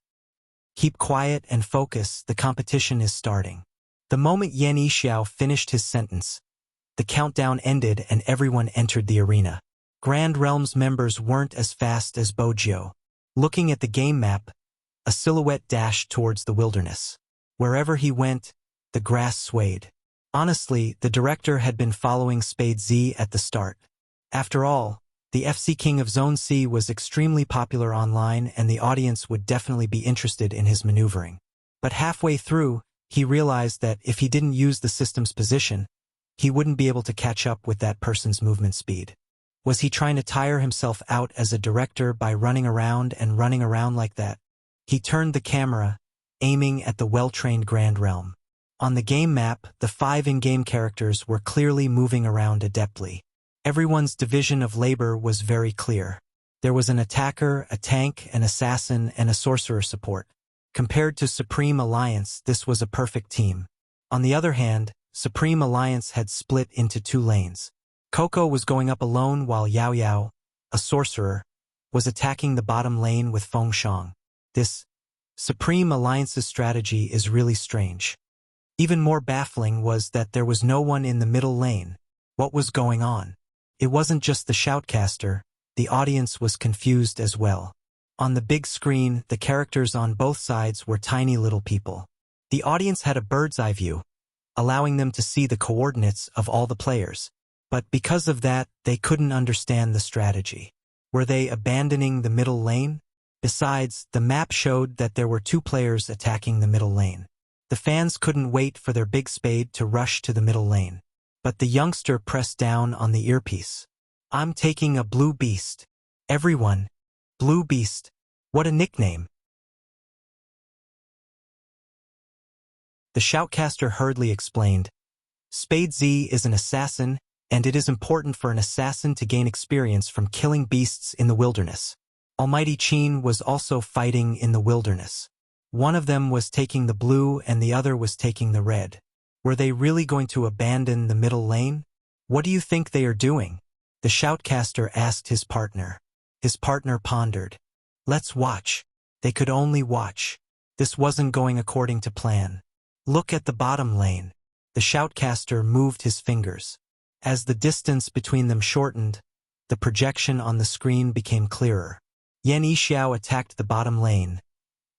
Keep quiet and focus, the competition is starting. The moment Yan Yixiao finished his sentence, the countdown ended and everyone entered the arena. Grand Realm's members weren't as fast as Bo Jiu. Looking at the game map, a silhouette dashed towards the wilderness. Wherever he went, the grass swayed. Honestly, the director had been following Spade Z at the start. After all, the FC King of Zone C was extremely popular online and the audience would definitely be interested in his maneuvering. But halfway through, he realized that if he didn't use the system's position, he wouldn't be able to catch up with that person's movement speed. Was he trying to tire himself out as a director by running around like that? He turned the camera, aiming at the well-trained Grand Realm. On the game map, the 5 in-game characters were clearly moving around adeptly. Everyone's division of labor was very clear. There was an attacker, a tank, an assassin, and a sorcerer support. Compared to Supreme Alliance, this was a perfect team. On the other hand, Supreme Alliance had split into 2 lanes. Coco was going up alone while Yao Yao, a sorcerer, was attacking the bottom lane with Feng Shang. This Supreme Alliance's strategy is really strange. Even more baffling was that there was no one in the middle lane. What was going on? It wasn't just the shoutcaster, the audience was confused as well. On the big screen, the characters on both sides were tiny little people. The audience had a bird's eye view, allowing them to see the coordinates of all the players. But because of that, they couldn't understand the strategy. Were they abandoning the middle lane? Besides, the map showed that there were 2 players attacking the middle lane. The fans couldn't wait for their big spade to rush to the middle lane. But the youngster pressed down on the earpiece. I'm taking a blue beast. Everyone. Blue Beast. What a nickname. The shoutcaster hurriedly explained. Spade Z is an assassin, and it is important for an assassin to gain experience from killing beasts in the wilderness. Almighty Qin was also fighting in the wilderness. One of them was taking the blue and the other was taking the red. Were they really going to abandon the middle lane? What do you think they are doing? The shoutcaster asked his partner. His partner pondered. Let's watch. They could only watch. This wasn't going according to plan. Look at the bottom lane. The shoutcaster moved his fingers. As the distance between them shortened, the projection on the screen became clearer. Yan Yixiao attacked the bottom lane.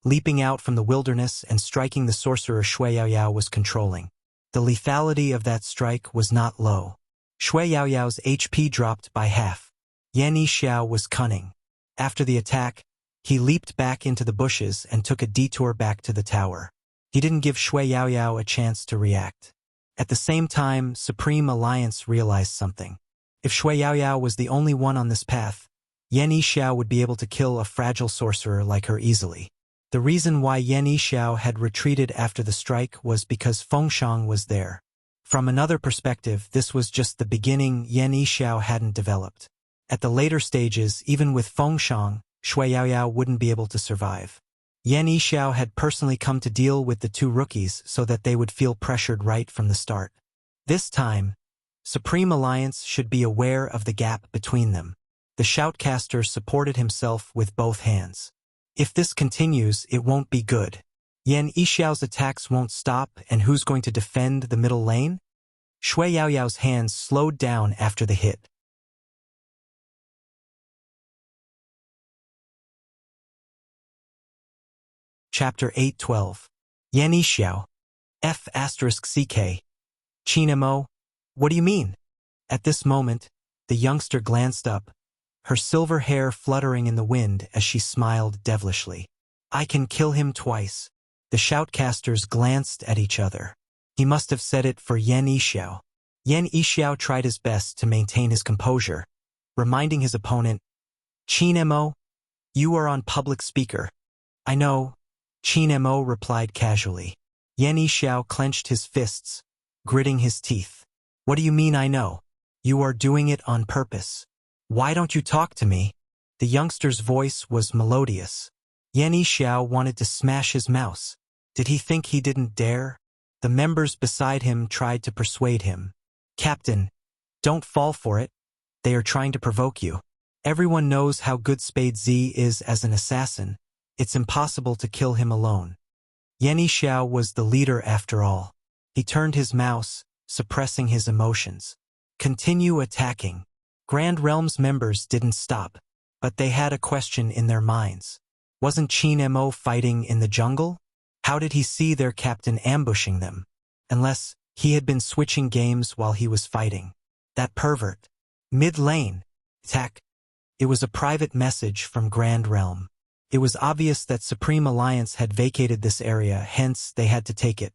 Leaping out from the wilderness and striking the sorcerer Shui Yaoyao was controlling. The lethality of that strike was not low. Shui Yaoyao's HP dropped by half. Yan Yixiao was cunning. After the attack, he leaped back into the bushes and took a detour back to the tower. He didn't give Shui Yaoyao a chance to react. At the same time, Supreme Alliance realized something. If Shui Yaoyao was the only one on this path, Yan Yixiao would be able to kill a fragile sorcerer like her easily. The reason why Yan Yixiao had retreated after the strike was because Fengshang was there. From another perspective, this was just the beginning. Yan Yixiao hadn't developed. At the later stages, even with Fengshang, Shui Yaoyao wouldn't be able to survive. Yan Yixiao had personally come to deal with the two rookies so that they would feel pressured right from the start. This time, Supreme Alliance should be aware of the gap between them. The shoutcaster supported himself with both hands. If this continues, it won't be good. Yan Yixiao's attacks won't stop, and who's going to defend the middle lane? Shui Yaoyao's hands slowed down after the hit. Chapter 8:12. Yan Yixiao. F***CK. Qin-mo? What do you mean? At this moment, the youngster glanced up, her silver hair fluttering in the wind as she smiled devilishly. I can kill him twice. The shoutcasters glanced at each other. He must have said it for Yan Yixiao. Yan Yixiao tried his best to maintain his composure, reminding his opponent, Qin-mo, you are on public speaker. I know. Qin-mo replied casually. Yan Yixiao clenched his fists, gritting his teeth. What do you mean I know? You are doing it on purpose. Why don't you talk to me? The youngster's voice was melodious. Yan Yixiao wanted to smash his mouse. Did he think he didn't dare? The members beside him tried to persuade him. Captain, don't fall for it. They are trying to provoke you. Everyone knows how good Spade Z is as an assassin. It's impossible to kill him alone. Yan Yixiao was the leader after all. He turned his mouse, suppressing his emotions. Continue attacking. Grand Realms members didn't stop, but they had a question in their minds. Wasn't Qin-mo fighting in the jungle? How did he see their captain ambushing them? Unless he had been switching games while he was fighting. That pervert. Mid-lane. Attack. It was a private message from Grand Realm. It was obvious that Supreme Alliance had vacated this area, hence they had to take it.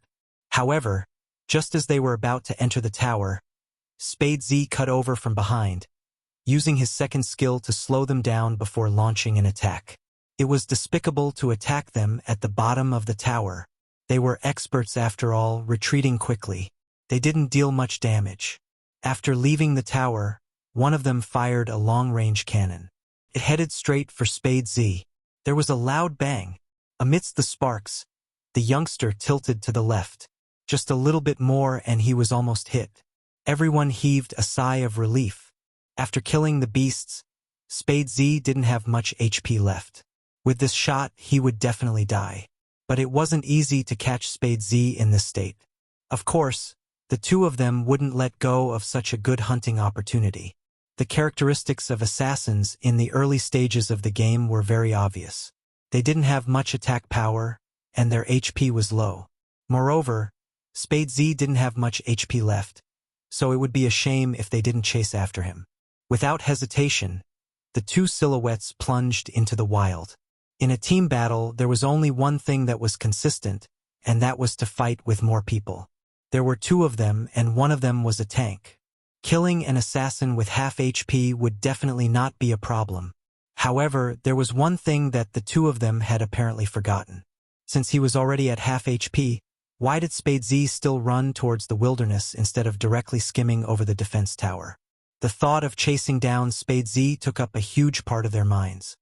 However, just as they were about to enter the tower, Spade Z cut over from behind, using his second skill to slow them down before launching an attack. It was despicable to attack them at the bottom of the tower. They were experts after all, retreating quickly. They didn't deal much damage. After leaving the tower, one of them fired a long-range cannon. It headed straight for Spade Z. There was a loud bang. Amidst the sparks, the youngster tilted to the left. Just a little bit more and he was almost hit. Everyone heaved a sigh of relief. After killing the beasts, Spade Z didn't have much HP left. With this shot, he would definitely die. But it wasn't easy to catch Spade Z in this state. Of course, the two of them wouldn't let go of such a good hunting opportunity. The characteristics of assassins in the early stages of the game were very obvious. They didn't have much attack power, and their HP was low. Moreover, Spade Z didn't have much HP left, so it would be a shame if they didn't chase after him. Without hesitation, the two silhouettes plunged into the wild. In a team battle, there was only one thing that was consistent, and that was to fight with more people. There were two of them, and one of them was a tank. Killing an assassin with half HP would definitely not be a problem. However, there was one thing that the two of them had apparently forgotten. Since he was already at half HP, why did Spade Z still run towards the wilderness instead of directly skimming over the defense tower? The thought of chasing down Spade Z took up a huge part of their minds.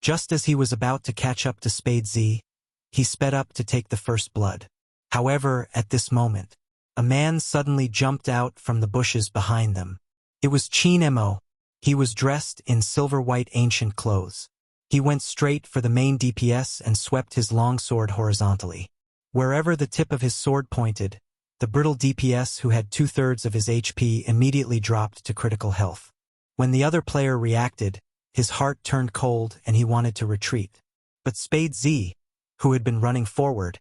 Just as he was about to catch up to Spade Z, he sped up to take the first blood. However, at this moment, a man suddenly jumped out from the bushes behind them. It was Qin-mo. He was dressed in silver-white ancient clothes. He went straight for the main DPS and swept his long sword horizontally. Wherever the tip of his sword pointed, the brittle DPS who had 2/3 of his HP immediately dropped to critical health. When the other player reacted, his heart turned cold and he wanted to retreat. But Spade Z, who had been running forward,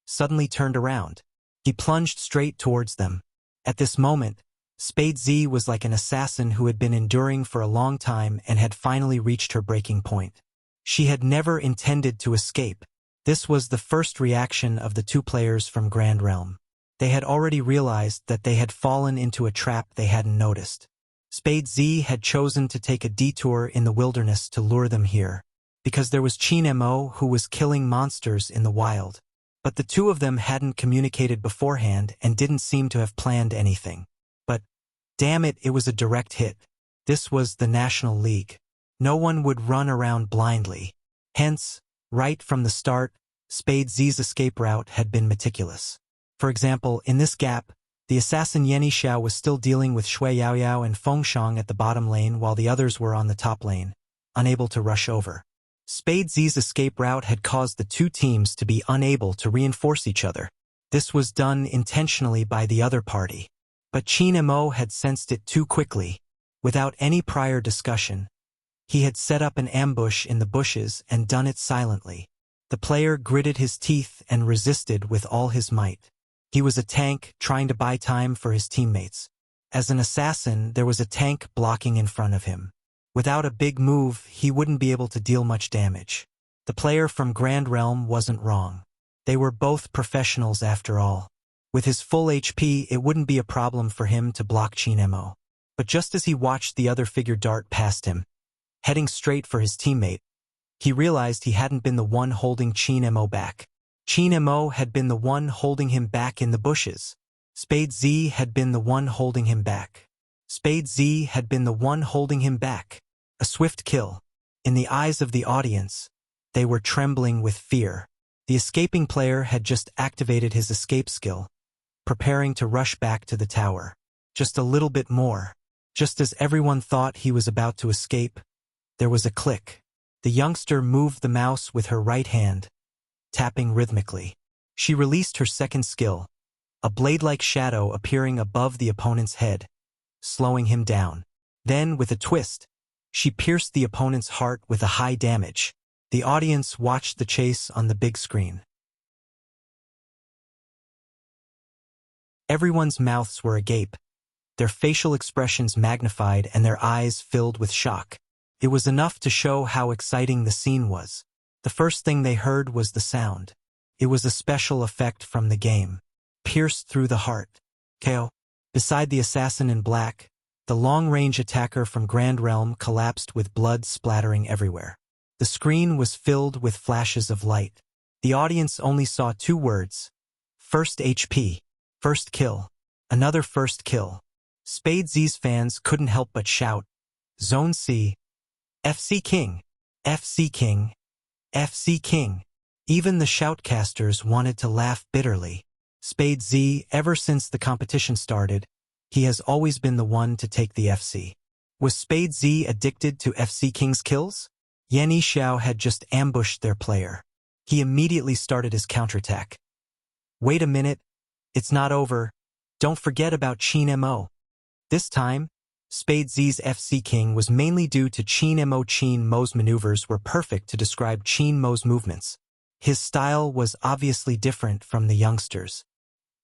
suddenly turned around. He plunged straight towards them. At this moment, Spade Z was like an assassin who had been enduring for a long time and had finally reached her breaking point. She had never intended to escape. This was the first reaction of the two players from Grand Realm. They had already realized that they had fallen into a trap they hadn't noticed. Spade Z had chosen to take a detour in the wilderness to lure them here, because there was Chin Mo who was killing monsters in the wild. But the two of them hadn't communicated beforehand and didn't seem to have planned anything. But, damn it, it was a direct hit. This was the National League. No one would run around blindly. Hence, right from the start, Spade Z's escape route had been meticulous. For example, in this gap, the assassin Yenny Xiao was still dealing with Shui Yaoyao and Feng Shang at the bottom lane while the others were on the top lane, unable to rush over. Spade Z's escape route had caused the two teams to be unable to reinforce each other. This was done intentionally by the other party. But Chin Mo had sensed it too quickly. Without any prior discussion, he had set up an ambush in the bushes and done it silently. The player gritted his teeth and resisted with all his might. He was a tank trying to buy time for his teammates. As an assassin, there was a tank blocking in front of him. Without a big move, he wouldn't be able to deal much damage. The player from Grand Realm wasn't wrong. They were both professionals after all. With his full HP, it wouldn't be a problem for him to block Chin Mo. But just as he watched the other figure dart past him, heading straight for his teammate, he realized he hadn't been the one holding Chin Mo back. Chin Mo had been the one holding him back in the bushes. Spade Z had been the one holding him back. Spade Z had been the one holding him back. A swift kill. In the eyes of the audience, they were trembling with fear. The escaping player had just activated his escape skill, preparing to rush back to the tower. Just a little bit more. Just as everyone thought he was about to escape, there was a click. The youngster moved the mouse with her right hand, tapping rhythmically. She released her second skill, a blade-like shadow appearing above the opponent's head, slowing him down. Then, with a twist, she pierced the opponent's heart with a high damage. The audience watched the chase on the big screen. Everyone's mouths were agape, their facial expressions magnified and their eyes filled with shock. It was enough to show how exciting the scene was. The first thing they heard was the sound. It was a special effect from the game. Pierced through the heart. KO. Beside the assassin in black, the long-range attacker from Grand Realm collapsed with blood splattering everywhere. The screen was filled with flashes of light. The audience only saw two words. First HP. First kill. Another first kill. Spade Z's fans couldn't help but shout, Zone C. FC King. FC King. FC King. Even the shoutcasters wanted to laugh bitterly. Spade Z, ever since the competition started, he has always been the one to take the FC. Was Spade Z addicted to FC King's kills? Yenny Xiao had just ambushed their player. He immediately started his counterattack. Wait a minute. It's not over. Don't forget about Chin Mo. This time, Spade Z's FC King was mainly due to Chin Mo. Chin Mo's maneuvers were perfect to describe Chin Mo's movements. His style was obviously different from the youngsters.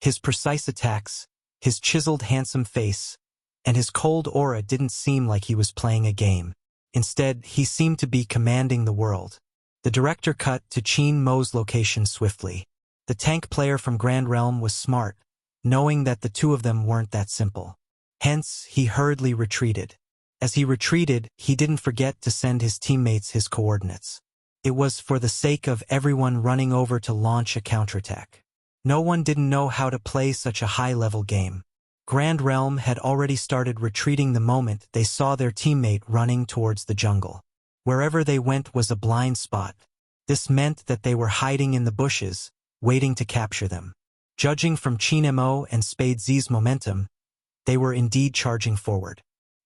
His precise attacks, his chiseled handsome face, and his cold aura didn't seem like he was playing a game. Instead, he seemed to be commanding the world. The director cut to Chin Mo's location swiftly. The tank player from Grand Realm was smart, knowing that the two of them weren't that simple. Hence, he hurriedly retreated. As he retreated, he didn't forget to send his teammates his coordinates. It was for the sake of everyone running over to launch a counterattack. No one didn't know how to play such a high-level game. Grand Realm had already started retreating the moment they saw their teammate running towards the jungle. Wherever they went was a blind spot. This meant that they were hiding in the bushes, waiting to capture them. Judging from Chin Mo and Spade Z's momentum, they were indeed charging forward.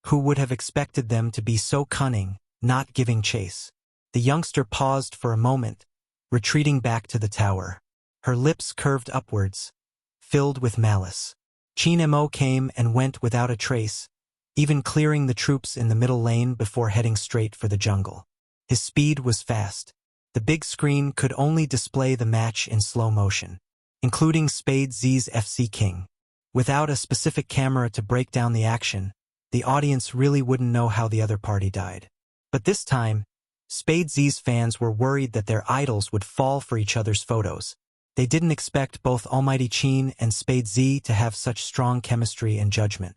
Who would have expected them to be so cunning, not giving chase? The youngster paused for a moment, retreating back to the tower. Her lips curved upwards, filled with malice. Chin Mo came and went without a trace, even clearing the troops in the middle lane before heading straight for the jungle. His speed was fast. The big screen could only display the match in slow motion, including Spade Z's FC King. Without a specific camera to break down the action, the audience really wouldn't know how the other party died. But this time, Spade Z's fans were worried that their idols would fall for each other's photos. They didn't expect both Almighty Chin and Spade Z to have such strong chemistry and judgment.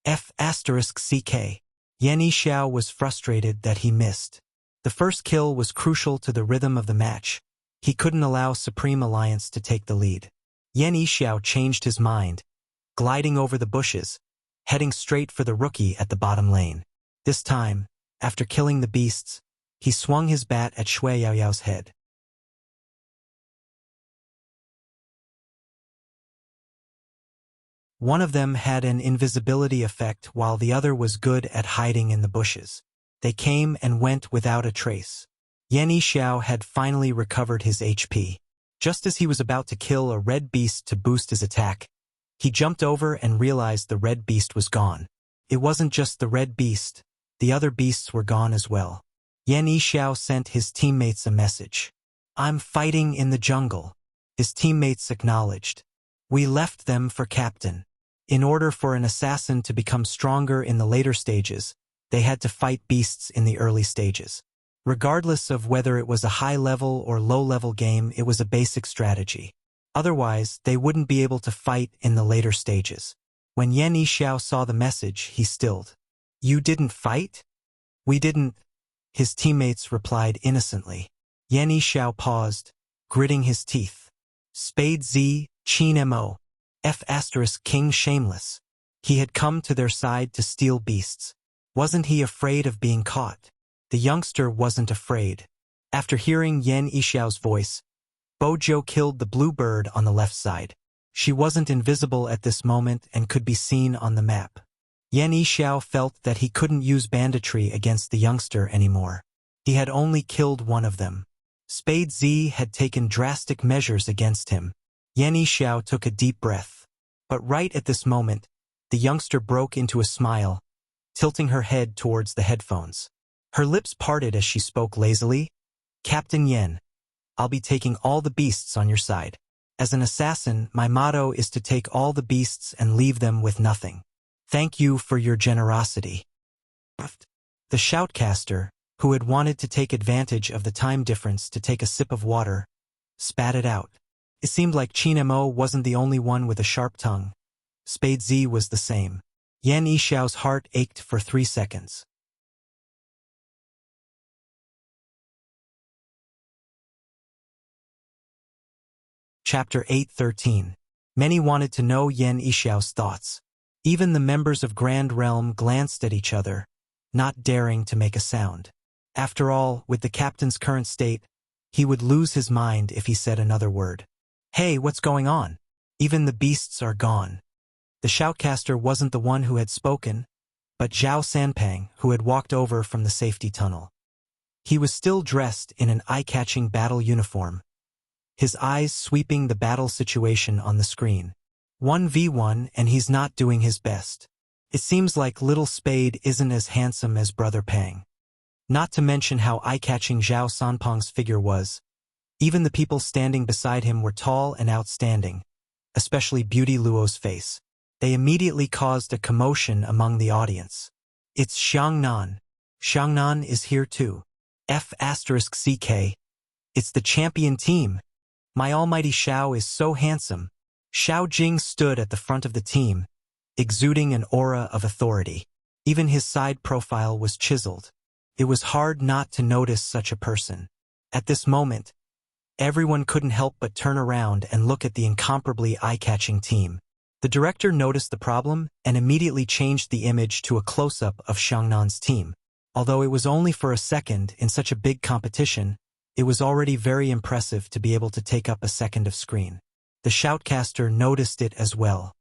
F***ck. Yan Yixiao was frustrated that he missed. The first kill was crucial to the rhythm of the match. He couldn't allow Supreme Alliance to take the lead. Yan Yixiao changed his mind, gliding over the bushes, heading straight for the rookie at the bottom lane. This time, after killing the beasts, he swung his bat at Shui Yaoyao's head. One of them had an invisibility effect while the other was good at hiding in the bushes. They came and went without a trace. Yan Yixiao had finally recovered his HP. Just as he was about to kill a red beast to boost his attack, he jumped over and realized the red beast was gone. It wasn't just the red beast, the other beasts were gone as well. Yan Yixiao sent his teammates a message. "I'm fighting in the jungle." His teammates acknowledged. "We left them for Captain." In order for an assassin to become stronger in the later stages, they had to fight beasts in the early stages. Regardless of whether it was a high-level or low-level game, it was a basic strategy. Otherwise, they wouldn't be able to fight in the later stages. When Yan Yixiao saw the message, he stilled. "You didn't fight?" "We didn't," his teammates replied innocently. Yan Yixiao paused, gritting his teeth. Spade Z, Qin Mo. F***King Shameless. He had come to their side to steal beasts. Wasn't he afraid of being caught? The youngster wasn't afraid. After hearing Yan Yixiao's voice, Bojo killed the blue bird on the left side. She wasn't invisible at this moment and could be seen on the map. Yan Yixiao felt that he couldn't use banditry against the youngster anymore. He had only killed one of them. Spade Z had taken drastic measures against him. Yan Yixiao took a deep breath. But right at this moment, the youngster broke into a smile, tilting her head towards the headphones. Her lips parted as she spoke lazily. "Captain Yan, I'll be taking all the beasts on your side. As an assassin, my motto is to take all the beasts and leave them with nothing. Thank you for your generosity." The shoutcaster, who had wanted to take advantage of the time difference to take a sip of water, spat it out. It seemed like Qin Mo wasn't the only one with a sharp tongue. Spade Z was the same. Yan Yixiao's heart ached for 3 seconds. Chapter 8:13. Many wanted to know Yan Yixiao's thoughts. Even the members of Grand Realm glanced at each other, not daring to make a sound. After all, with the captain's current state, he would lose his mind if he said another word. "Hey, what's going on? Even the beasts are gone." The shoutcaster wasn't the one who had spoken, but Zhao Sanpang, who had walked over from the safety tunnel. He was still dressed in an eye-catching battle uniform, his eyes sweeping the battle situation on the screen. 1v1 and he's not doing his best. It seems like little Spade isn't as handsome as Brother Pang. Not to mention how eye-catching Zhao Sanpang's figure was. Even the people standing beside him were tall and outstanding, especially Beauty Luo's face. They immediately caused a commotion among the audience. "It's Xiangnan. Xiangnan is here too. F***ck. It's the champion team. My almighty Xiao is so handsome." Xiao Jing stood at the front of the team, exuding an aura of authority. Even his side profile was chiseled. It was hard not to notice such a person. At this moment, everyone couldn't help but turn around and look at the incomparably eye-catching team. The director noticed the problem and immediately changed the image to a close-up of Xiangnan's team. Although it was only for a second in such a big competition, it was already very impressive to be able to take up a second of screen. The shoutcaster noticed it as well.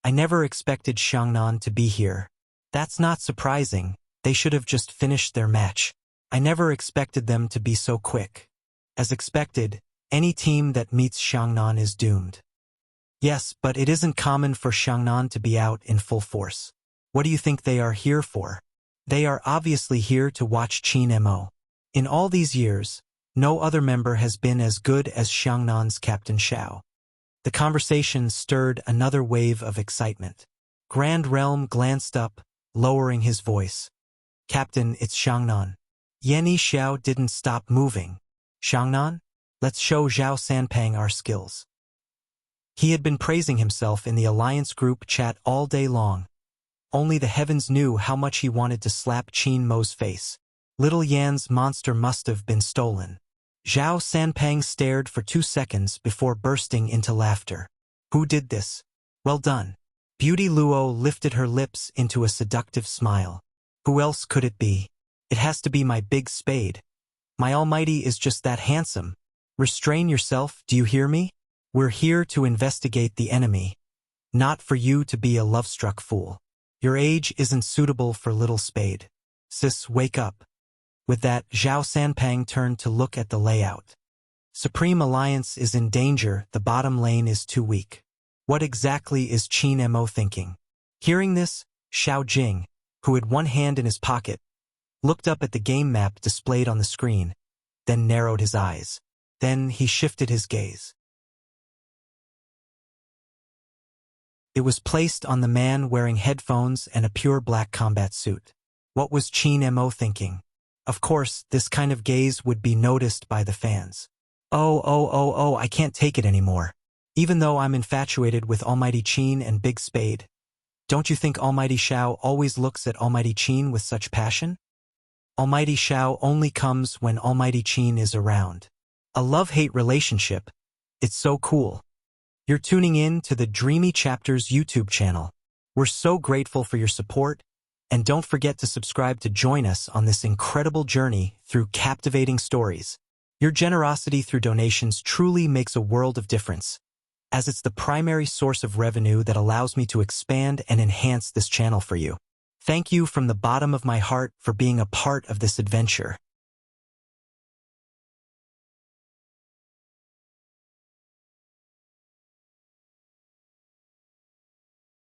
"I never expected Xiangnan to be here. That's not surprising, they should have just finished their match. I never expected them to be so quick." As expected, any team that meets Xiangnan is doomed. Yes, but it isn't common for Xiangnan to be out in full force. What do you think they are here for? They are obviously here to watch Qin Mo. In all these years, no other member has been as good as Xiangnan's Captain Xiao. The conversation stirred another wave of excitement. Grand Realm glanced up, lowering his voice. "Captain, it's Xiangnan." Yan Yixiao didn't stop moving. "Xiangnan? Let's show Zhao Sanpang our skills." He had been praising himself in the Alliance group chat all day long. Only the heavens knew how much he wanted to slap Qin Mo's face. Little Yan's monster must have been stolen. Zhao Sanpang stared for 2 seconds before bursting into laughter. Who did this? Well done. Beauty Luo lifted her lips into a seductive smile. Who else could it be? It has to be my big spade. My almighty is just that handsome. Restrain yourself, do you hear me? We're here to investigate the enemy. Not for you to be a love-struck fool. Your age isn't suitable for little spade. Sis, wake up. With that, Zhao Sanpang turned to look at the layout. Supreme Alliance is in danger, the bottom lane is too weak. What exactly is Qin Mo thinking? Hearing this, Xiao Jing, who had one hand in his pocket, looked up at the game map displayed on the screen, then narrowed his eyes. Then he shifted his gaze. It was placed on the man wearing headphones and a pure black combat suit. What was Qin Mo thinking? Of course, this kind of gaze would be noticed by the fans. Oh, I can't take it anymore. Even though I'm infatuated with Almighty Qin and Big Spade, don't you think Almighty Xiao always looks at Almighty Qin with such passion? Almighty Xiao only comes when Almighty Qin is around. A love-hate relationship. It's so cool. You're tuning in to the Dreamy Chapters YouTube channel. We're so grateful for your support, and don't forget to subscribe to join us on this incredible journey through captivating stories. Your generosity through donations truly makes a world of difference, as it's the primary source of revenue that allows me to expand and enhance this channel for you. Thank you from the bottom of my heart for being a part of this adventure.